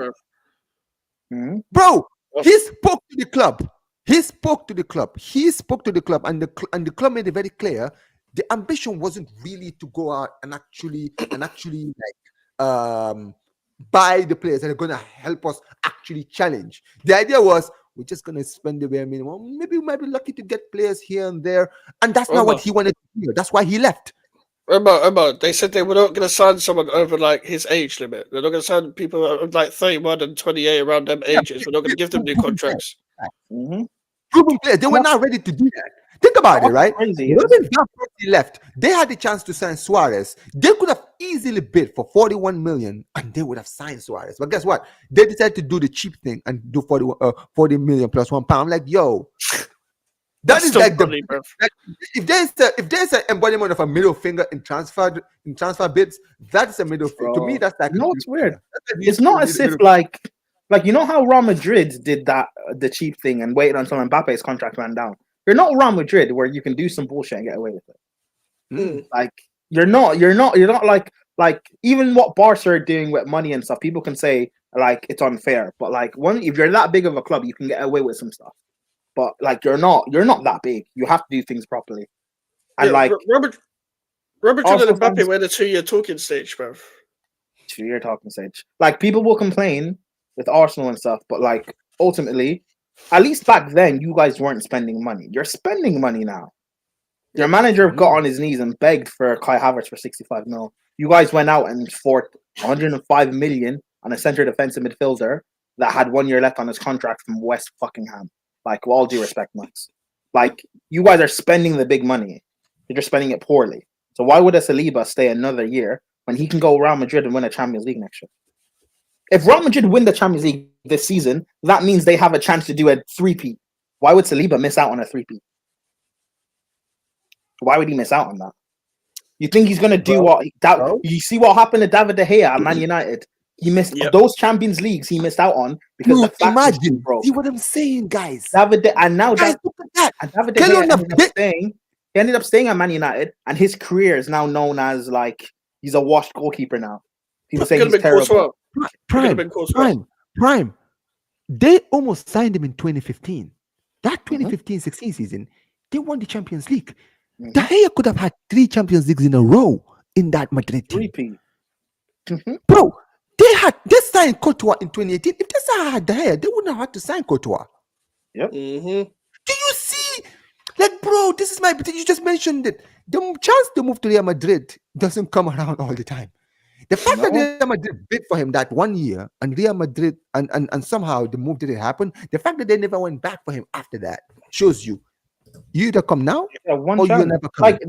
bro. Bro, he spoke to the club. And the club made it very clear the ambition wasn't really to go out and actually buy the players that are going to help us actually challenge. The idea was, we're just going to spend the bare minimum. Maybe we might be lucky to get players here and there. And that's not what he wanted to do. That's why he left. Remember, they said they were not going to sign someone over like his age limit. They're not going to sign people like 31 and 28 around them ages. We're not going to give them new contracts. Proven players. They were not ready to do that. Think about it, right? When he left, they had the chance to sign Suarez. They could have easily bid for 41 million and they would have signed Suarez. But guess what? They decided to do the cheap thing and do 40 million plus £1. I'm like, yo, that is like funny, if there's an embodiment of a middle finger in transfer bids, that's a middle finger. To me, that's like, no, it's weird. It's not as if like Like, you know how Real Madrid did that, the cheap thing, and waited until Mbappe's contract ran down. You're not Real Madrid where you can do some bullshit and get away with it. Like, you're not like even what Barca are doing with money and stuff. People can say like it's unfair, but like if you're that big of a club, you can get away with some stuff. But like you're not that big. You have to do things properly. And like Robert and Arsenal Mbappe fans- were the 2-year talking stage, bro. 2-year talking stage. Like people will complain with Arsenal and stuff, but like ultimately, at least back then, you guys weren't spending money. You're spending money now. Your manager got on his knees and begged for Kai Havertz for 65 mil. You guys went out and for 105 million on a centre defensive midfielder that had 1 year left on his contract from West fucking Ham. Like, with all due respect, Max. Like, you guys are spending the big money. You're just spending it poorly. So why would a Saliba stay another year when he can go Real Madrid and win a Champions League next year? If Real Madrid win the Champions League this season, that means they have a chance to do a three-peat. Why would Saliba miss out on a three-peat? Why would he miss out on that? You think he's going to do you see what happened to David De Gea at Man United? He missed those Champions Leagues he missed out on because the fact imagine, broke. see what I'm saying, guys. David De Gea That. He ended up staying at Man United, and his career is now known as like he's a washed goalkeeper now. People say he's terrible. Prime. They almost signed him in 2015. That 2015-16 season, they won the Champions League. De Gea could have had 3 Champions Leagues in a row in that Madrid team. Bro, they signed Courtois in 2018. If they had De Gea, they wouldn't have had to sign Courtois. Yep. Do you see? Like, bro, this is you just mentioned it. The chance to move to Real Madrid doesn't come around all the time. The fact that Real Madrid bid for him that 1 year and Real Madrid and somehow the move didn't happen, the fact that they never went back for him after that shows you either come now or you never come. Like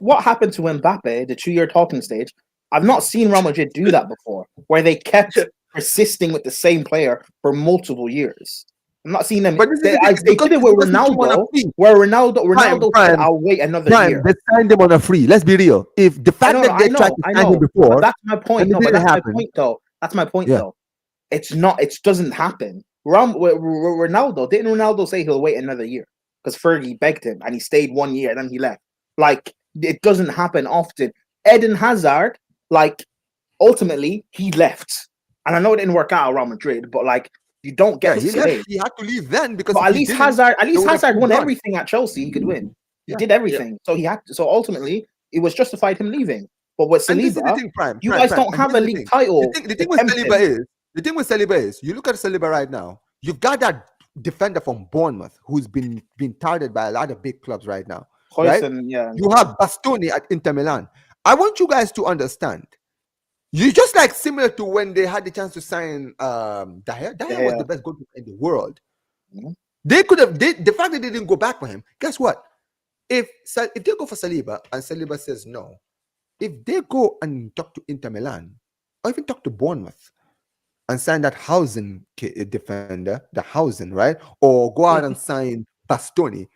what happened to Mbappe, the 2-year talking stage? I've not seen Real Madrid do that before, where they kept persisting with the same player for multiple years. I'm not seeing them. But they did it with Ronaldo, where Ronaldo said, "I'll wait another year." They signed him on a free. Let's be real. If the fact that they tried to sign him before, that's my point. No, but that's my point, though. That's my point, though. It's not. It doesn't happen. Ronaldo didn't Ronaldo say he'll wait another year because Fergie begged him and he stayed 1 year and then he left. Like it doesn't happen often. Eden Hazard, like ultimately he left, and I know it didn't work out at Real Madrid, but like. You don't get he had to leave then because at least Hazard won everything at Chelsea he could win. He did everything. So he had to, so ultimately it was justified him leaving. But with Saliba, you guys don't have a league title. The thing with Saliba is you look at Saliba right now, you've got that defender from Bournemouth who's been touted by a lot of big clubs right now. Right? You have Bastoni at Inter Milan. I want you guys to understand. You just like similar to when they had the chance to sign De Gea. De Gea was the best goalkeeper in the world. They could have the fact that they didn't go back for him. Guess what? If they go for Saliba and Saliba says no, if they go and talk to Inter Milan or even talk to Bournemouth and sign that Hausen defender, right? Or go out and sign Bastoni.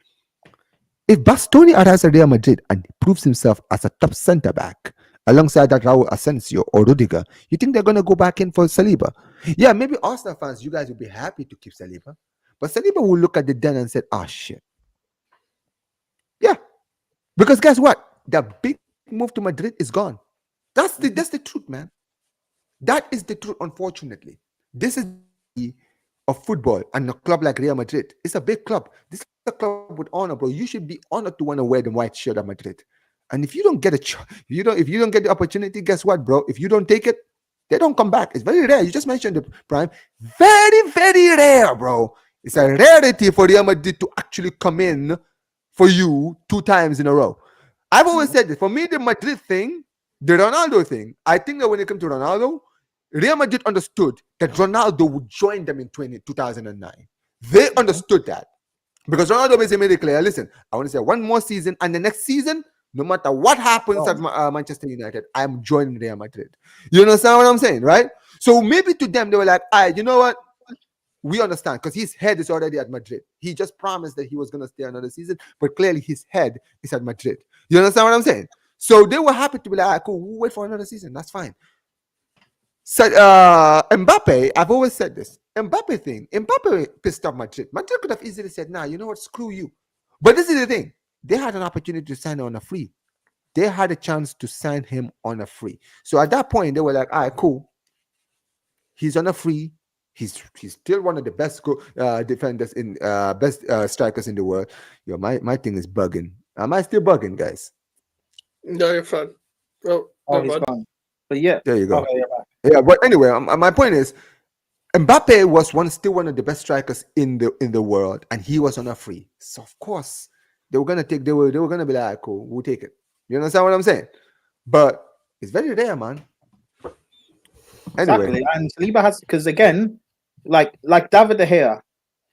If Bastoni arrives at Real Madrid and proves himself as a top centre back, alongside that Raul Asensio or Rudiger, you think they're going to go back in for Saliba? Yeah, maybe Arsenal fans, you guys will be happy to keep Saliba. But Saliba will look at the den and say, shit. Yeah. Because guess what? The big move to Madrid is gone. That's the truth, man. That is the truth, unfortunately. This is of football and a club like Real Madrid. It's a big club. This is a club with honor, bro. You should be honored to want to wear the white shirt at Madrid. And if you don't get if you don't get the opportunity, guess what, bro? If you don't take it, they don't come back. It's very rare. You just mentioned it, Prime. Very, very rare, bro. It's a rarity for Real Madrid to actually come in for you 2 times in a row. I've always said this. For me, the Madrid thing, the Ronaldo thing, I think that when it comes to Ronaldo, Real Madrid understood that Ronaldo would join them in 2009. They understood that. Because Ronaldo basically made it clear, listen, I want to say 1 more season, and the next season, no matter what happens at Manchester United, I'm joining Real Madrid. You understand what I'm saying, right? So maybe to them, they were like, you know what? We understand because his head is already at Madrid. He just promised that he was going to stay another season, but clearly his head is at Madrid. You understand what I'm saying? So they were happy to be like, cool, we'll wait for another season. That's fine. So, Mbappe, I've always said this. Mbappe pissed off Madrid. Madrid could have easily said, nah, you know what, screw you. But this is the thing. They had an opportunity to sign on a free. They had a chance to sign him on a free. So at that point, they were like, all right, cool. He's on a free. He's still one of the best defenders in best strikers in the world. Yo, my thing is bugging. Am I still bugging, guys? No, you're fine. Oh, he's gone. But yeah, there you go. Okay, yeah, but anyway, my point is, Mbappe was still one of the best strikers in the world, and he was on a free. So of course they were gonna be like, cool, we'll take it. You understand what I'm saying? But it's very rare, man. Anyway, exactly. And Saliba has, because again, like David De Gea,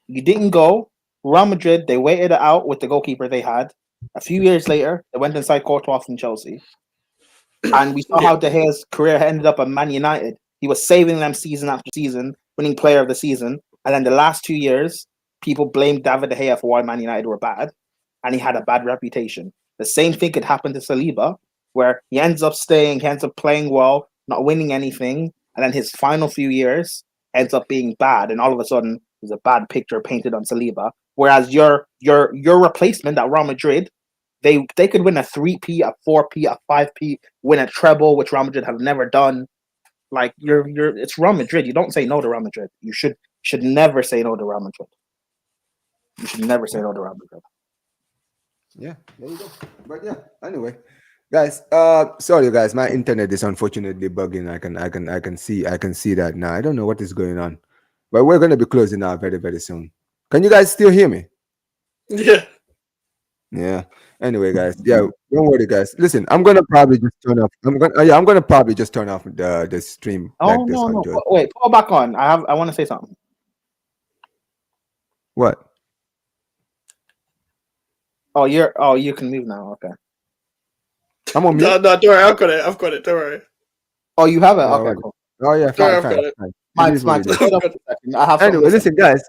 you didn't go. Real Madrid, they waited it out with the goalkeeper they had. A few years later, they went inside Courtois from Chelsea. And we saw how De Gea's career ended up at Man United. He was saving them season after season, winning player of the season. And then the last 2 years, people blamed David De Gea for why Man United were bad. And he had a bad reputation. The same thing could happen to Saliba, where he ends up staying, he ends up playing well, not winning anything. And then his final few years ends up being bad. And all of a sudden, there's a bad picture painted on Saliba. Whereas your replacement at Real Madrid, they could win a 3P, a 4P, a 5P, win a treble, which Real Madrid have never done. Like it's Real Madrid. You don't say no to Real Madrid. You should never say no to Real Madrid. You should never say no to Real Madrid. Yeah, there you go. But yeah, anyway, guys. Sorry guys, my internet is unfortunately bugging. I can see that now. I don't know what is going on, but we're gonna be closing now very very soon. Can you guys still hear me? Yeah. Yeah. Anyway, guys. Yeah. Don't worry, guys. Listen, I'm gonna probably just turn off. I'm gonna probably just turn off the stream. Oh no. Wait, pull it back on. I want to say something. What? Oh, you can move now. Okay. I'm on mute. No, don't worry. I've got it. Don't worry. Oh, you have it. Oh, Okay. right. Cool. Oh yeah. Sorry, Fine. I've got Fine. Mike, I have Anyway, listen, guys.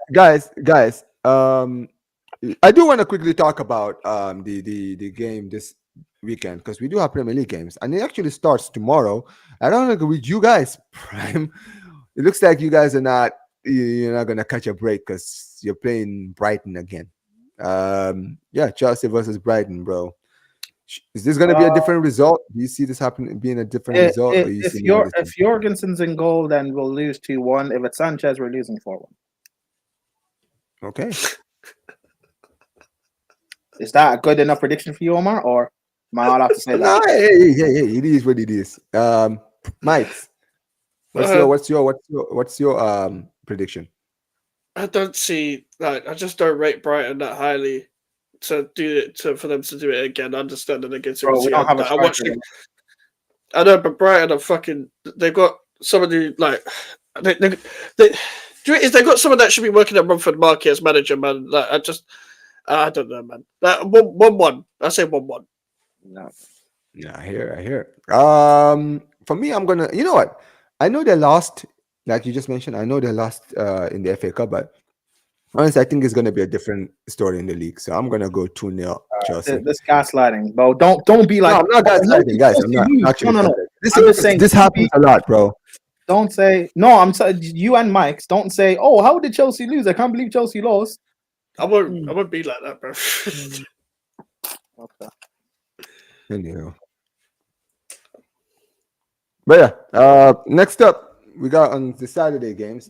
I do want to quickly talk about the game this weekend, because we do have Premier League games, and it actually starts tomorrow. I don't know with you guys, Prime. It looks like you guys are you're not gonna catch a break because you're playing Brighton again. Yeah, Chelsea versus Brighton, bro. Is this gonna be a different result? Do you see this happening being a different result? If Jorgensen's in goal, then we'll lose 2-1. If it's Sanchez, we're losing 4-1. Okay. Is that a good enough prediction for you, Omar, or am I allowed to say that? No, hey, it is what it is. Mike, what's your prediction? I don't see I just don't rate Brighton that highly to do it for them to do it again. Understanding against Bro, we don't have a striker. I know, but Brighton are they've got somebody like they got someone that should be working at Romford Market as manager, man. Like I don't know, man. Like 1-1. I say 1-1. No. Yeah, I hear. For me, I'm gonna. You know what? I know they lost, like you just mentioned. I know they lost in the FA Cup, but honestly, I think it's gonna be a different story in the league. So I'm gonna go 2-0 Chelsea. This gaslighting, bro. Don't be like. No, I'm not gaslighting, guys. I'm not actually. No. This happens a lot, bro. Don't say no. I'm saying you and Mike's. Don't say, oh, how did Chelsea lose? I can't believe Chelsea lost. I won't be like that, bro. Okay. Anyhow. But yeah, next up we got on the Saturday games.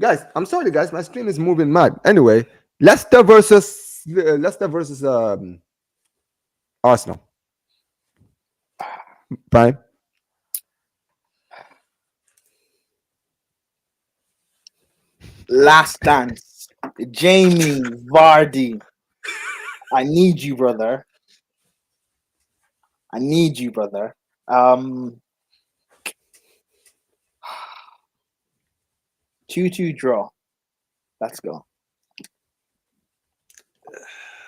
Guys, I'm sorry, guys, my screen is moving mad. Anyway, Leicester versus Arsenal. Prime. Last dance. Jamie Vardy. I need you, brother. 2-2 draw. Let's go.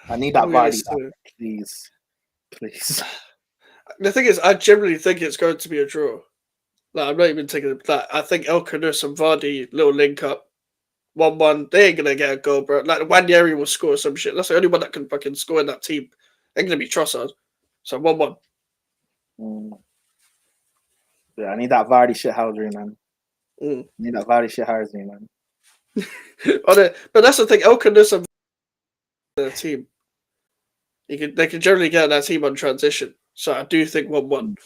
I need that Vardy back, please. The thing is, I generally think it's going to be a draw. Like, I'm not even taking that. I think El Kudus and Vardy little link up. 1-1. They ain't gonna get a goal, bro. Like Wanyeri will score some shit. That's the only one that can fucking score in that team. Ain't gonna be Trossard. So 1-1. Yeah, I need that Vardy shithousery, man. Mm. Need that Vardy shithousery, man. But that's the thing. El Khanis and the team. They can generally get that team on transition. So I do think 1-1.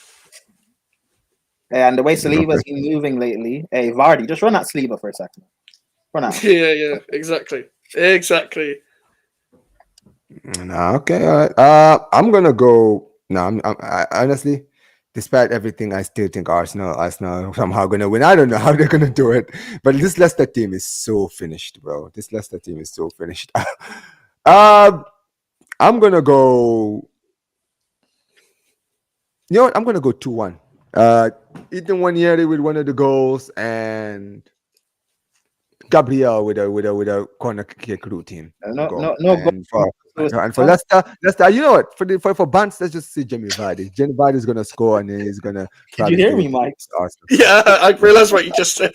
Yeah, and the way Saliba's been moving lately, hey Vardy, just run at Saliba for a second. Run at him. Yeah, exactly. No, okay, all right. I'm gonna go. No, I honestly, despite everything, I still think Arsenal somehow gonna win. I don't know how they're gonna do it, but this Leicester team is so finished, bro. This Leicester team is so finished. I'm gonna go. You know what? I'm gonna go 2-1. Ethan Wanyeri with one of the goals and Gabriel with a corner kick routine. No goal. And for Leicester, you know what? For Bants, let's just see Jamie Vardy. Jamie Vardy is gonna score and he's gonna. Did you hear me, Mike? Yeah, I realized what you just said.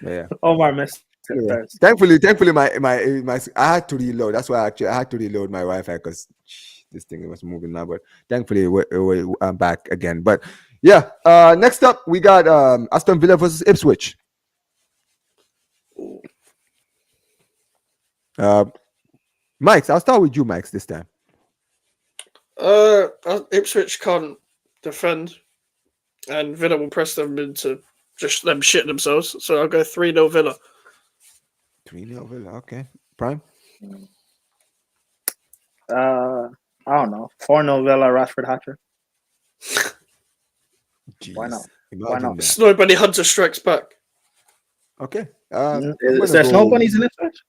Yeah. Omar missed. Yeah. Thankfully, my I had to reload. That's why I had to reload my Wi-Fi because this thing was moving now. But thankfully, I'm back again. But yeah, next up we got Aston Villa versus Ipswich. Mike's, I'll start with you, Mike's, this time. Ipswich can't defend, and Villa will press them into just them shitting themselves. So I'll go 3-0 Villa. 3-0 Villa, okay. Prime? I don't know. 4-0 Villa, Rashford hat-trick. Why not? Why not? Snow Bunny Hunter strikes back. Okay. Is there snow bunnies in Ipswich?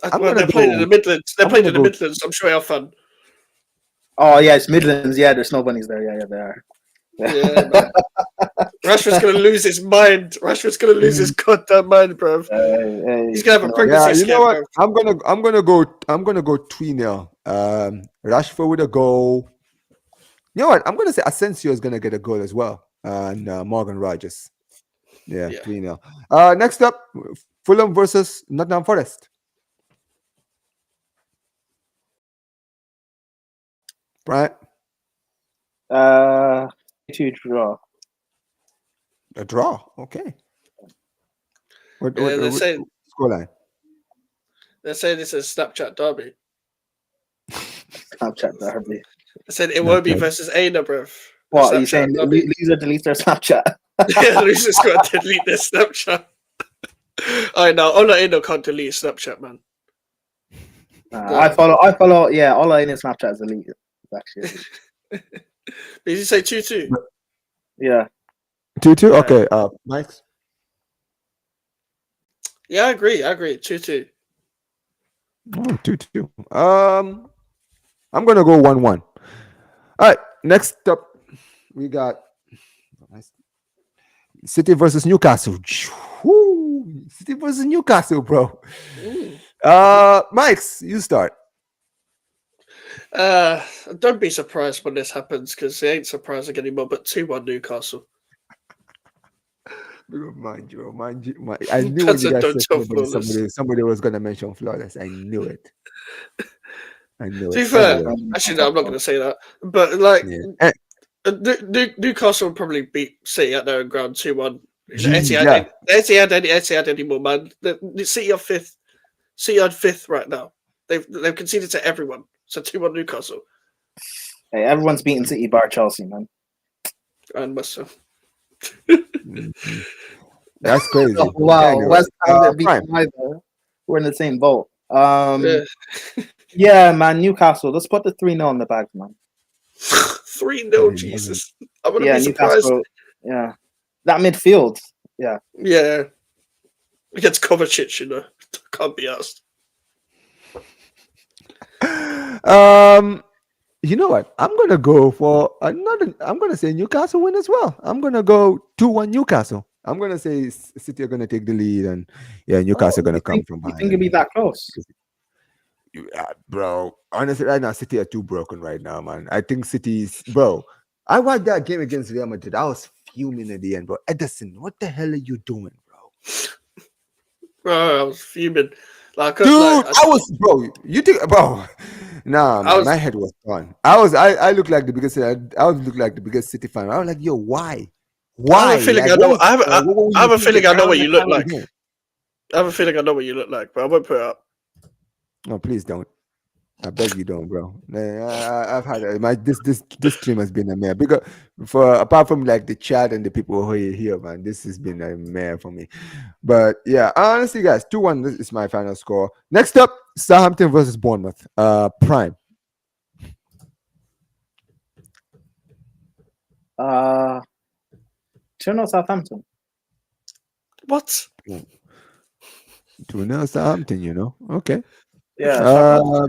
They're playing in the Midlands. They're playing in the Midlands. I'm sure they'll have fun. Oh yeah, it's Midlands. Yeah, there's snow bunnies there. Yeah, they are. Yeah, Rashford's gonna lose his mind. Rashford's gonna lose his goddamn mind, bro. He's gonna have a pregnancy scare. You know what? Bro. I'm gonna go 3-0. Rashford with a goal. You know what? I'm gonna say Asensio is gonna get a goal as well. And Morgan Rogers. Yeah. 3-0. Next up, Fulham versus Nottingham Forest. Right. 2 draw. A draw. Okay. What scoreline? They're saying it's a Snapchat derby. Snapchat derby. I said it won't be versus Aina, bro. What are you saying? Loser delete their Snapchat. Yeah, loser's got to delete their Snapchat. I know. Ola Aina can't delete Snapchat, man. I follow. Yeah, Ola Aina Snapchat is deleted. Actually. Did you say 2-2? Yeah. 2-2. Okay. Mike's. Yeah, I agree. 2-2. Oh, 2-2. I'm gonna go 1-1. All right. Next up, we got City versus Newcastle. Woo! City versus Newcastle, bro. Mike's, you start. Don't be surprised when this happens because it ain't surprising anymore. But 2-1 Newcastle. Mind you. I knew when you guys said somebody was gonna mention flawless. I knew it. To be fair, actually, no, I'm not gonna say that. But like, Newcastle will probably beat City at their own ground 2-1. Etihad anymore, man. The City are fifth. City are fifth right now. They've conceded to everyone. So 2-1 Newcastle. Hey, everyone's beating City bar Chelsea, man. And myself. That's crazy. Oh, wow, West Ham beating either. We're in the same boat. Yeah, man. Newcastle. Let's put the 3-0 in the bag, man. 3-0, Jesus. I'm gonna be surprised. Newcastle, yeah, that midfield. Yeah. Against Kovacic, you know, can't be asked. You know what? I'm gonna go for another. I'm gonna say Newcastle win as well. I'm gonna go 2-1 Newcastle. I'm gonna say City are gonna take the lead, and Newcastle are gonna come from behind. You think it'll be that close? Bro, honestly, right now City are too broken right now, man. I think City's bro. I watched that game against Real Madrid. I was fuming at the end, bro. Edison, what the hell are you doing, bro? Bro, I was fuming. Like, dude, I was, bro. You think, bro? Nah, man, my head was gone. I look like the biggest. I look like the biggest City fan. I was like, yo, why? I have a feeling Like, I know. I have a feeling I know what you look like. Doing? I have a feeling I know what you look like, but I won't put it up. No, please don't. I beg you don't, bro. I've had this stream has been a mare because apart from like the chat and the people who are here, man, this has been a mare for me. But yeah, honestly, guys, 2-1 this is my final score. Next up, Southampton versus Bournemouth. Prime. 2-0 Southampton. What? 2-0 Southampton, you know? Okay. Yeah.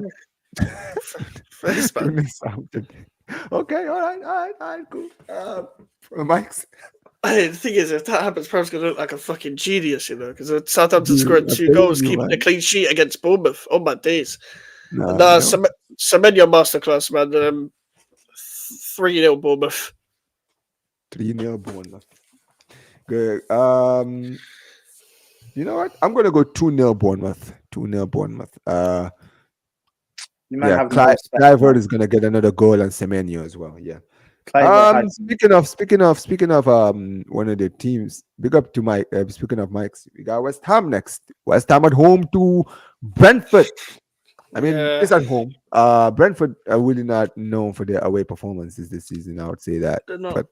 Southampton. Okay, all right, cool. Mike's. Hey, the thing is, if that happens, Prem's going to look like a fucking genius, you know, because Southampton scored 2 goals, keeping a clean sheet against Bournemouth. Oh, my days. Semenyo masterclass, man. 3-0 Bournemouth. 3-0 Bournemouth. Good. You know what? I'm going to go 2-0 Bournemouth. 2-0 Bournemouth. Clivert is going to get another goal and Semenyo as well. Yeah. Speaking of one of the teams, big up to Mike. Speaking of Mike's, we got West Ham next. West Ham at home to Brentford. I mean, it's at home. Brentford are really not known for their away performances this season. I would say that. But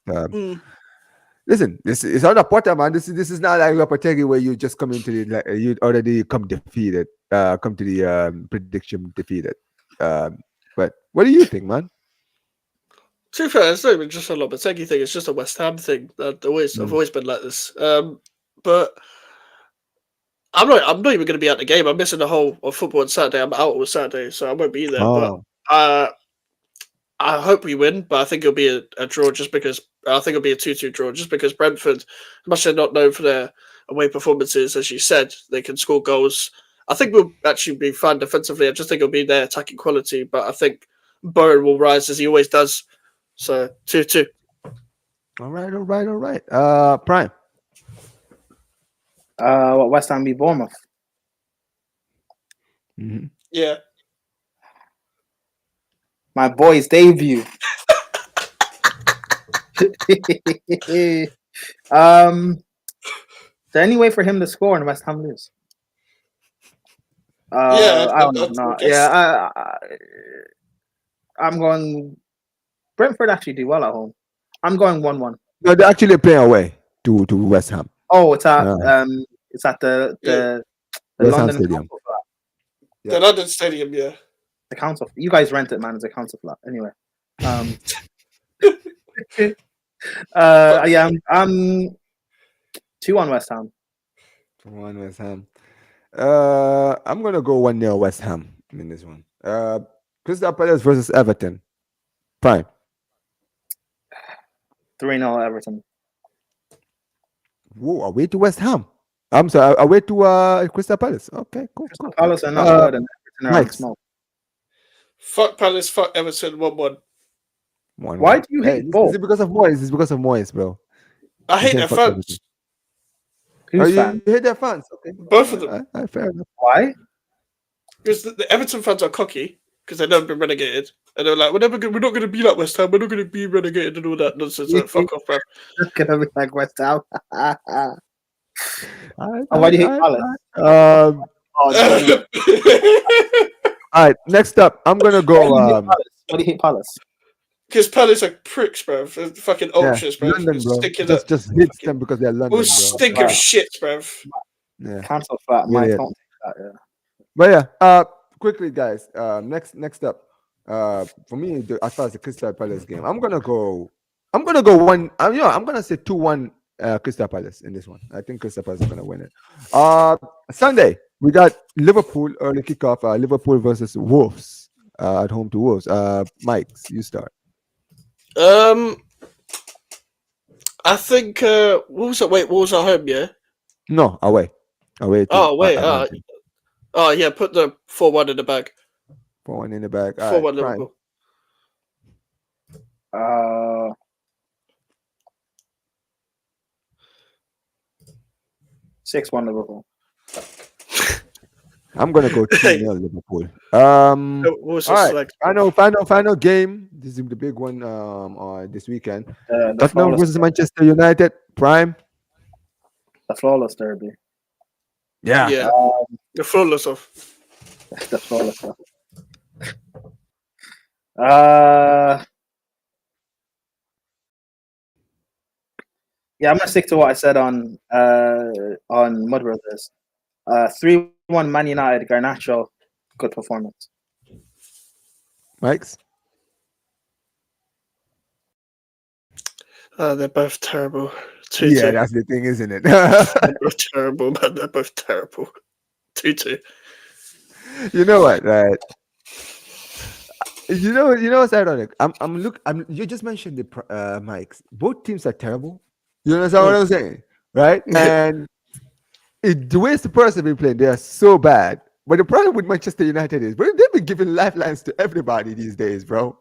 listen, this is not a Potter, man. This is not like Lopetegui where you just come into the you already come defeated. Come to the prediction defeated. But what do you think, man? To be fair, it's not even just a Lopetegui thing. It's just a West Ham thing. I've always been like this. But I'm not even going to be at the game. I'm missing the whole of football on Saturday. I'm out on Saturday, so I won't be there. But I hope we win. But I think it'll be a draw, just because I think it'll be a 2-2 draw, just because Brentford, much they're not known for their away performances, as you said, they can score goals. I think we'll actually be fine defensively. I just think it'll be their attacking quality. But I think Bowen will rise as he always does. So 2-2. All right. Prime. West Ham beat Bournemouth. Mm-hmm. Yeah. My boy's debut. Is there any way for him to score and West Ham lose? I don't know. Yeah, I'm going. Brentford actually do well at home. I'm going 1-1. No, they're actually playing away to West Ham. Oh, it's at the London Stadium. Council Flat. The London Stadium, yeah. The council. You guys rent it, man. It's a council flat. Anyway. I'm 2-1 West Ham. 2-1 West Ham. I'm gonna go 1-0 West Ham in this one. Crystal Palace versus Everton. Prime. 3-0 Everton. Whoa, away to West Ham. I'm sorry, away to Crystal Palace. Okay, cool. Crystal Palace are not good, and Everton are small. Fuck Palace, fuck Everton, 1-1. Why do you hate both? Is it because of Moyes? It's because of Moyes, bro. I hate their fans. Who's fans? You hate their fans? Okay. Both of them. Fair enough. Why? Because the Everton fans are cocky because they've never been relegated, and they're like, we're not going to be like West Ham. We're not going to be relegated and all that nonsense. Like, fuck off, bro. Not going to be like West Ham. Why do you hate Palace? All right, next up, I'm gonna go. Why do you hate Palace? Because Palace are pricks, bro. They're fucking ultras, bro. London, bro. Just hits them because they're London. All stink of shit, bro. Yeah. Cancel flat. Don't take that, yeah. But yeah, quickly, guys. Next up, for me, as far as the Crystal Palace game, I'm gonna go one. I'm gonna say 2-1 Crystal Palace in this one. I think Crystal Palace is gonna win it. Sunday we got Liverpool early kickoff. Liverpool versus Wolves at home to Wolves. Mikes, you start. I think Wolves at home, yeah. No, away. Away. Wait. Yeah. Put the 4-1 in the bag. 4-1 in the bag. 4-1 Liverpool. 6-1 Liverpool. I'm gonna go 2-0 Liverpool. What's All right. like? Final game. This is the big one. This weekend. The Tottenham flawless, versus Manchester United. Prime. the flawless derby. Yeah, the flawless of. The flawless stuff. Yeah, I'm gonna stick to what I said on Mud Brothers. 3-1 Man United. Garnacho, good performance. Mikes. They're both terrible. 2-2. Yeah, that's the thing, isn't it? They're both terrible, man. They're both terrible. 2-2. You know what, right? You know what's ironic? You just mentioned the mics. Both teams are terrible. You understand what I'm saying, right? And the way Spurs have been playing, they are so bad. But the problem with Manchester United is, bro, they've been giving lifelines to everybody these days, bro.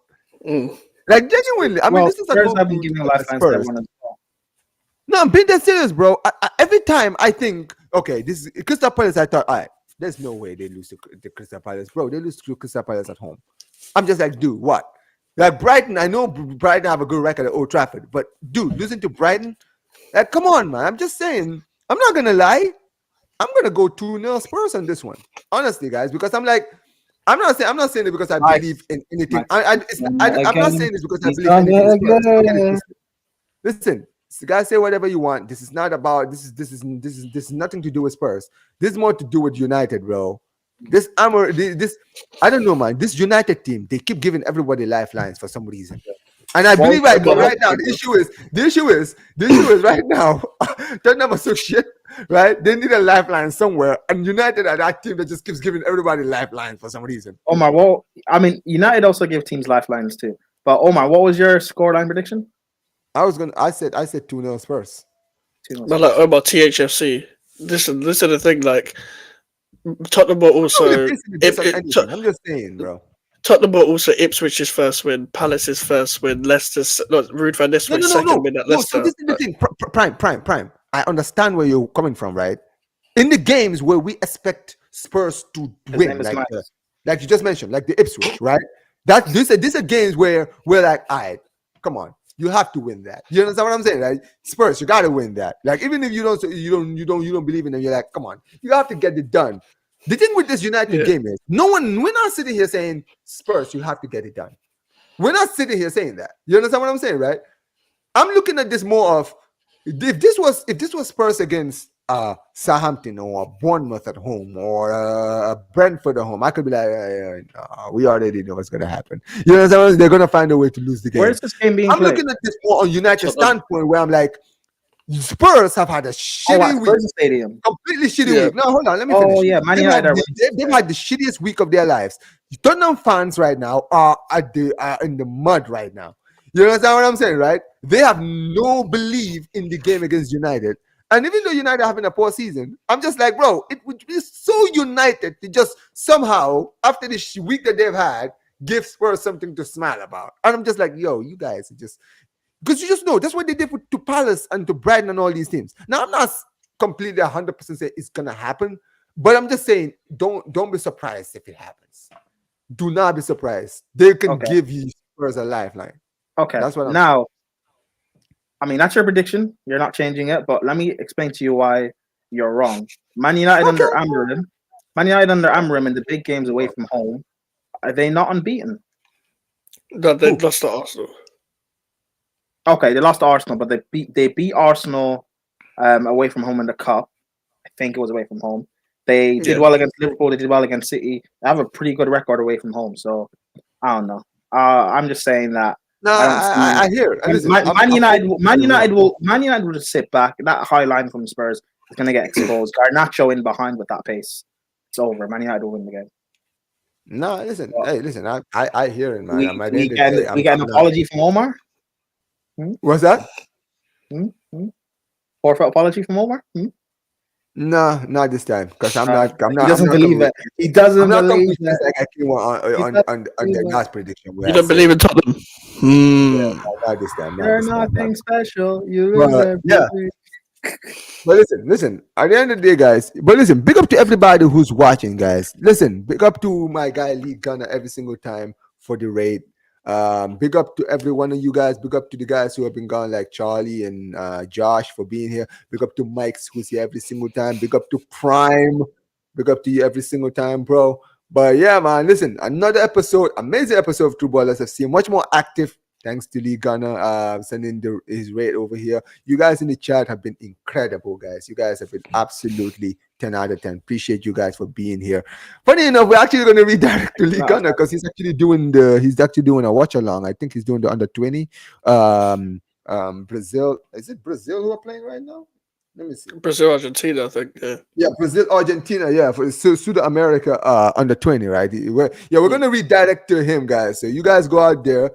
Like genuinely, I mean, this is Spurs have been giving lifelines to everyone as well. No, I'm being that serious, bro. Every time I think, okay, this is Crystal Palace. I thought, all right, there's no way they lose to the Crystal Palace, bro. They lose to Crystal Palace at home. I'm just like, dude, what? Like Brighton, I know Brighton have a good record at Old Trafford, but dude, losing to Brighton, like, come on, man. I'm just saying, I'm not gonna lie. I'm gonna go 2-0 Spurs on this one, honestly, guys, because I'm like, I'm not saying it because I believe in anything. I'm not saying this because I believe in anything. Listen, guys, say whatever you want. This is not about this is nothing to do with Spurs. This is more to do with United, bro. This I don't know, man. This United team, they keep giving everybody lifelines for some reason. And I believe right now, the issue is right now, Tottenham are so shit, right? They need a lifeline somewhere, and United are that team that just keeps giving everybody lifelines for some reason. Omar, well, I mean, United also give teams lifelines too. But Omar, what was your scoreline prediction? I said 2-0 Spurs. But like Omar, THFC. This is the thing. Like Tottenham were also. I'm just saying, bro. Tottenham were also Ipswich's first win, Palace's first win, Leicester's Ruud van Nistelrooy's second win at Leicester. So this is the thing. Prime. I understand where you're coming from, right? In the games where we expect Spurs to win, like you just mentioned, like the Ipswich, right? These are games where we're like, all right, come on, you have to win that. You understand what I'm saying, right? Spurs, you got to win that. Like even if you don't believe in them, you're like, come on, you have to get it done. The thing with this United game is, we're not sitting here saying Spurs, you have to get it done. We're not sitting here saying that. You understand what I'm saying, right? I'm looking at this more of if this was Spurs against Southampton or Bournemouth at home or Brentford at home, I could be like, we already know what's gonna happen. You know what I'm saying? They're gonna find a way to lose the game. Where's this game being played? Looking at this more on United standpoint, where I'm like, Spurs have had a shitty week. Stadium. Completely shitty week. No, hold on. Let me finish. Oh, yeah. Man United. They've had the shittiest week of their lives. Tottenham fans right now are in the mud right now. You understand what I'm saying, right? They have no belief in the game against United. And even though United are having a poor season, I'm just like, bro, it would be so United to just somehow, after this week that they've had, give Spurs something to smile about. And I'm just like, yo, you guys are just... Because you just know, that's what they did to Palace and to Brighton and all these teams. Now, I'm not completely 100% saying it's going to happen, but I'm just saying, don't be surprised if it happens. Do not be surprised. They can give you Spurs a lifeline. Okay. That's what I'm saying. I mean, that's your prediction. You're not changing it, but let me explain to you why you're wrong. Man United under Amorim in the big games away from home, are they not unbeaten? No, they lost to Arsenal. Okay, they lost to Arsenal, but they beat Arsenal away from home in the cup. I think it was away from home. They did well against Liverpool. They did well against City. They have a pretty good record away from home. So I don't know. I'm just saying that. No, I hear it. Man United will just sit back. That high line from Spurs is going to get exposed. Garnacho in behind with that pace. It's over. Man United will win the game. No, listen. Hey, listen. I hear it, man. We get an apology from Omar. What's that? Forfeit apology from Omar? No, not this time. Because I'm not. He doesn't believe it. He doesn't believe it. Like I came on the last prediction. You don't believe in Tottenham? Yeah, not this time. You're nothing special. You lose every week. But listen. At the end of the day, guys. But listen, big up to everybody who's watching, guys. Listen, big up to my guy Lee Gunner every single time for the raid. Big up to every one of you guys. Big up to the guys who have been gone, like Charlie and Josh, for being here. Big up to Mike's, who's here every single time. Big up to Prime. Big up to you every single time, bro. But yeah, man, listen, another episode, amazing episode of True Ballers FC, much more active. Thanks to Lee Gunner sending his rate over here. You guys in the chat have been incredible, guys. You guys have been absolutely 10 out of 10. Appreciate you guys for being here. Funny enough, we're actually going to redirect to Lee Gunner because he's actually doing a watch along. I think he's doing the under 20. Brazil. Is it Brazil who are playing right now? Let me see. Brazil, Argentina, I think. Yeah, Brazil, Argentina. Yeah, for South America under 20, right? We're going to redirect to him, guys. So you guys go out there.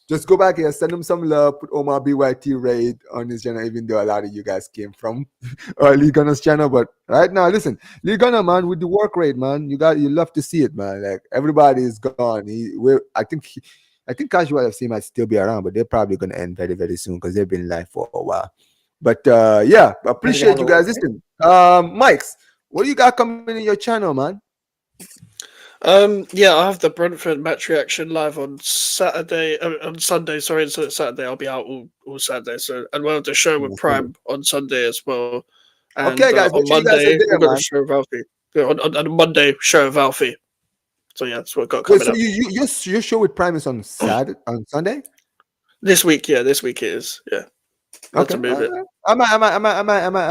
Just go back here, send him some love, put Omar BYT raid on his channel, even though a lot of you guys came from Lee Gunner's channel. But right now, listen, Lee Gunner, man, with the work rate, man, you love to see it, man. Like everybody is gone. I think Casual FC might still be around, but they're probably gonna end very, very soon because they've been live for a while. But yeah, appreciate you guys. Listen, Mikes, what do you got coming in your channel, man? Yeah, I have the Brentford match reaction live on Saturday, on Sunday. Sorry, instead of Saturday, I'll be out all Saturday. So, and we'll have the show with Prime on Sunday as well. And, okay, guys. On Monday, we've got a show with Alfie. On Monday, show with Alfie. So yeah, that's what I've got coming up. Your show with Prime is on Sunday. This week it is. Yeah. Okay. Move it. I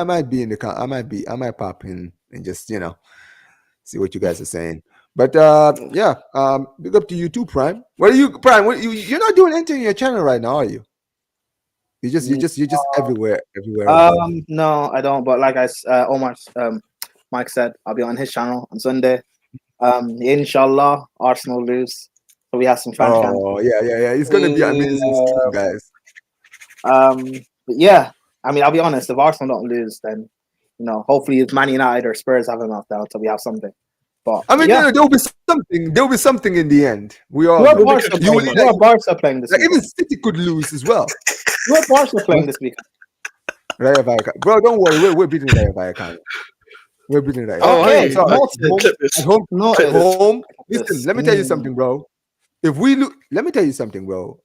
might be in the car. I might pop in and just see what you guys are saying. But yeah, big up to you too, Prime. Prime? You're not doing anything in your channel right now, are you? You're just everywhere. No, I don't. But like Omar, Mike said, I'll be on his channel on Sunday. Inshallah, Arsenal lose, so we have some fan cams. Oh yeah. It's gonna be amazing, guys. But yeah, I mean, I'll be honest. If Arsenal don't lose, then hopefully it's Man United or Spurs have a meltdown, so we have something. But I mean, there'll be something. There'll be something in the end. We all. Barca playing this week. Even City could lose as well. Who are Barca playing this week? Rayo Vallecano. Bro, don't worry. We're beating Rayo Vallecano. We're beating Rayo. Oh, hey, at home. Listen, let me tell you something, bro. If we lose, let me tell you something, bro.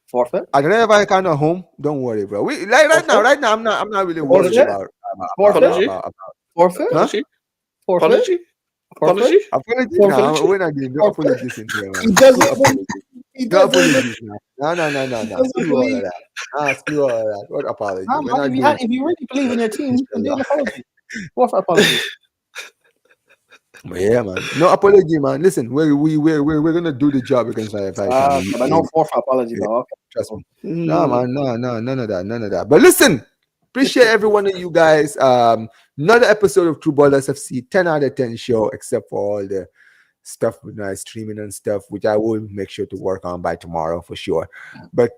Forfeit. At Rayo Vallecano at home, don't worry, bro. Right now, I'm not really worried about forfeit. Huh? Forfeit. Apology? No, we're not doing no apologies in here, man. No apologies now. No. Screw all of that. Screw all of that. What apology? If you really believe in your team, then do an apology. What apology? Yeah, man. No apology, man. Listen, we're gonna do the job against but no forfeit apology, though. Okay. Trust me. No, man. No, none of that. But listen. Appreciate every one of you guys. Another episode of True Ballers FC, 10 out of 10 show, except for all the stuff with my streaming and stuff, which I will make sure to work on by tomorrow for sure. But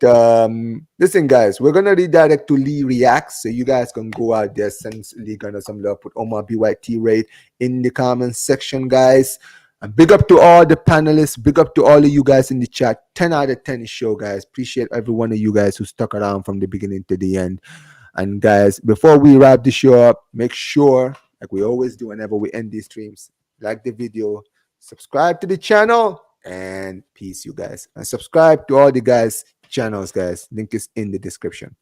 listen, guys, we're gonna redirect to Lee Reacts, so you guys can go out there, send Lee Gunner some love, put Omar BYT rate in the comments section, guys. And big up to all the panelists, big up to all of you guys in the chat. 10 out of 10 show, guys. Appreciate every one of you guys who stuck around from the beginning to the end. And guys, before we wrap the show up, make sure, like we always do whenever we end these streams, like the video, subscribe to the channel, and peace, you guys. And subscribe to all the guys' channels, guys. Link is in the description.